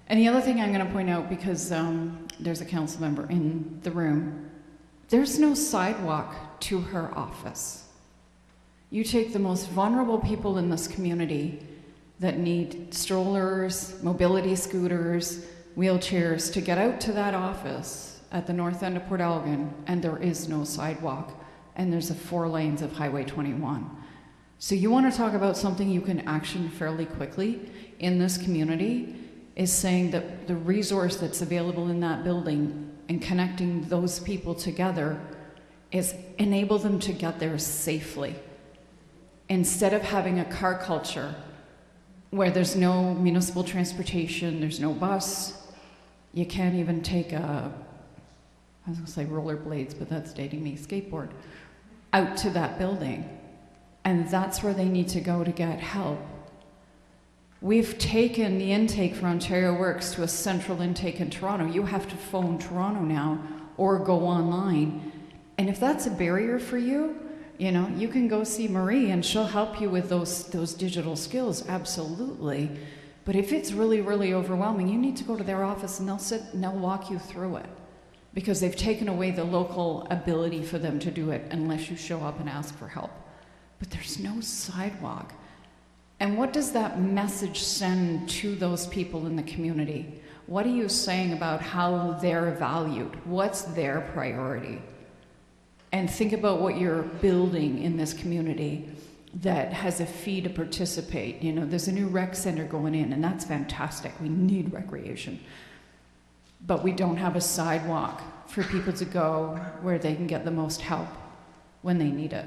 And the other thing I'm going to point out, because there's a council member in the room, there's no sidewalk to her office. You take the most vulnerable people in this community that need strollers, mobility scooters, wheelchairs to get out to that office at the north end of Port Elgin, and there is no sidewalk, and there's 4 lanes of Highway 21. So you want to talk about something you can action fairly quickly in this community, is saying that the resource that's available in that building and connecting those people together is enable them to get there safely. Instead of having a car culture where there's no municipal transportation, there's no bus, you can't even take I was gonna say rollerblades, but that's dating me, skateboard, out to that building. And that's where they need to go to get help. We've taken the intake for Ontario Works to a central intake in Toronto. You have to phone Toronto now or go online. And if that's a barrier for you, you can go see Marie and she'll help you with those digital skills, absolutely. But if it's really, really overwhelming, you need to go to their office and they'll sit and they'll walk you through it, because they've taken away the local ability for them to do it unless you show up and ask for help. But there's no sidewalk. And what does that message send to those people in the community? What are you saying about how they're valued? What's their priority? And think about what you're building in this community. that has a fee to participate. You know, there's a new rec center going in, and that's fantastic. We need recreation. But we don't have a sidewalk for people to go where they can get the most help when they need it.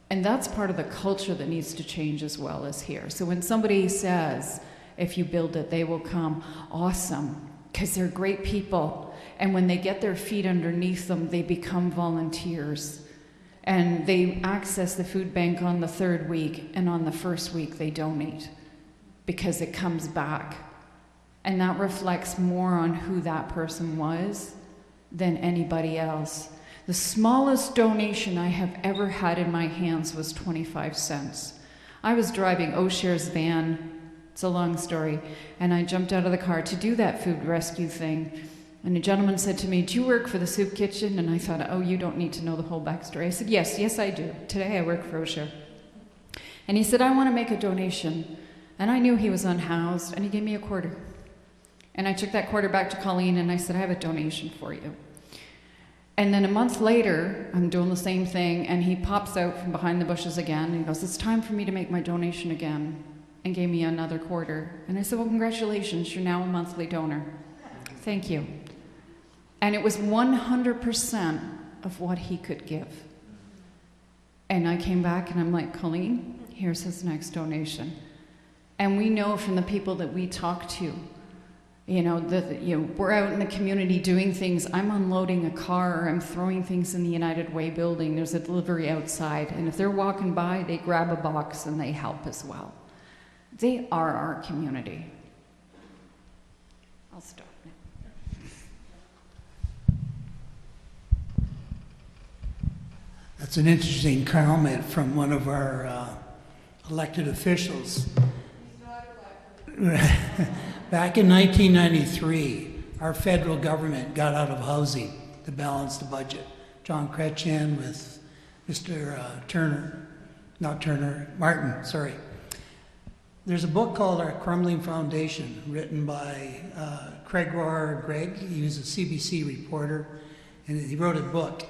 And that's part of the culture that needs to change as well as here. So when somebody says, if you build it, they will come, awesome, because they're great people. And when they get their feet underneath them, they become volunteers. And they access the food bank on the 3rd week, and on the 1st week they donate because it comes back. And that reflects more on who that person was than anybody else. The smallest donation I have ever had in my hands was 25 cents. I was driving O'Share's van, it's a long story, and I jumped out of the car to do that food rescue thing. And a gentleman said to me, "Do you work for the soup kitchen?" And I thought, oh, you don't need to know the whole backstory. I said, yes, I do. Today I work for O'Share. And he said, "I want to make a donation." And I knew he was unhoused, and he gave me a quarter. And I took that quarter back to Colleen, and I said, "I have a donation for you." And then a month later, I'm doing the same thing, and he pops out from behind the bushes again, and he goes, "It's time for me to make my donation again," and gave me another quarter. And I said, "Well, congratulations, you're now a monthly donor. Thank you." And it was 100% of what he could give. And I came back and I'm like, "Colleen, here's his next donation." And we know from the people that we talk to, we're out in the community doing things. I'm unloading a car, or I'm throwing things in the United Way building. There's a delivery outside. And if they're walking by, they grab a box and they help as well. They are our community. I'll stop now. That's an interesting comment from one of our elected officials. Back in 1993, our federal government got out of housing to balance the budget. John Chrétien with Mr. Martin, sorry. There's a book called Our Crumbling Foundation, written by Gregg. He was a CBC reporter, and he wrote a book.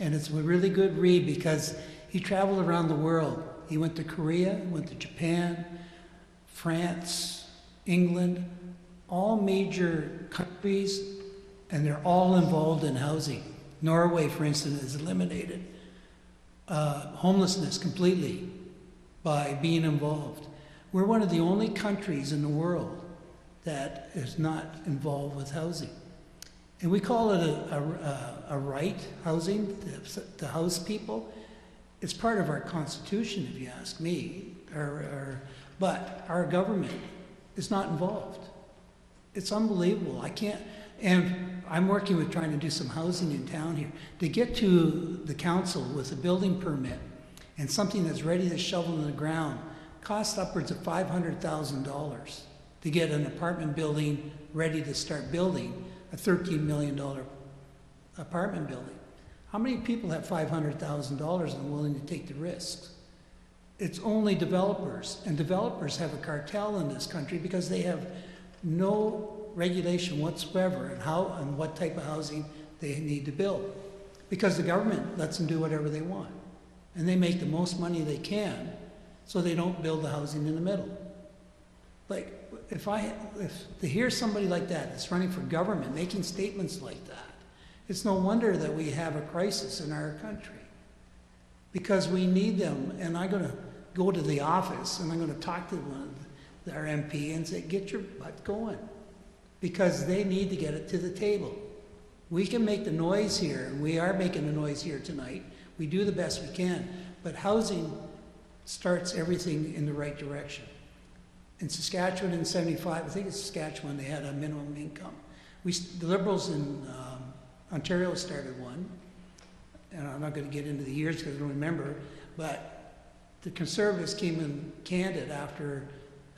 And it's a really good read because he traveled around the world. He went to Korea, went to Japan, France, England, all major countries, and they're all involved in housing. Norway, for instance, has eliminated homelessness completely by being involved. We're one of the only countries in the world that is not involved with housing. And we call it a right, housing, to house people. It's part of our Constitution, if you ask me. But our government is not involved. It's unbelievable. And I'm working with trying to do some housing in town here. To get to the council with a building permit and something that's ready to shovel in the ground costs upwards of $500,000 to get an apartment building ready to start building. A $13 million apartment building. How many people have $500,000 and are willing to take the risks? It's only developers, and developers have a cartel in this country because they have no regulation whatsoever on how and what type of housing they need to build. Because the government lets them do whatever they want. And they make the most money they can, so they don't build the housing in the middle. Like, if to hear somebody like that that's running for government making statements like that, it's no wonder that we have a crisis in our country. Because we need them, and I'm going to go to the office and I'm going to talk to our MP and say, "Get your butt going." Because they need to get it to the table. We can make the noise here, and we are making the noise here tonight. We do the best we can, but housing starts everything in the right direction. In Saskatchewan in 75, I think it's Saskatchewan, they had a minimum income. The Liberals in Ontario started one, and I'm not going to get into the years because I don't remember, but the Conservatives came and canned it after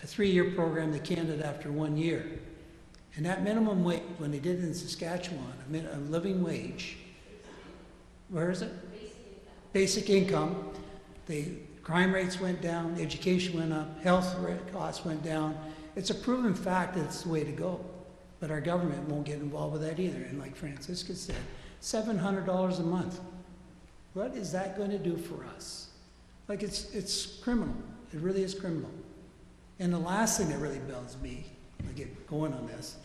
a 3-year program. They canned it after 1 year. And that minimum wage, when they did it in Saskatchewan, a living wage, where is it? Basic income. Crime rates went down, education went up, health costs went down. It's a proven fact that it's the way to go. But our government won't get involved with that either. And like Francisca said, $700 a month. What is that going to do for us? Like it's criminal. It really is criminal. And the last thing that really builds me, I get going on this,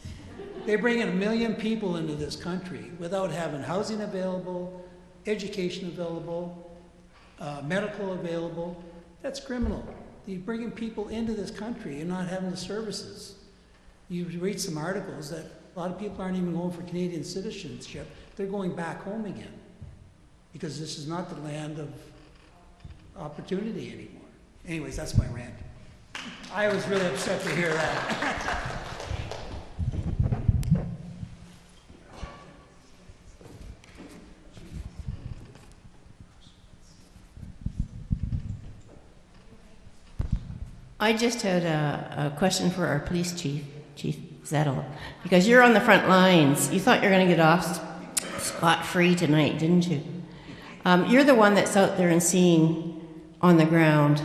they bring in 1 million people into this country without having housing available, education available, medical available. That's criminal. You're bringing people into this country and not having the services. You read some articles that a lot of people aren't even going for Canadian citizenship. They're going back home again because this is not the land of opportunity anymore. Anyways, that's my rant. I was really upset to hear that. I just had a question for our police chief, Chief Zettel, because you're on the front lines. You thought you were going to get off scot-free tonight, didn't you? You're the one that's out there and seeing on the ground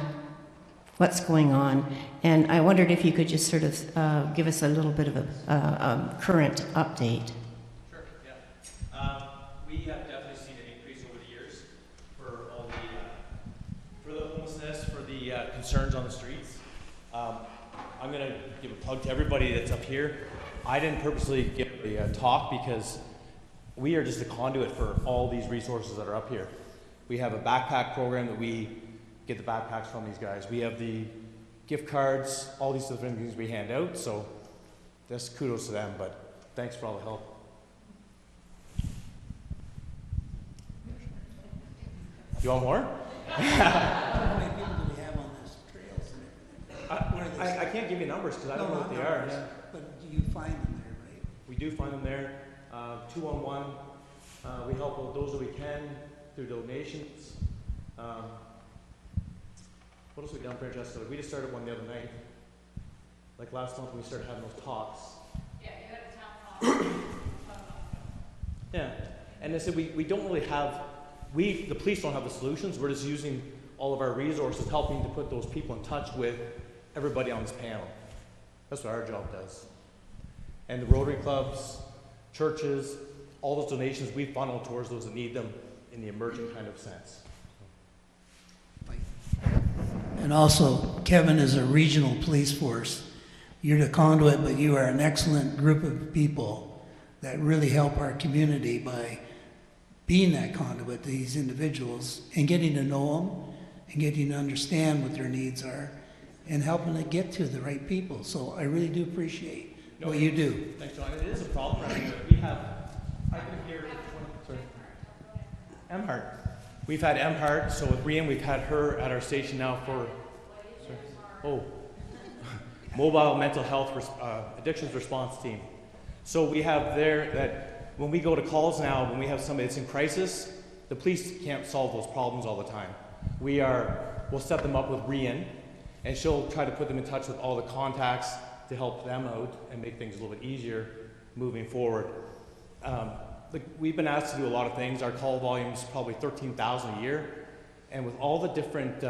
what's going on, and I wondered if you could just sort of give us a little bit of a current update. Sure, yeah. We have definitely seen an increase over the years for all the, for the homelessness, for the concerns on the streets. I'm going to give a plug to everybody that's up here. I didn't purposely give a talk because we are just a conduit for all these resources that are up here. We have a backpack program that we get the backpacks from these guys. We have the gift cards, all these different things we hand out, so just kudos to them, but thanks for all the help. You want more? How many people do we have on this trails and everything? I can't give you numbers because I don't know what they are. Yeah. But do you find them there, right? We do find them there, 2-on-1. We help with those that we can through donations. What else have we done for Jessica? We just started one the other night. Like last month when we started having those talks. Yeah, you had a town hall. Yeah, and I said we don't really have, the police don't have the solutions. We're just using all of our resources, helping to put those people in touch with everybody on this panel. That's what our job does. And the Rotary clubs, churches, all those donations we funnel towards those that need them in the emerging kind of sense. And also, Kevin is a regional police force. You're the conduit, but you are an excellent group of people that really help our community by being that conduit to these individuals and getting to know them and getting to understand what their needs are and helping to get to the right people. So I really do appreciate what you do. Thanks, John. It is a problem around here. We have, I've been here, sorry, Emhart. We've had Emhart, so with Brian, we've had her at our station now for, mobile mental health addictions response team. So we have there that when we go to calls now, when we have somebody that's in crisis, the police can't solve those problems all the time. We'll set them up with Rian, and she'll try to put them in touch with all the contacts to help them out and make things a little bit easier moving forward. We've been asked to do a lot of things. Our call volume is probably 13,000 a year, and with all the different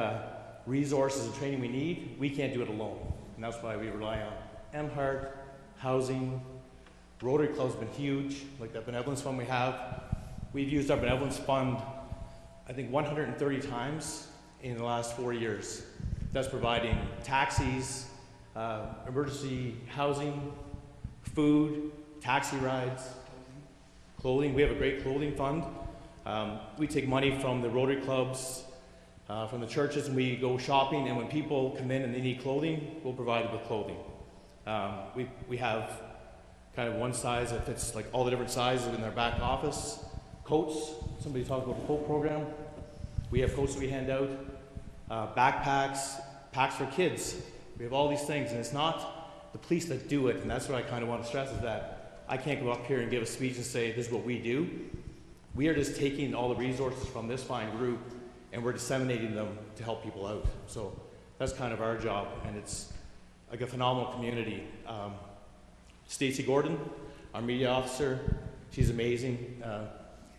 resources and training we need, we can't do it alone. And that's why we rely on Emhart, housing. Rotary Club's been huge, like that benevolence fund we have. We've used our benevolence fund, I think 130 times in the last 4 years. That's providing taxis, emergency housing, food, taxi rides, clothing. We have a great clothing fund. We take money from the Rotary clubs, from the churches, and we go shopping, and when people come in and they need clothing, we'll provide them with clothing. We have kind of one size that fits like all the different sizes in our back office. Coats, somebody talked about the coat program. We have coats that we hand out. Backpacks, packs for kids. We have all these things, and it's not the police that do it, and that's what I kind of want to stress is that I can't go up here and give a speech and say, this is what we do. We are just taking all the resources from this fine group, and we're disseminating them to help people out. So that's kind of our job, and it's like a phenomenal community. Stacy Gordon, our media officer, she's amazing.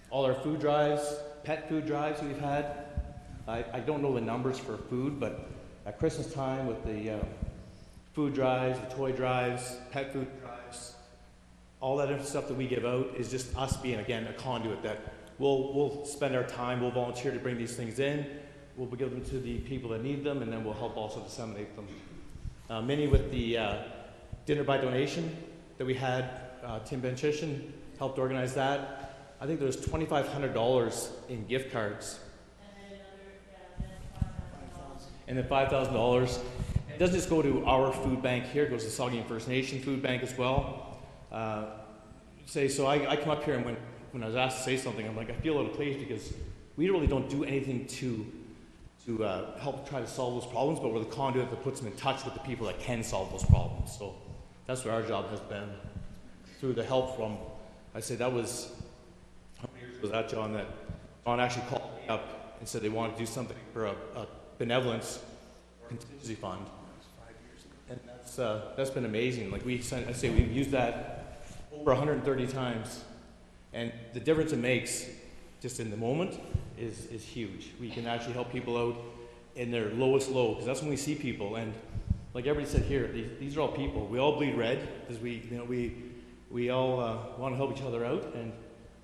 All our food drives, pet food drives we've had. I don't know the numbers for food, but at Christmas time with the food drives, the toy drives, pet food drives, all that stuff that we give out is just us being, again, a conduit that we'll spend our time, we'll volunteer to bring these things in. we'll give them to the people that need them, and then we'll help also disseminate them. Many with the dinner by donation that we had, Tim Benchishan helped organize that. I think there was $2,500 in gift cards. And then $5,000. It doesn't just go to our food bank here, it goes to Saugeen First Nation food bank as well. So I come up here, and when I was asked to say something, I'm like, I feel out of place because we really don't do anything to help try to solve those problems, but we're the conduit that puts them in touch with the people that can solve those problems. So that's what our job has been, through the help from, I say that was, how many years was that, John, that John actually called me up and said they wanted to do something for a benevolence contingency fund. And that's been amazing. Like we've used that over 130 times, and the difference it makes just in the moment is huge. We can actually help people out in their lowest low, because that's when we see people. And like everybody said here, these are all people. We all bleed red because we all want to help each other out, and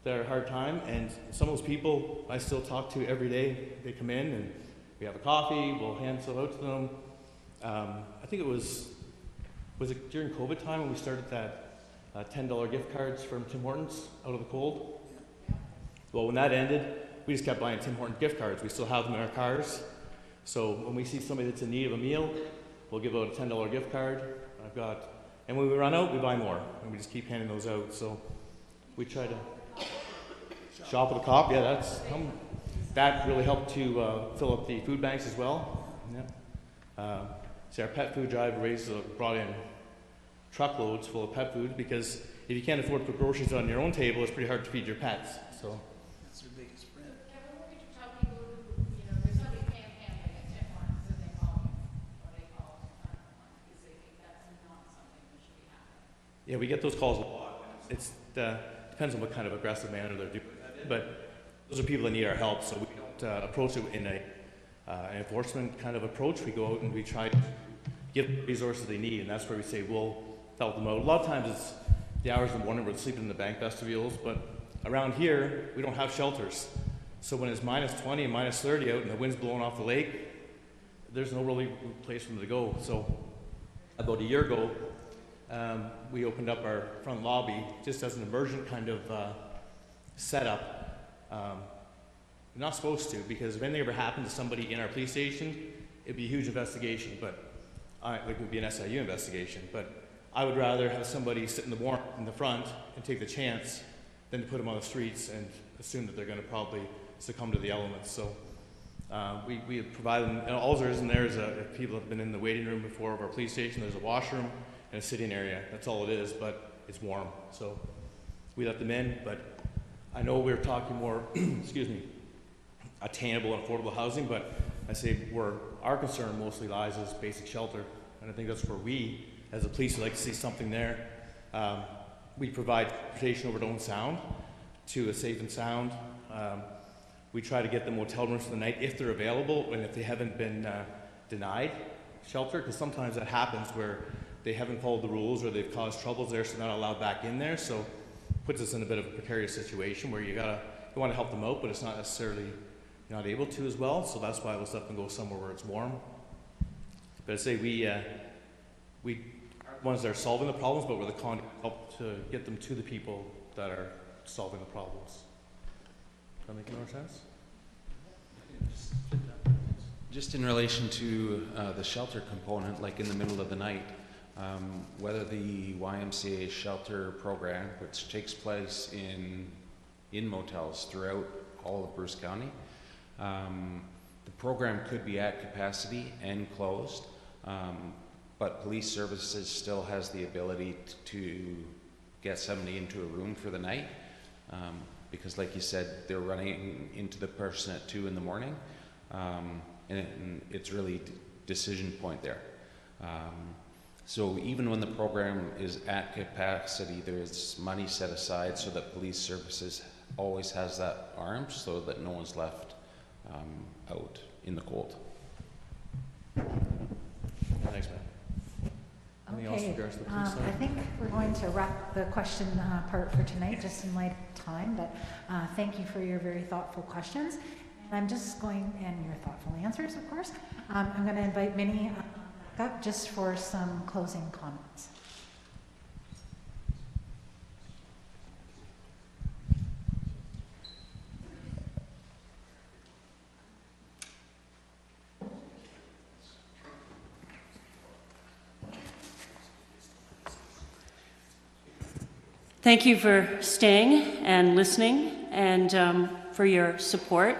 they're a hard time. And some of those people I still talk to every day. They come in and we have a coffee. We'll hand stuff out to them. I think it was it during COVID time when we started that $10 gift cards from Tim Hortons out of the cold? Well, when that ended, we just kept buying Tim Hortons gift cards. We still have them in our cars. So when we see somebody that's in need of a meal, we'll give out a $10 gift card. And when we run out, we buy more, and we just keep handing those out. So we try to shop with a cop. Yeah, that really helped to fill up the food banks as well. Yeah. Our pet food drive brought in truckloads full of pet food, because if you can't afford to put groceries on your own table, it's pretty hard to feed your pets. So That's their biggest friend. Yeah, we get those calls a lot. It depends on what kind of aggressive manner they're doing, but those are people that need our help, so we don't approach it in an enforcement kind of approach. We go out and we try to give them the resources they need, and that's where we say we'll help them out. A lot of times it's the hours in the morning where they're sleeping in the bank vestibules, but around here we don't have shelters. So when it's -20 and -30 out and the wind's blowing off the lake, there's no really place for them to go. So about a year ago, we opened up our front lobby just as an emergent kind of setup. We're not supposed to, because if anything ever happened to somebody in our police station, it'd be a huge investigation, but it would be an SIU investigation. But I would rather have somebody sit in the warrant in the front and take the chance than to put them on the streets and assume that they're going to probably succumb to the elements. So we provide them, and all there is in there is if people have been in the waiting room before of our police station, there's a washroom and a sitting area. That's all it is, but it's warm. So we let them in, but I know we're talking more, excuse me, attainable and affordable housing, but I say where our concern mostly lies is basic shelter. And I think that's where we, as a police, would like to see something there. We provide transportation over to own sound to a safe and sound. We try to get them motel rooms for the night if they're available and if they haven't been denied shelter, because sometimes that happens where they haven't followed the rules or they've caused troubles there, so they're not allowed back in there. So it puts us in a bit of a precarious situation where you want to help them out, but it's not necessarily you're not able to as well. So that's why we'll let them go somewhere where it's warm. But I say we aren't the ones that are solving the problems, but we're the conduit to help to get them to the people that are solving the problems. Does that make more sense? Just in relation to the shelter component, like in the middle of the night, whether the YMCA shelter program, which takes place in motels throughout all of Bruce County, the program could be at capacity and closed, but police services still has the ability to get somebody into a room for the night, because like you said, they're running into the person at 2 in the morning, and it's really decision point there. So even when the program is at capacity, there's money set aside so that police services always has that arm so that no one's left out in the cold. Thanks, man. Anything else Okay, with regards to the police side? I think we're going to wrap the question part for tonight, just in light of time, but thank you for your very thoughtful questions. I'm just going, and your thoughtful answers, of course. I'm going to invite Minnie up just for some closing comments. Thank you for staying and listening and for your support.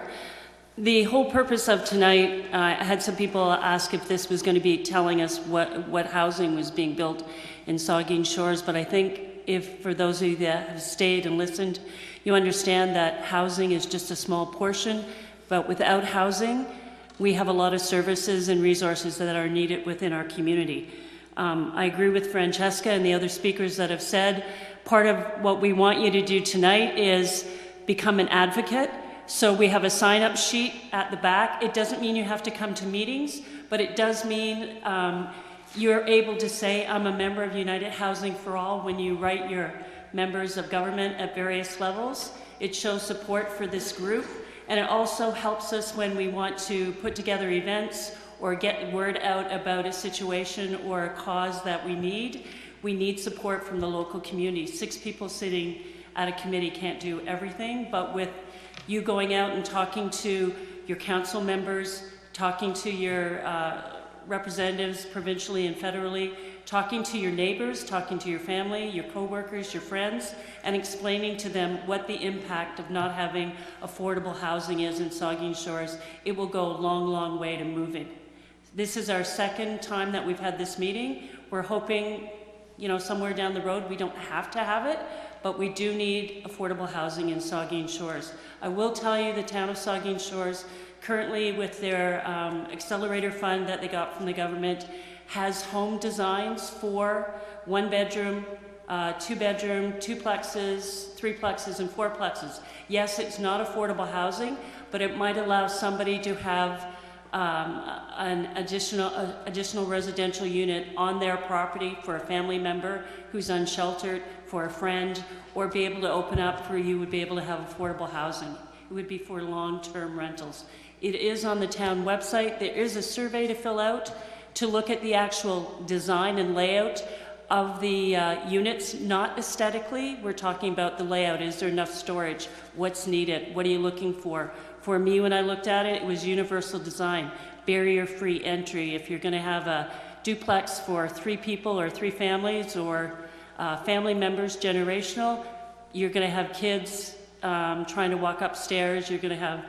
The whole purpose of tonight, I had some people ask if this was going to be telling us what housing was being built in Saugeen Shores, but I think if for those of you that have stayed and listened, you understand that housing is just a small portion, but without housing, we have a lot of services and resources that are needed within our community. I agree with Francesca and the other speakers that have said, part of what we want you to do tonight is become an advocate. So we have a sign-up sheet at the back. It doesn't mean you have to come to meetings, but it does mean you're able to say, I'm a member of United Housing for All when you write your members of government at various levels. It shows support for this group, and it also helps us when we want to put together events or get word out about a situation or a cause that we need. We need support from the local community. 6 people sitting at a committee can't do everything, but with you going out and talking to your council members, talking to your representatives provincially and federally, talking to your neighbors, talking to your family, your co-workers, your friends, and explaining to them what the impact of not having affordable housing is in Saugeen Shores, it will go a long, long way to moving. This is our 2nd time that we've had this meeting. We're hoping, you know, somewhere down the road, we don't have to have it, but we do need affordable housing in Saugeen Shores. I will tell you the town of Saugeen Shores, currently with their accelerator fund that they got from the government, has home designs for 1-bedroom, 2-bedroom, 2-plexes, 3-plexes, and 4-plexes. Yes, it's not affordable housing, but it might allow somebody to have an additional residential unit on their property for a family member who's unsheltered, for a friend, or be able to open up for you would be able to have affordable housing. It would be for long-term rentals. It is on the town website. There is a survey to fill out to look at the actual design and layout of the units, not aesthetically. We're talking about the layout. Is there enough storage? What's needed? What are you looking for? For me, when I looked at it, it was universal design, barrier-free entry. If you're going to have a duplex for 3 people or 3 families or family members, generational, you're going to have kids trying to walk upstairs. You're going to have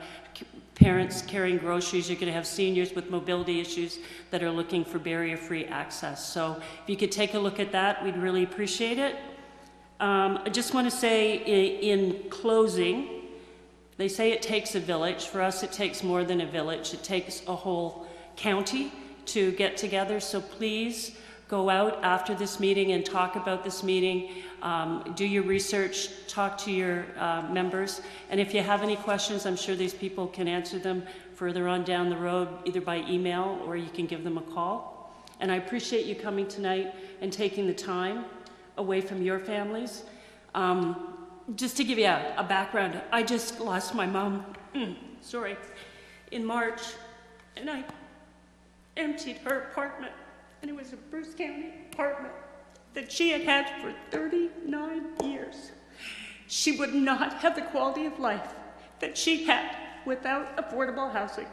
parents carrying groceries. You're going to have seniors with mobility issues that are looking for barrier-free access. So if you could take a look at that, we'd really appreciate it. I just want to say in closing, they say it takes a village. For us, it takes more than a village. It takes a whole county to get together. So please go out after this meeting and talk about this meeting. Do your research, talk to your members. And if you have any questions, I'm sure these people can answer them further on down the road, either by email or you can give them a call. And I appreciate you coming tonight and taking the time away from your families. Just to give you a background, I just lost my mom, in March, and I emptied her apartment, and it was a Bruce County apartment that she had had for 39 years. She would not have the quality of life that she had without affordable housing.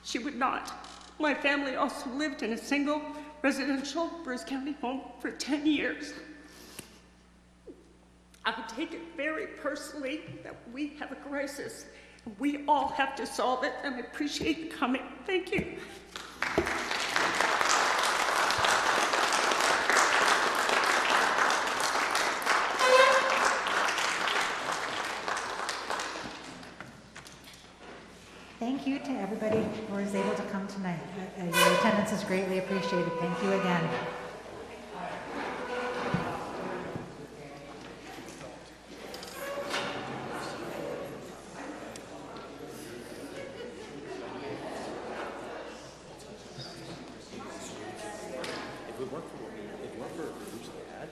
She would not. My family also lived in a single residential Bruce County home for 10 years. I take it very personally that we have a crisis. We all have to solve it, and I appreciate you coming. Thank you. Thank you to everybody who was able to come tonight. Your attendance is greatly appreciated. Thank you again. If it weren't for the groups they had,